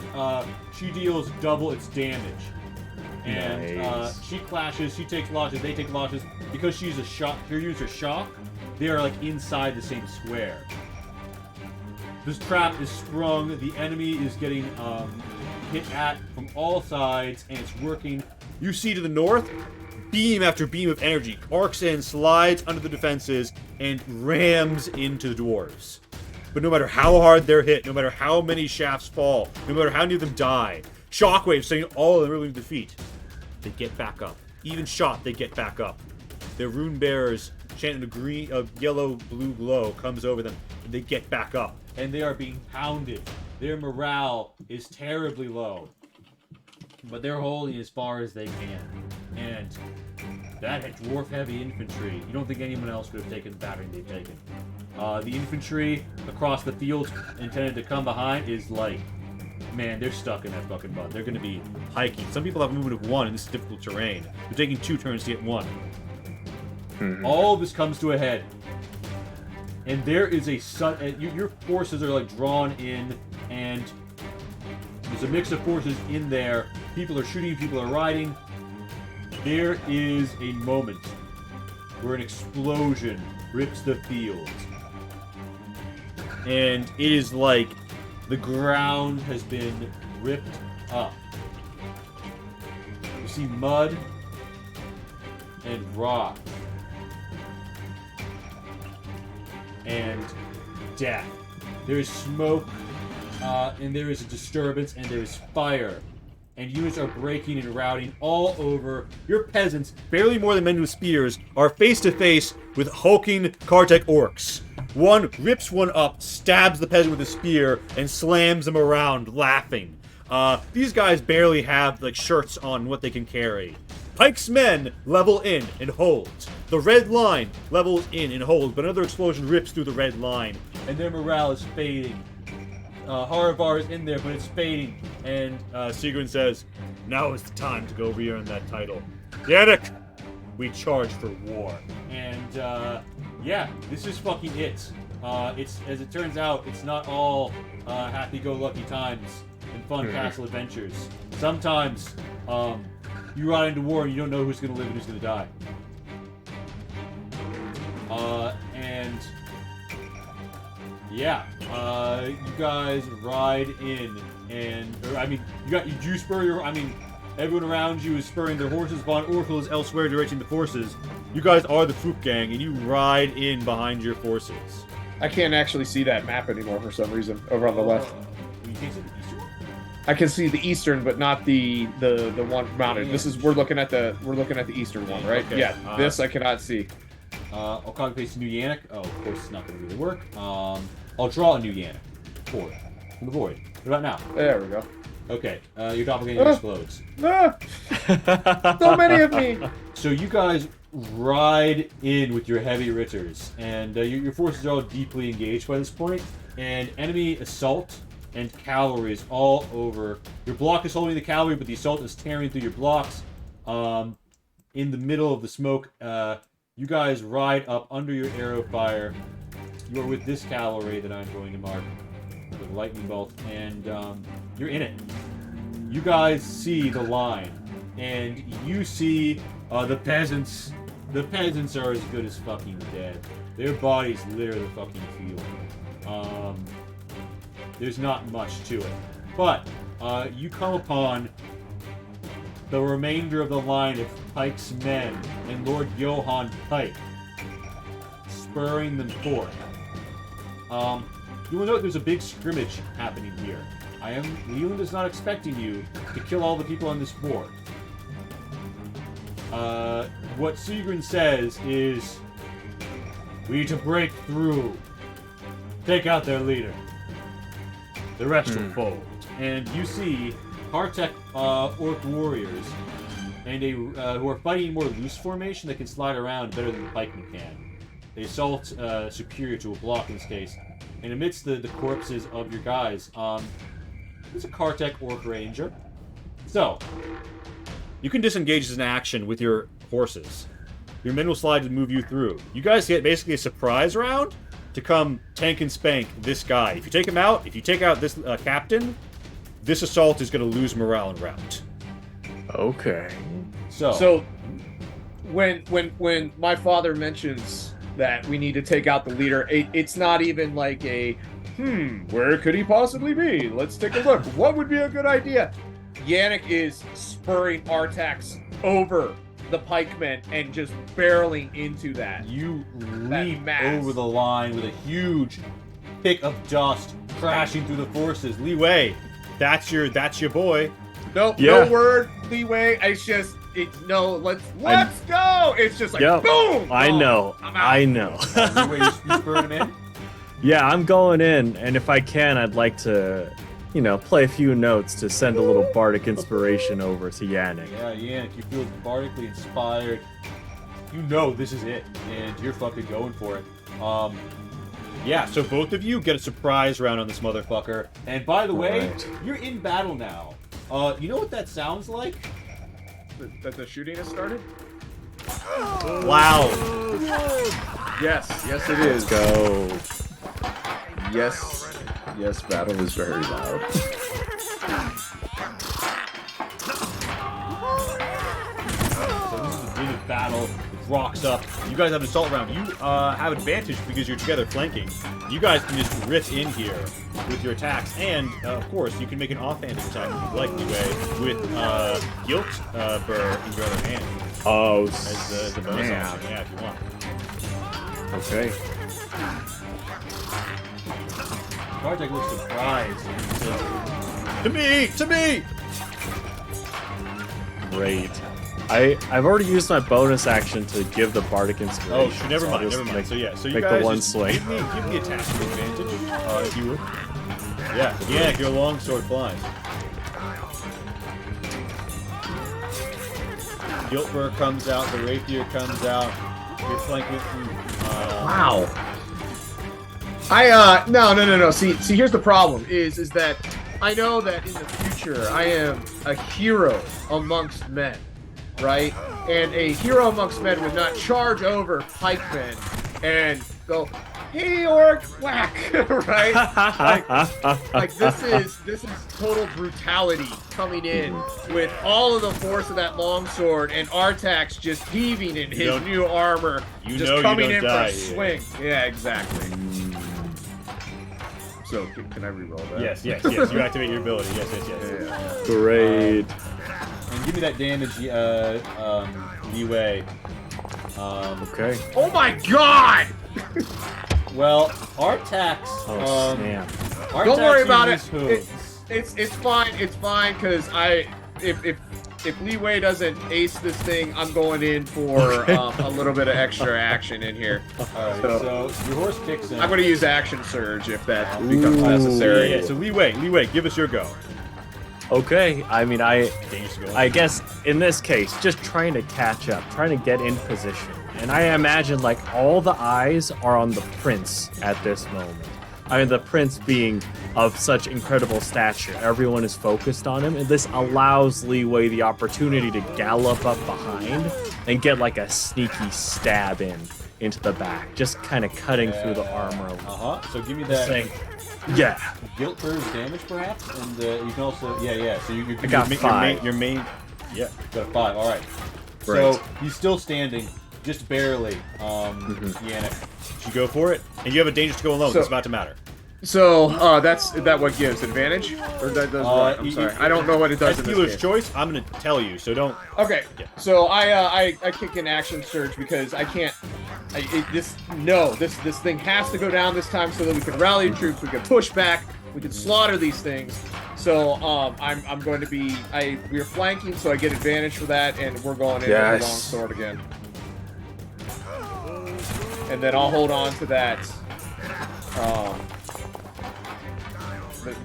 she deals double its damage. And Nice. she clashes, she takes losses, they take losses. Because she's a shock, her units are shock, they are like inside the same square. This trap is sprung, the enemy is getting hit at from all sides, and it's working. You see to the north, beam after beam of energy arcs in, slides under the defenses, and rams into the dwarves. But no matter how hard they're hit, no matter how many shafts fall, no matter how many of them die, shockwaves sending all of them really to defeat, they get back up. Even shot, they get back up. Their rune bearers chanting a yellow blue glow comes over them, and they get back up. And they are being pounded. Their morale is terribly low. But they're holding as far as they can. And that had dwarf heavy infantry. You don't think anyone else would have taken the battering they've taken. The infantry across the field intended to come behind is like, man, they're stuck in that fucking mud. They're going to be hiking. Some people have a movement of 1 in this difficult terrain. They're taking 2 turns to get 1. All of this comes to a head. And there is your forces are like drawn in, and there's a mix of forces in there. People are shooting, people are riding. There is a moment where an explosion rips the field. And it is like the ground has been ripped up. You see mud and rock and death. There is smoke, and there is a disturbance, and there is fire. And units are breaking and routing all over. Your peasants, barely more than men with spears, are face to face with hulking Kartek orcs. One rips one up, stabs the peasant with a spear, and slams them around, laughing. These guys barely have like shirts on what they can carry. Pike's men level in and hold. The red line levels in and holds, but another explosion rips through the red line, and their morale is fading. Haravar is in there, but it's fading, and Sigrun says, "Now is the time to go re-earn that title. Yannick, we charge for war." And yeah, this is fucking it. It's, as it turns out, it's not all happy-go-lucky times and fun castle adventures. Sometimes you ride into war and you don't know who's going to live and who's going to die. And yeah, you guys ride in, and everyone around you is spurring their horses. Von Orkel is elsewhere directing the forces. You guys are the troop gang, and you ride in behind your forces. I can't actually see that map anymore for some reason over on the left. You can't see the eastern one? I can see the eastern, but not the one mounted. This is we're looking at the eastern one, right? Okay. Yeah, this I cannot see. I'll copy paste New Yannick. Oh, of course it's not going to really work. I'll draw a New Yannick. From the void. What about now? There we go. Okay, your doppelganger explodes. Ah! So many of me. So you guys ride in with your heavy ritters, and your forces are all deeply engaged by this point. And enemy assault and cavalry is all over. Your block is holding the cavalry, but the assault is tearing through your blocks. In the middle of the smoke, you guys ride up under your arrow fire. You are with this cavalry that I'm going to mark with lightning bolt, and you're in it. You guys see the line, and you see the peasants. The peasants are as good as fucking dead. Their bodies litter the fucking field. There's not much to it. But you come upon the remainder of the line of Pike's men and Lord Johann Pike, spurring them forth. You will note there's a big scrimmage happening here. Leland is not expecting you to kill all the people on this board. What Sigrun says is, we need to break through, take out their leader. The rest will fold. And you see Kartek orc warriors and who are fighting in more loose formation that can slide around better than the pikemen can. They assault superior to a block in this case. And amidst the corpses of your guys, there's a Kartek orc ranger. So, you can disengage as an action with your horses. Your men will slide to move you through. You guys get basically a surprise round to come tank and spank this guy. If you take him out, if you take out this captain, this assault is going to lose morale and rout. Okay. So when my father mentions that we need to take out the leader, it's not even like a, where could he possibly be? Let's take a look. What would be a good idea? Yannick is spurring Artax over the pikemen and just barreling into that. You That leap mass. over the line with a huge pick of dust crashing through the forces. Li Wei, that's your boy. No word, leeway. It's just let's go. It's just like boom. I know. I'm out. I know. Li Wei, you spurring him in? Yeah, I'm going in, and if I can, I'd like to, play a few notes to send a little bardic inspiration over to Yannick. Yeah, Yannick, you feel bardically inspired. You know this is it, and you're fucking going for it. Yeah, so both of you get a surprise round on this motherfucker. And by the way, you're in battle now. You know what that sounds like? That the shooting has started? Wow. Yes, it is. Let's go. Yes, battle is very loud. So this is the beginning of battle. It rocks up. You guys have an assault round. You have advantage because you're together flanking. You guys can just rip in here with your attacks. And, of course, you can make an offhand attack if you'd like, anyway, with Guilt Burr in your other hand. Oh, As the bonus snap. action, yeah, if you want. Okay. Bartek looks surprised. And he says, To me! Great. I've already used my bonus action to give the bardic inspiration. Oh, shoot, never so I'll mind. just So you make guys the one just swing. give me a tactical advantage, if you would. Yeah, your longsword flies. Guiltburg comes out, the rapier comes out. You're flanking. Wow. No. See, here's the problem is that I know that in the future I am a hero amongst men, right? And a hero amongst men would not charge over pikemen and go, "Hey, orc, whack!" right? Like this is total brutality coming in with all of the force of that longsword and Artax just heaving in his new armor, just coming in for a swing. Yeah, exactly. So can I reroll that? Yes. You activate your ability. Yes. Yeah. Great. And give me that damage, Wei. Okay. Oh my god! Well, Artax. Oh, snap. Artax Don't worry about it. uses hooves. It's fine because if Leeway doesn't ace this thing, I'm going in for a little bit of extra action in here. Alright, so your horse kicks in. I'm going to use Action Surge if that becomes necessary. Yeah, so Leeway, give us your go. Okay. I mean, Dangerous to go. I guess in this case, just trying to catch up, trying to get in position. And I imagine like all the eyes are on the prince at this moment. I mean, the prince being of such incredible stature, everyone is focused on him, and this allows Li Wei the opportunity to gallop up behind and get like a sneaky stab into the back, just kind of cutting through the armor. So give me that. Saying, yeah. Guilt for damage, perhaps, and you can also, So you I got 5. Your main, got a 5. All right. Right. So he's still standing, just barely. Yannick, you go for it, and you have a danger to go alone. So- It's about to matter. So that's that. What gives advantage? Or that does what? I'm sorry, I don't know what it does. That's in dealer's this game. choice. I'm gonna tell you, so don't. Okay, Yeah. so I kick an action surge because I can't. This thing has to go down this time so that we can rally troops, we can push back, we can slaughter these things. So I'm going to be we're flanking, so I get advantage for that, and we're going in with a long sword again. And then I'll hold on to that.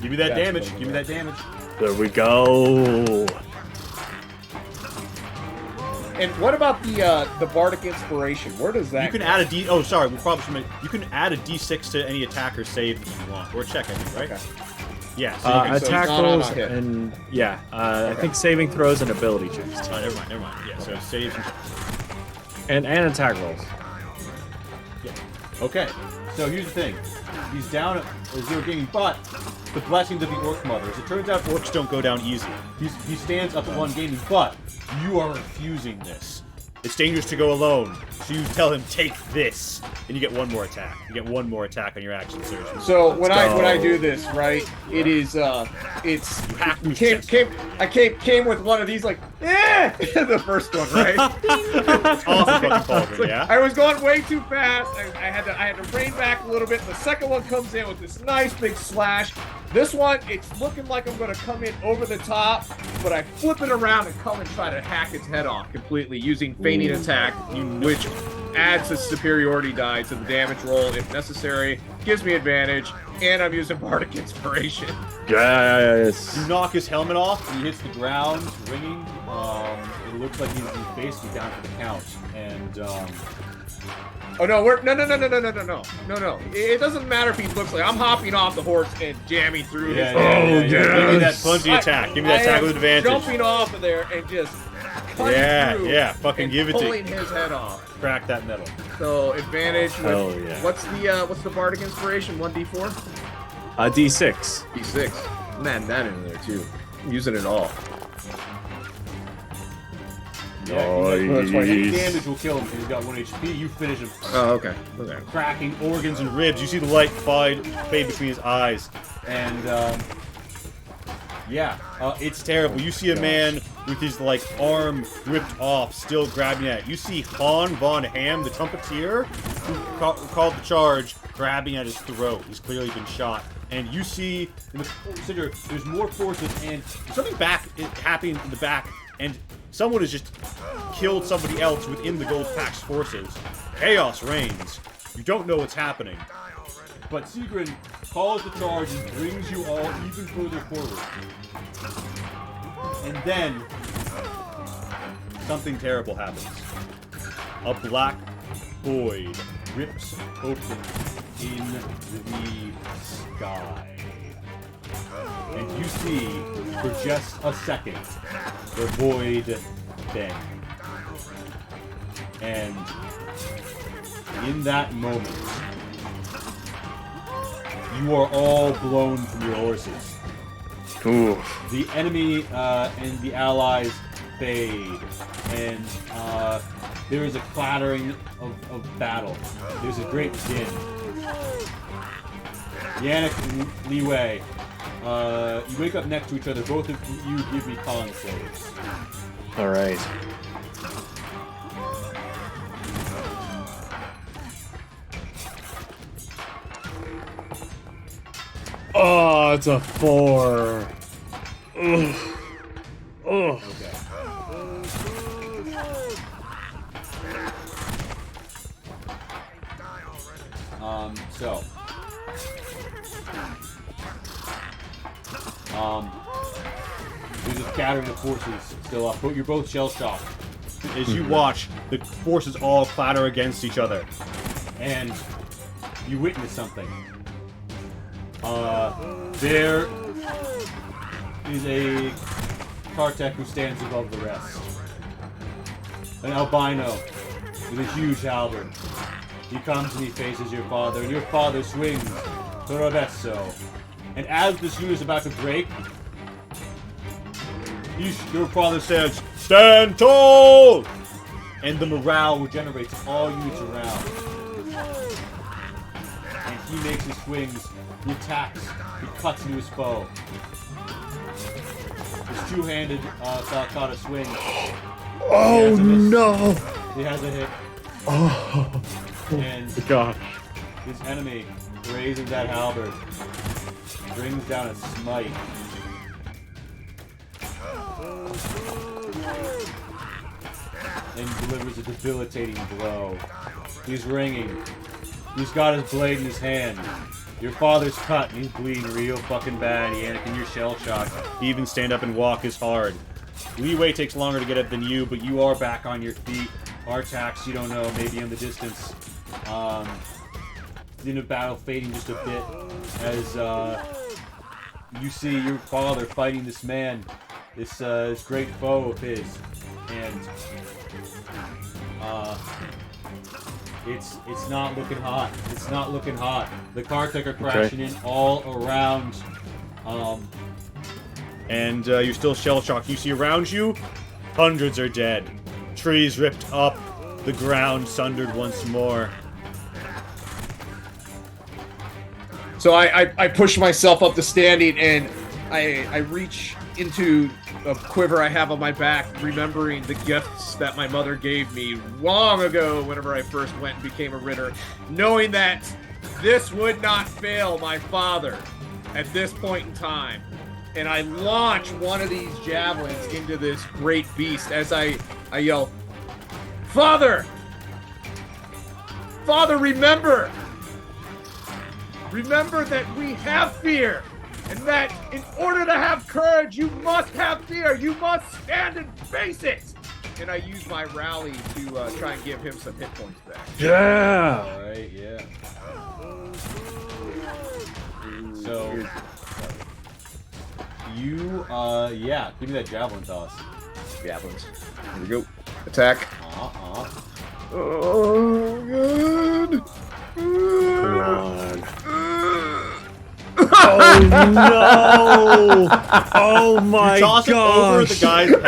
Give me that That's damage. what I'm Give me that damage. There we go. And what about the bardic inspiration? Where does that? You can go? add a D. Oh, sorry. We probably should. You can add a D6 to any attacker save if you want, or check. I think, right? Okay. Yeah. So you can, Attack not on rolls a hit. and I think saving throws and ability checks oh, never mind. Yeah. So saves. and attack rolls. Yeah. Okay. So here's the thing. He's down at 0 gaming, but the blessings of the Orc Mothers. It turns out orcs don't go down easy. He stands up at 1 gaming, but you are refusing this. It's dangerous to go alone, so you tell him, take this, and you get 1 more attack. You get 1 more attack on your action surge. So when I go. do this, right, it is it's hack through came with one of these like the first one, right? Awesome fucking cauldron, yeah? I was going way too fast. I had to rein back a little bit. The second one comes in with this nice big slash. This one, it's looking like I'm going to come in over the top, but I flip it around and come and try to hack its head off completely using feigning attack, which adds a superiority die to the damage roll if necessary, gives me advantage, and I'm using Bardic Inspiration. Yes. You knock his helmet off, and he hits the ground, ringing. It looks like he's basically down for the count. And, Oh no, no. It doesn't matter if he looks like I'm hopping off the horse and jamming through his. Give me that yes. plunging attack. Give me that attack with advantage. Jumping off of there and just cutting through fucking and give it to pulling his head off. Crack that metal. So advantage. Hell With, yeah. What's the Bardic Inspiration? 1d4. D6. D6. Man, that in there too. I'm using it all. Yeah, any Nice. damage will kill him because he's got 1 HP. You finish him. Oh, okay. Okay. Cracking organs and ribs. You see the light fade between his eyes. And, it's terrible. You see a man with his, arm ripped off, still grabbing at it. You see Han Von Ham, the trumpeter, who called the charge, grabbing at his throat. He's clearly been shot. And you see, consider, there's more forces, and something happening in the back, and someone has just killed somebody else within the Gold Pack's forces. Chaos reigns. You don't know what's happening. But Sigrun calls the charge and brings you all even further forward. And then, something terrible happens. A black void rips open in the sky. And you see, for just a second, the void bend. And in that moment, you are all blown from your horses. Ooh. The enemy and the allies fade, and there is a clattering of battle. There's a great din. Yannick and Li Wei, you wake up next to each other. Both of you give me con saves. All right. Oh, it's a 4. Ugh. Ugh. Okay. So. There's a scattering of forces still up, but you're both shell-shocked. As you watch, the forces all clatter against each other. And you witness something. There is a Kartek who stands above the rest. An albino with a huge halberd. He comes and he faces your father, and your father swings Torovetso. And as the shoe is about to break, your father says, "Stand tall!" And the morale regenerates all units around. And he makes his swings, he attacks, he cuts into his foe. His two-handed Falcata swing. Oh no! He has a hit. Oh, And God. his enemy raises that halberd, brings down a smite. And delivers a debilitating blow. He's ringing. He's got his blade in his hand. Your father's cut and he's bleeding real fucking bad, Anakin. You're shell-shocked. Even stand up and walk is hard. Li Wei takes longer to get up than you, but you are back on your feet. Artax, you don't know, maybe in the distance. In a battle fading just a bit as you see your father fighting this man, this great foe of his, and it's not looking hot. It's not looking hot. The Kartek are crashing in all around, and you're still shell shocked. You see around you, hundreds are dead. Trees ripped up, the ground sundered once more. So I push myself up to standing, and I reach into a quiver I have on my back, remembering the gifts that my mother gave me long ago whenever I first went and became a Ritter, knowing that this would not fail my father at this point in time. And I launch one of these javelins into this great beast as I yell, "Father! Father, remember! Remember that we have fear, and that in order to have courage, you must have fear. You must stand and face it." And I use my rally to try and give him some hit points back. Yeah. All right, yeah. So you, yeah, give me that javelin toss. Javelins. Here we go. Attack. Oh, good. Come on. Oh no! Oh my You toss it over the gosh! guy's head.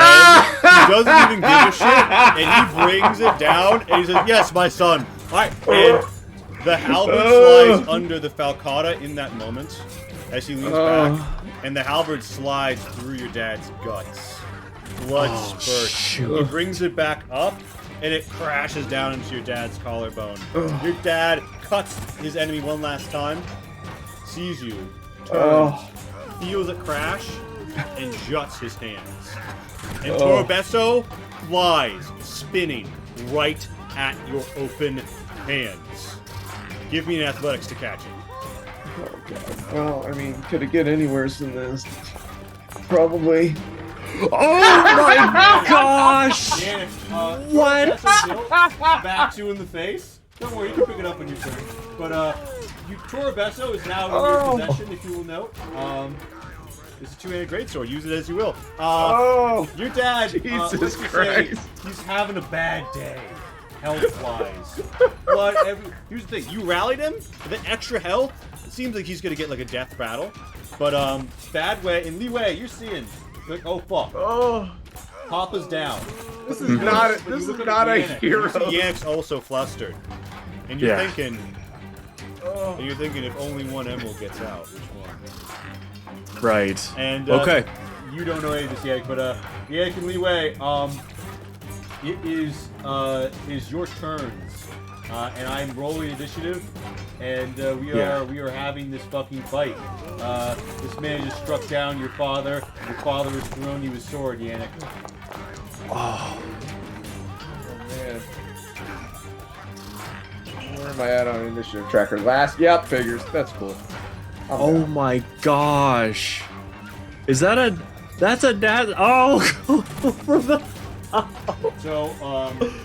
He doesn't even give a shit, and he brings it down, and he says, "Yes, my son." All right, and the halberd slides under the Falcata in that moment as he leans back, and the halberd slides through your dad's guts. Blood spurts. shoot. He brings it back up, and it crashes down into your dad's collarbone. Your dad cuts his enemy one last time, sees you, turns, feels it crash, and juts his hands. And Torovetso flies, spinning right at your open hands. Give me an athletics to catch it. Oh god. Well, I mean, could it get any worse than this? Probably. Oh my gosh! Janet, What? Torovetso backs you in the face. Don't worry, you can pick it up on your turn. But Torovetso is now in your possession, if you will note. It's a two-handed greatsword. Use it as you will. Your dad, Jesus let's just Christ. say, he's having a bad day, health-wise. But here's the thing: you rallied him with an extra health. It seems like he's gonna get like a death battle. But bad way. In Li Wei, you're seeing, like, oh fuck. Papa's down. This is not a hero. You see Yannick's also flustered, and you're Yeah. thinking, if only one emerald gets out, which one? Right. And Okay. you don't know any of this yet, but Yannick and Li Wei, it is your turns, and I'm rolling initiative, and we are having this fucking fight. This man just struck down your father. Your father has thrown you his sword, Yannick. Oh man. Where am I at on initiative tracker? Last? Yep, figures. That's cool. Oh my gosh! Is that a? That's a dad. Oh, So,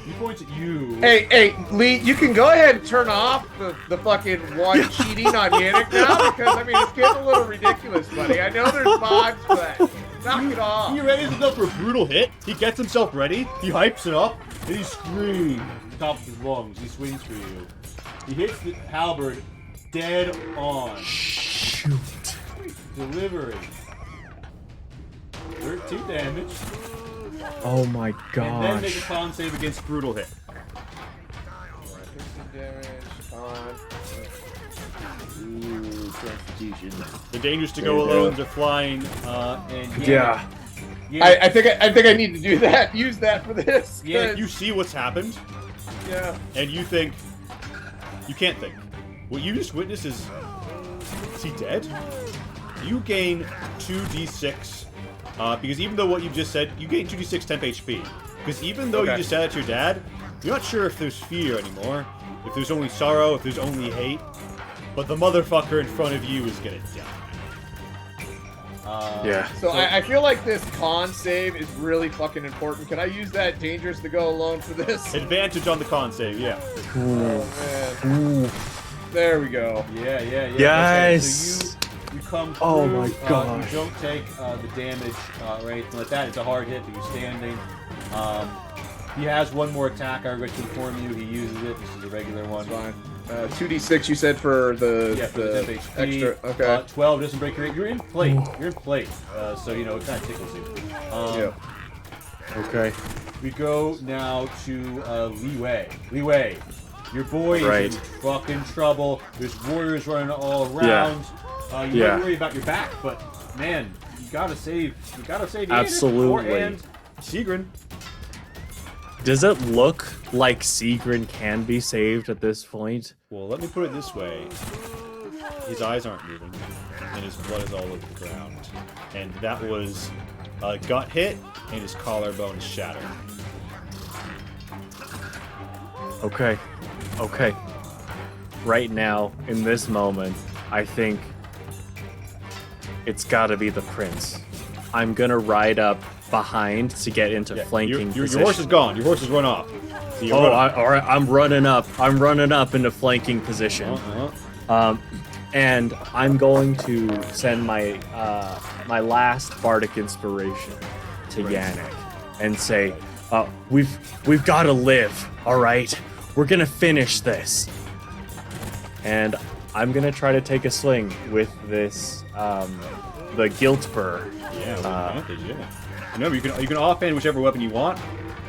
he points at you. Hey, Lee, you can go ahead and turn off the fucking one cheating on Yannick now, because, I mean, it's getting a little ridiculous, buddy. I know there's mods, but knock it off. He readies himself for a brutal hit. He gets himself ready. He hypes it up. And he screams at the top of his lungs. He swings for you. He hits the halberd dead on. Shoot. Delivery. 13 damage. Oh my And then make a gosh. con save against brutal hit. 13 damage on. Ooh, Constitution. The dangers to There go you go. alone are flying. And Yeah. I think I need to do that. Use that for this. Yeah, 'cause- you see what's happened, yeah. and you think you can't think. What you just witnessed is he dead? You gain 2d6 because even though what you just said, you gain 2d6 temp HP. Because even though you Okay. just said that to your dad, you're not sure if there's fear anymore, if there's only sorrow, if there's only hate. But the motherfucker in front of you is gonna die. Yeah. So I feel like this con save is really fucking important. Can I use that dangerous to go alone for this? Advantage on the con save, yeah. Oh, man. Ooh. There we go. Yeah. Yes. Okay, so you come through. Oh my You gosh. don't take the damage or anything like that. It's a hard hit, but you're standing. He has one more attack. I regret to inform you. He uses it. This is a regular one. Fine. 2d6 you said for the, Yeah, for the temp HP. extra. Okay. 12 doesn't break your rate. You're in plate. You're in plate. So, you know, it kind of tickles you. Yeah. Okay. We go now to Li Wei. Li Wei, your boy is Right. in fucking trouble. There's warriors running all around. You Yeah. might worry about your back, but man, you gotta save. You gotta save. Absolutely. Yannick and Sigrun. Does it look like Sigrun can be saved at this point? Well, let me put it this way: his eyes aren't moving, and his blood is all over the ground. And that was a gut hit, and his collarbone is shattered. Okay. Okay. Right now, in this moment, I think it's gotta be the prince. I'm gonna ride up behind to get into Yeah, flanking your position. horse is gone. Your horse has run off. So you're Oh, running. all right. I'm running up. I'm running up into flanking position. Uh-huh. And I'm going to send my my last bardic inspiration to Yannick and say, we've got to live. All right, we're gonna finish this. And I'm gonna try to take a swing with this the guilt burr. Yeah, with advantage, yeah. Remember, you can offhand whichever weapon you want.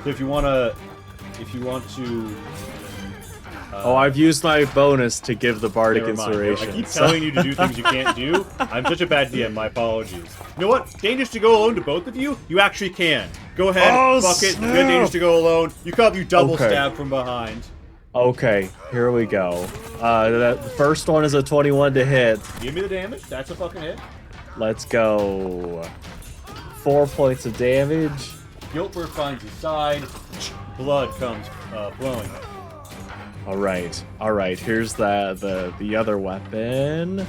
So if you want to. Oh, I've used my bonus to give the bardic Never mind. inspiration. I keep so- telling you to do things you can't do. I'm such a bad DM. My apologies. You know what? Dangerous to go alone to both of you. You actually can. Go ahead. Oh, fuck it. You snap. get dangerous to go alone. You come. You double Okay. stab from behind. Okay, here we go. The first one is a 21 to hit. Give me the damage. That's a fucking hit. Let's go. 4 points of damage. Guiltburr finds his side. Blood comes flowing. All right. Here's the other weapon.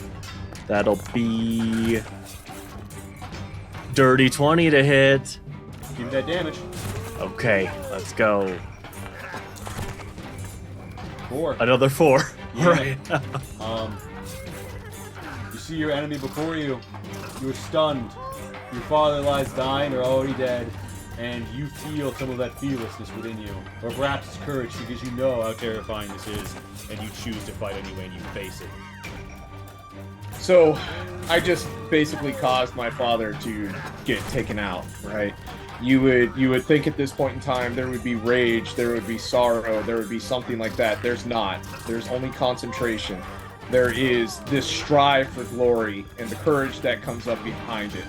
That'll be dirty 20 to hit. Give me that damage. Okay, let's go. 4. Another 4. Yeah. Right. You see your enemy before you. You're stunned. Your father lies dying or already dead, and you feel some of that fearlessness within you, or perhaps it's courage because you know how terrifying this is, and you choose to fight anyway, and you face it. So, I just basically caused my father to get taken out, right? You would think at this point in time there would be rage, there would be sorrow, there would be something like that. There's not. There's only concentration. There is this strive for glory and the courage that comes up behind it.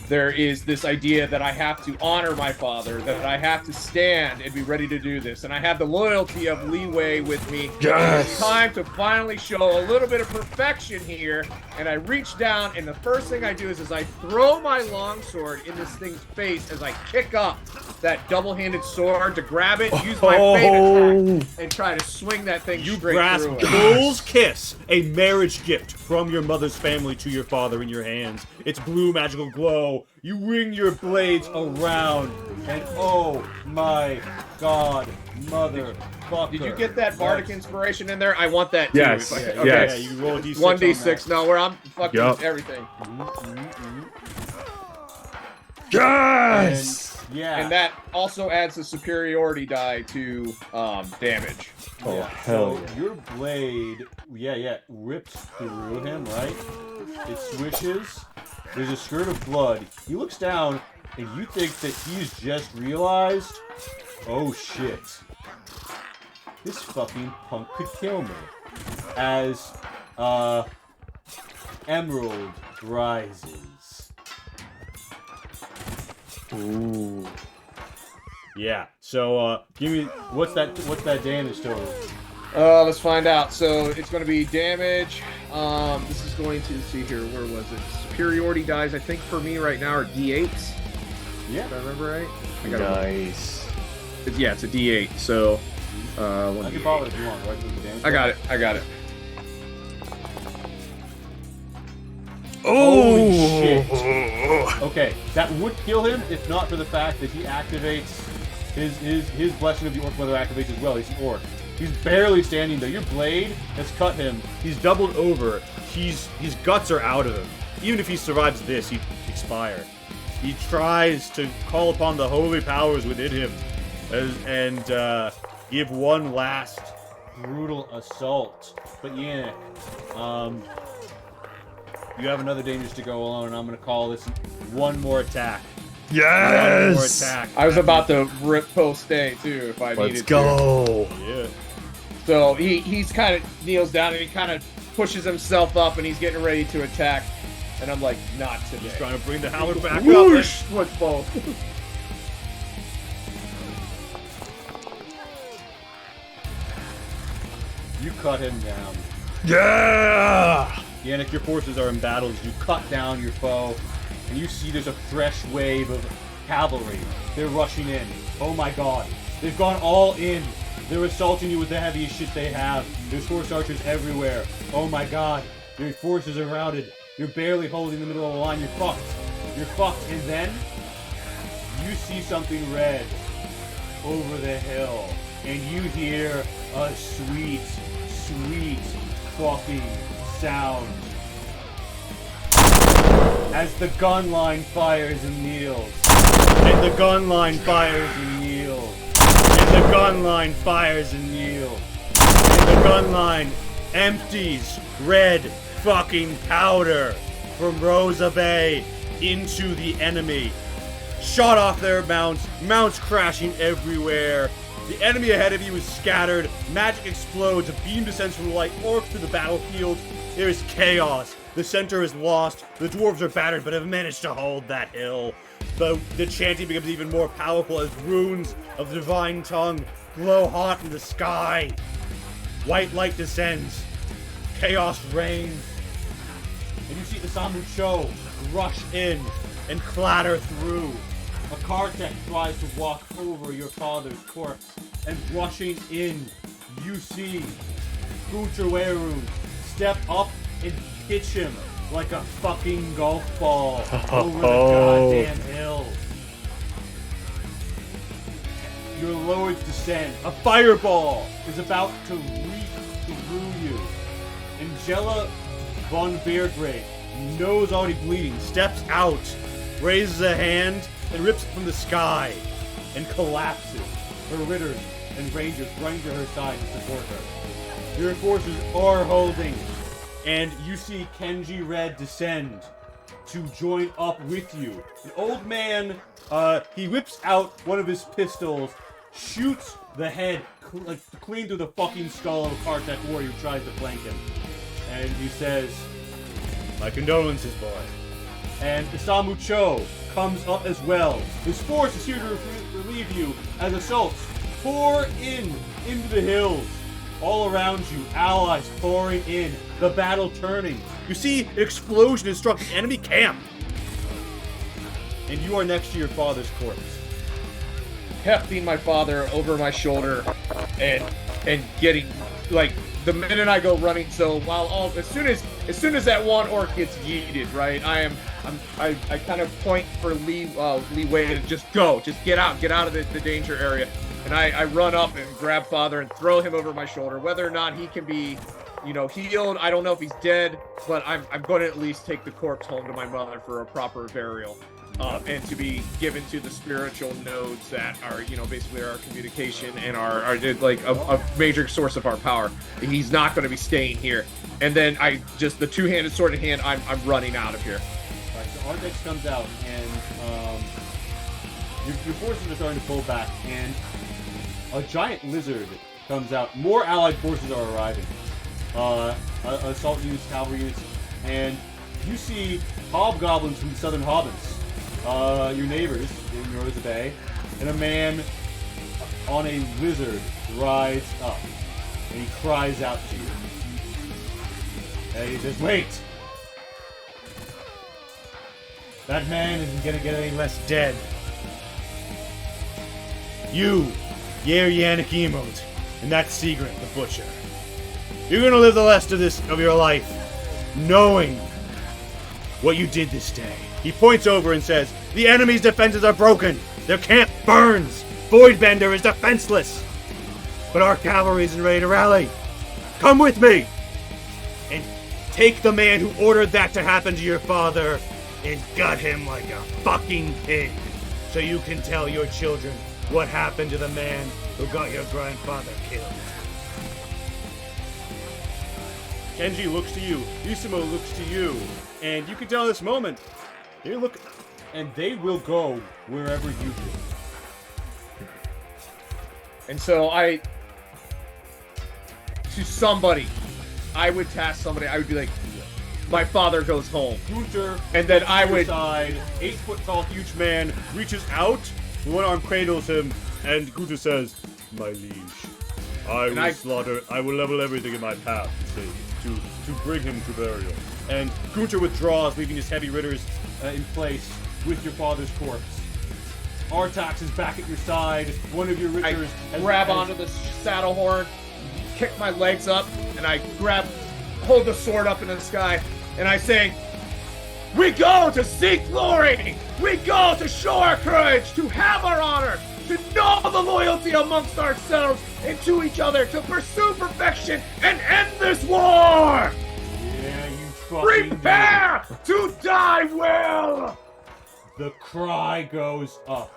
There is this idea that I have to honor my father, that I have to stand and be ready to do this, and I have the loyalty of Li Wei with me. Yes. It's time to finally show a little bit of perfection here, and I reach down, and the first thing I do is I throw my longsword in this thing's face as I kick up that double-handed sword to grab it, use my fate attack, and try to swing that thing You straight grasp through it. Bull's Kiss, a marriage gift from your mother's family to your father in your hands. Its blue magical glow no! You wing your blades around, and oh my god, motherfucker. Did you get that bardic inspiration in there? I want that too. Yes. If I- Yeah, okay. yeah, you roll a d6. 1d6. No, where I'm fucking Yup. everything. Yes. Yeah. And that also adds a superiority die to damage. Oh, yeah. hell So yeah. your blade, rips through him, right? It swishes. There's a skirt of blood. He looks down, and you think that he's just realized, oh shit, this fucking punk could kill me. As Emerald rises. Ooh. Yeah. So give me what's that damage total? Let's find out. So it's going to be damage. This is going to see here. Where was it? Superiority dies. I think for me right now are d8s. Yeah. If I remember right. I got Nice. Yeah, it's a d8. So I one can follow d8. it if you want, right? With the damage I got it. I got it. Holy shit. Okay, that would kill him if not for the fact that he activates his blessing of the orc weather activates as well. He's an orc. He's barely standing there. Your blade has cut him. He's doubled over. His guts are out of him. Even if he survives this, he'd expire. He tries to call upon the holy powers within him and give one last brutal assault. But yeah, you have another dangerous to go alone, and I'm going to call this one more attack. One more Yes. attack. I was about to rip post day too if I Let's needed go. Yeah. to. So he's kind of kneels down and he kind of pushes himself up and he's getting ready to attack. And I'm like, not today. He's trying to bring the howler back Whoosh! up. Switch both. You cut him down. Yeah. Yannick, your forces are embattled. You cut down your foe, and you see there's a fresh wave of cavalry. They're rushing in. Oh my god. They've gone all in. They're assaulting you with the heaviest shit they have. There's horse archers everywhere. Oh my god. Your forces are routed. You're barely holding the middle of the line. You're fucked. You're fucked. And then, you see something red over the hill. And you hear a sweet, sweet fucking sound. As the gun line fires and kneels. And the gun line fires and kneels. And the gun line fires and kneels. And the gun line empties red fucking powder from Rosa Bay into the enemy. Shot off their mounts, mounts crashing everywhere. The enemy ahead of you is scattered, magic explodes, a beam descends from the light orc through the battlefield. There is chaos. The center is lost. The dwarves are battered, but have managed to hold that hill. The chanting becomes even more powerful as runes of the divine tongue glow hot in the sky. White light descends. Chaos reigns. And you see the Samu Cho rush in and clatter through. A Kartek tries to walk over your father's corpse, and rushing in, you see Guterweru step up and pitch him like a fucking golf ball over the goddamn hill. Your lords descend. A fireball is about to reach through you. Angela von Beardgrave, nose already bleeding, steps out, raises a hand, and rips it from the sky, and collapses. Her ritters and rangers running to her side to support her. Your forces are holding, and you see Kenji Red descend to join up with you. An old man, he whips out one of his pistols, shoots the head clean through the fucking skull of a Kartek warrior who tries to flank him. And he says, "My condolences, boy." And Isamu Cho comes up as well. His force is here to relieve you as assaults pour into the hills. All around you, allies pouring in, the battle turning. You see an explosion has struck the enemy camp. And you are next to your father's corpse. Hefting my father over my shoulder and getting like the minute I go running. So while as soon as that one orc gets yeeted, right, I am I kind of point for Lee Wei to just get out of the danger area, and I run up and grab Father and throw him over my shoulder. Whether or not he can be, healed, I don't know if he's dead, but I'm going to at least take the corpse home to my mother for a proper burial, and to be given to the spiritual nodes that are, basically our communication and our like a major source of our power. He's not going to be staying here. And then the two-handed sword in hand, I'm running out of here. Alright, so Artex comes out, and your forces are starting to pull back, and a giant lizard comes out. More allied forces are arriving. Assault units, cavalry units, and you see hobgoblins from the southern Hobbits, your neighbors in Rosa Bay, and a man on a lizard rides up, and he cries out to you. And he says, "Wait! That man isn't gonna get any less dead. You, Yer Yannick Emote, and that Seagrin, the Butcher. You're gonna live the rest of your life knowing what you did this day." He points over and says, "The enemy's defenses are broken. Their camp burns. Voidbender is defenseless. But our cavalry isn't ready to rally. Come with me and take the man who ordered that to happen to your father and gut him like a fucking pig, so you can tell your children what happened to the man who got your grandfather killed." Kenji looks to you, Isamo looks to you, and you can tell this moment, they look, and they will go wherever you do. And so I would task somebody, I would be like, my father goes home. Gunther, and then I would side, 8-foot tall, huge man, reaches out, one arm cradles him, and Gunther says, "My liege, I will level everything in my path to bring him to burial." And Gunther withdraws, leaving his heavy ritters in place with your father's corpse. Artax is back at your side. One of your ritters grab onto the saddle horn, kick my legs up, and I hold the sword up into the sky, and I say, "We go to seek glory! We go to show our courage, to have our honor, to know the loyalty amongst ourselves and to each other, to pursue perfection and end this war! Yeah, you fucking Prepare to die well!" The cry goes up.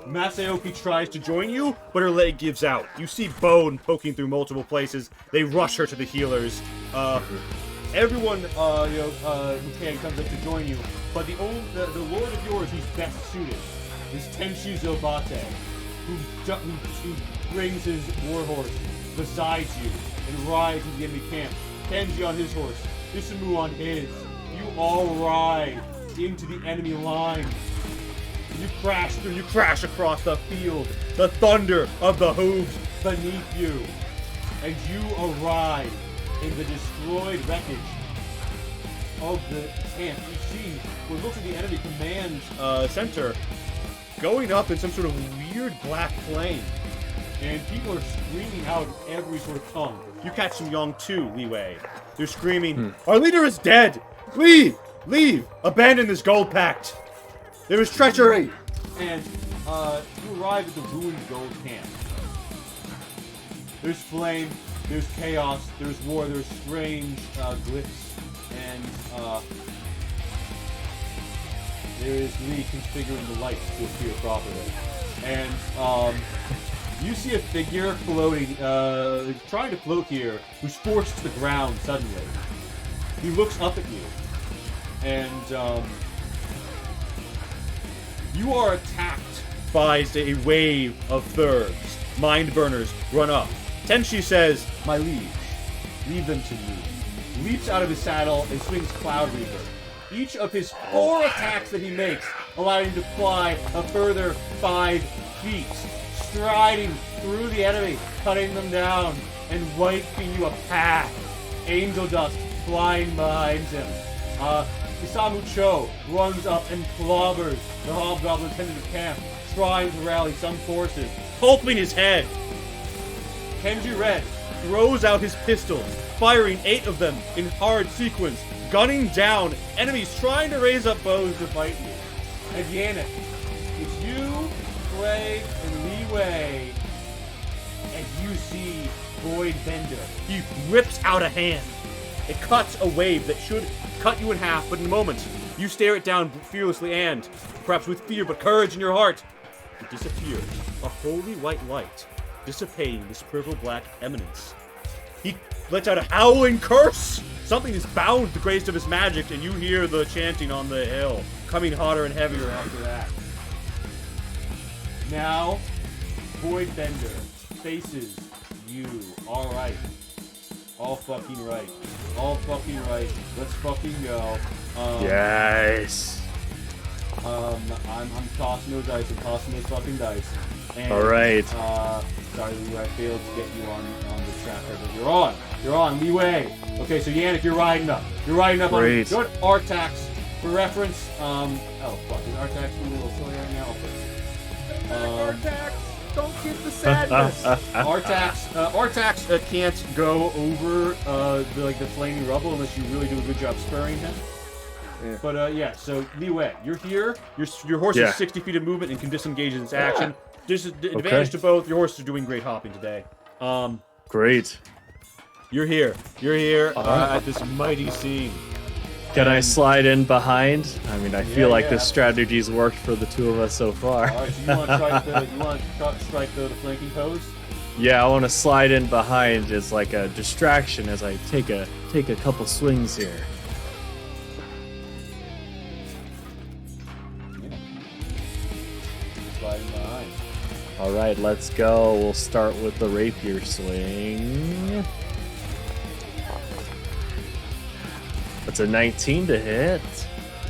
Masaoki tries to join you, but her leg gives out. You see bone poking through multiple places. They rush her to the healers. Everyone, who can comes up to join you, but the lord of yours who's best suited is Tenshi Zobate, who brings his warhorse beside you and rides into the enemy camp. Kenji on his horse, Isamu on his. You all ride into the enemy line. You crash across the field, the thunder of the hooves beneath you, and you arrive in the destroyed wreckage of the camp. You see what looks like the enemy command center going up in some sort of weird black flame, and people are screaming out in every sort of tongue. You catch some young too, Li Wei. They're screaming, "Our leader is dead! Leave! Leave! Abandon this gold pact! There is treachery!" And you arrive at the ruined gold camp. There's flame, there's chaos, there's war, there's strange glyphs, and there is Lee configuring the lights to appear properly. And you see a figure floating, trying to float here, who's forced to the ground suddenly. He looks up at you, and you are attacked by a wave of thurgs. Mind burners run up. Tenshi says, "My liege, leave them to me." Leaps out of his saddle and swings Cloud Reaper. Each of his 4 attacks that he makes allow him to fly a further 5 feet, striding through the enemy, cutting them down, and wiping you a path. Angel dust flying behind him. Isamu Cho runs up and clobbers the hobgoblin tentative camp, trying to rally some forces, pulping his head. Kenji Red throws out his pistol, firing 8 of them in hard sequence, gunning down enemies trying to raise up bows to fight you. And Yannick, it's you, Clay, and Li Wei, and you see Void Bender. He rips out a hand. It cuts a wave that should cut you in half, but in a moment, you stare it down fearlessly and, perhaps with fear but courage in your heart, it disappears. A holy white light dissipating this purple-black eminence. He lets out a howling curse! Something is bound the grace of his magic, and you hear the chanting on the hill, coming hotter and heavier after that. Now, Void Bender faces you. Alright. All fucking right. All fucking right. Let's fucking go. Yes. I'm tossing those dice. I'm tossing those fucking dice. And, All right. Sorry, Li Wei, I failed to get you on the tracker, but you're on. You're on, Li Wei. Okay, so Yannick, you're riding up. You're riding up Great. on good Artax. For reference, oh fuck, is Artax a little silly right now? Artax, don't get the sadness. Artax can't go over the flaming rubble unless you really do a good job spurring him. Yeah. But yeah, so Li Wei, you're here. Your horse has 60 feet of movement and can disengage in its action. There's an advantage to both. Your horse is doing great hopping today. Great. You're here. You're here at this mighty scene. Can I slide in behind? I mean, I feel like yeah. this strategy's worked for the two of us so far. All right, so you want to strike the flanking pose? Yeah, I want to slide in behind as like a distraction as I take a couple swings here. Sliding behind. All right, let's go. We'll start with the rapier swing. That's a 19 to hit.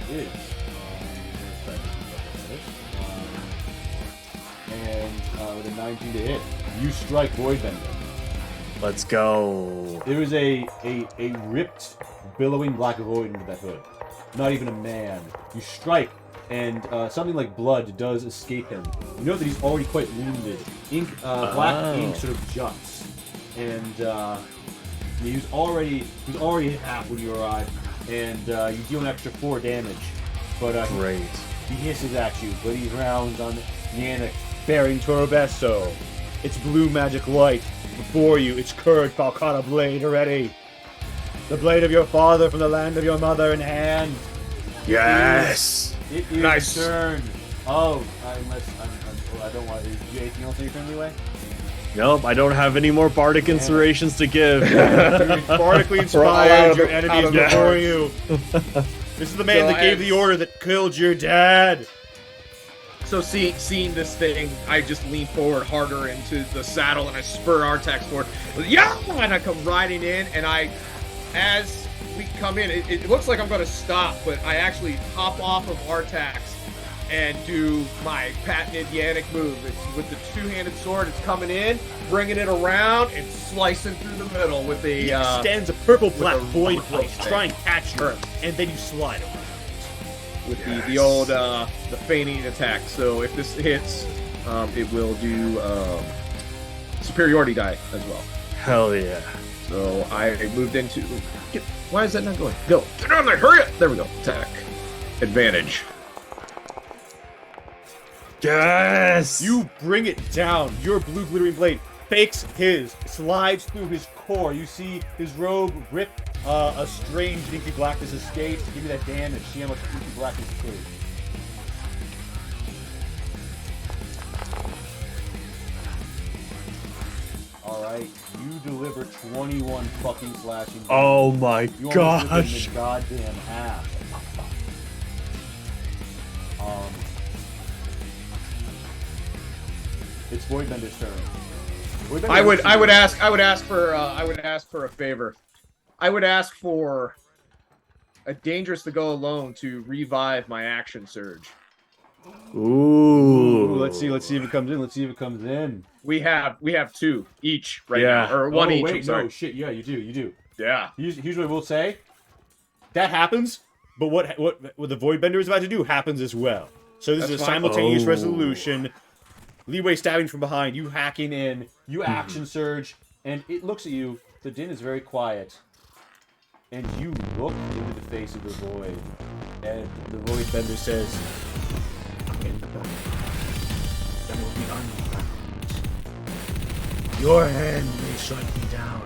It is. And with a 19 to hit, you strike Void Bender. Let's go. There is a ripped, billowing black void into that hood. Not even a man. You strike, and something like blood does escape him. You know that he's already quite wounded. Black ink sort of juts, and he was already half when you arrived, and you deal an extra 4 damage. But Great. he hisses at you, but he rounds on Yannick, bearing Torobesso. Its blue magic light before you, its curved Falcata blade ready. The blade of your father from the land of your mother in hand. Yes. It is Nice. the turn. Oh, unless I don't want. Is there anything else in your turn, Li Nope, I don't have any more bardic inspirations to give. You're bardically inspired. Your enemy is out of the before heart. you. This is the man So that gave the order that killed your dad. So seeing this thing, I just lean forward harder into the saddle and I spur Artax forward. Yeah! And I come riding in, and as we come in, it looks like I'm going to stop, but I actually hop off of Artax and do my patented Yannick move. It's with the two-handed sword. It's coming in, bringing it around, and slicing through the middle with the. He extends a purple-black a void rubber blade, thing. try and catch you, and then you slide around. With the old the feigning attack. So if this hits, it will do superiority die as well. Hell yeah. So I moved into. Why is that not going? Go! Get on there! Hurry up! There we go. Attack. Advantage. Yes. You bring it down. Your blue glittering blade fakes his, slides through his core. You see his robe rip. A strange inky blackness escapes. Give me that damage. See how much inky blackness is. Alright, you deliver 21 fucking slashing damage. Oh my You almost rip him gosh. in goddamn half. It's Voidbender's turn. Voidbender I would is- ask for a favor. I would ask for a dangerous to go alone to revive my action surge. Ooh. Ooh, let's see if it comes in. We have 2 each right Yeah. now, or 1 oh, each. Wait, I'm sorry. no, shit, yeah, you do. Yeah. Here's what I will say. That happens, but what the Voidbender is about to do happens as well. So this is That's a fine. simultaneous Oh. resolution. Leeway stabbing from behind, you hacking in, you action surge, And it looks at you. The din is very quiet. And you look into the face of the void. And the void bender says, In the battle, that will be unbound. Your hand may strike me down,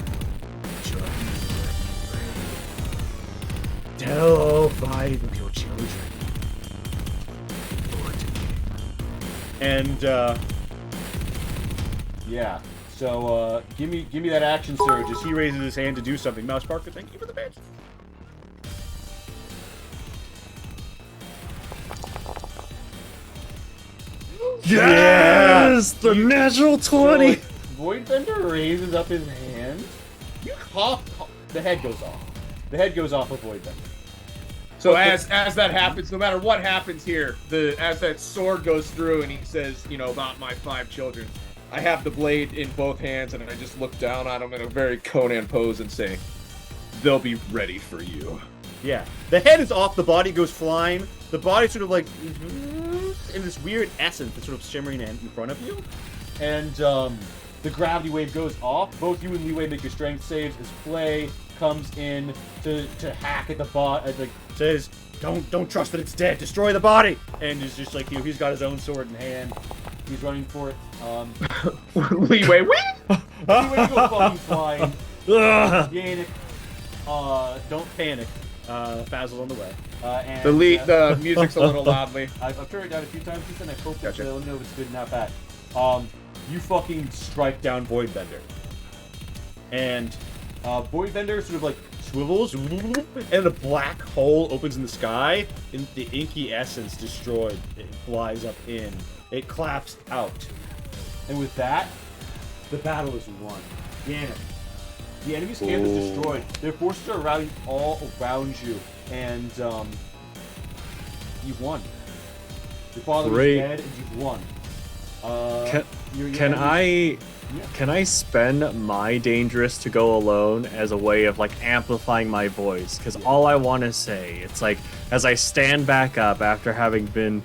but your hand will let me free. Tell all 5 of your children. Lord to King. and yeah. So give me that action surge as he raises his hand to do something. Mouse Parker, thank you for the badge. Yes, the You- natural So, 20. like, Voidbender raises up his hand. You cough. The head goes off. The head goes off of Voidbender. So as that happens, no matter what happens here, as that sword goes through and he says, about my 5 children, I have the blade in both hands and I just look down on him in a very Conan pose and say, they'll be ready for you. Yeah. The head is off. The body goes flying. The body sort of like in this weird essence that's sort of shimmering in front of you, and the gravity wave goes off. Both you and Leeway make your strength saves as Flay comes in to hack at the bot. Says, "Don't trust that it's dead. Destroy the body." And is just like he's got his own sword in hand. He's running for it. Leeway, whee! Leeway goes fucking flying. Ugh. Yannick, don't panic. Basil's on the way. And The music's a little loudly. I've turned it down a few times since then. I hope Gotcha. let me know if it's good and not bad. You fucking strike down Voidbender. And Voidbender sort of like swivels, and a black hole opens in the sky, and the inky essence destroyed. It flies up in. It claps out. And with that, the battle is won. Ganon. The enemy's camp is destroyed. Their forces are rallying all around you, and you've won. Your father Great. is dead, and you've won. Your Can enemies- Can I spend my dangerous to go alone as a way of like amplifying my voice? Because all I want to say, it's like as I stand back up after having been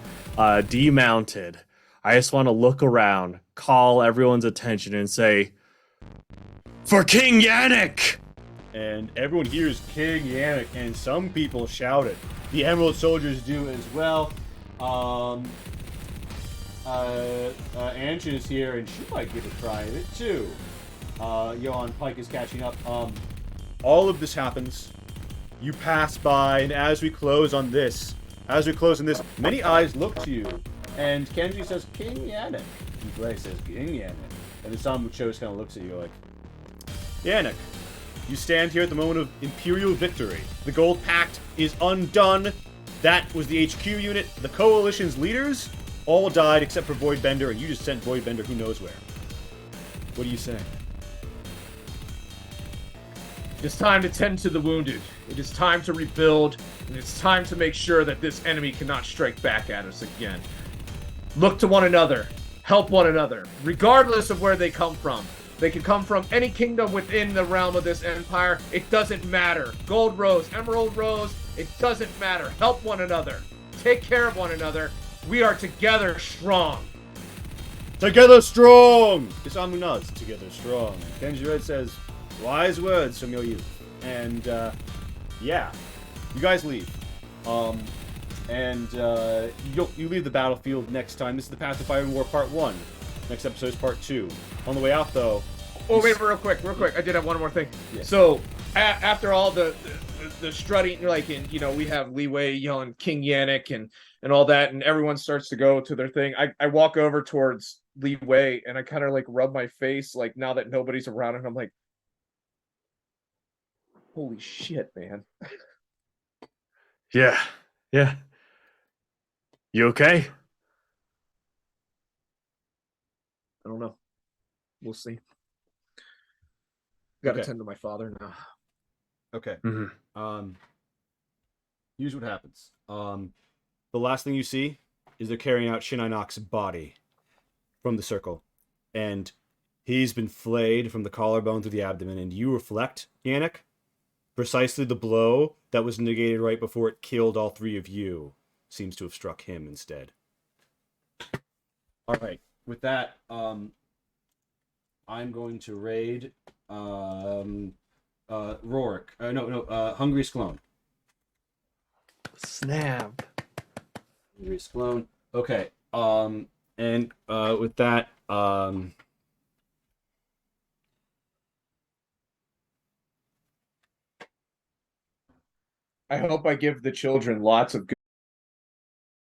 demounted, I just want to look around, call everyone's attention, and say, "For King Yannick!" And everyone hears King Yannick, and some people shout it. The Emerald Soldiers do as well. Anshin is here, and she might give a try at it too. Johan Pike is catching up. All of this happens. You pass by, and as we close on this, many eyes look to you. And Kenji says, King Yannick. And Blay says, King Yannick. And the Samu Chose kind of looks at you like, Yannick, you stand here at the moment of Imperial victory. The Gold Pact is undone. That was the HQ unit. The Coalition's leaders all died except for Voidbender, and you just sent Voidbender who knows where. What do you say? It's time to tend to the wounded. It is time to rebuild, and it's time to make sure that this enemy cannot strike back at us again. Look to one another. Help one another, regardless of where they come from. They can come from any kingdom within the realm of this empire. It doesn't matter. Gold Rose, Emerald Rose, it doesn't matter. Help one another. Take care of one another. We are together strong. Together strong! Isamu nods. Together strong. Kenji Red says, wise words from your youth. And, yeah. You guys leave. You leave the battlefield next time. This is the Path to Fire and War Part 1. Next episode is Part 2. On the way out, though... Oh, wait, real quick. I did have one more thing. Yeah. So, after all the strutting, like, and, we have Leeway yelling King Yannick and all that, and everyone starts to go to their thing, I walk over towards Leeway, and I kind of, like, rub my face, like, now that nobody's around, and I'm like, holy shit, man. Yeah. You okay? I don't know. We'll see. Gotta Okay. tend to my father now. Okay. Mm-hmm. Here's what happens. The last thing you see is they're carrying out Shinai-Nock's body from the circle. And he's been flayed from the collarbone through the abdomen. And you reflect, Yannick, precisely the blow that was negated right before it killed all 3 of you seems to have struck him instead. All right. With that, I'm going to raid Rourke. Hungry Clone. Snap. Hungry Clone. Okay. And with that, I hope I give the children lots of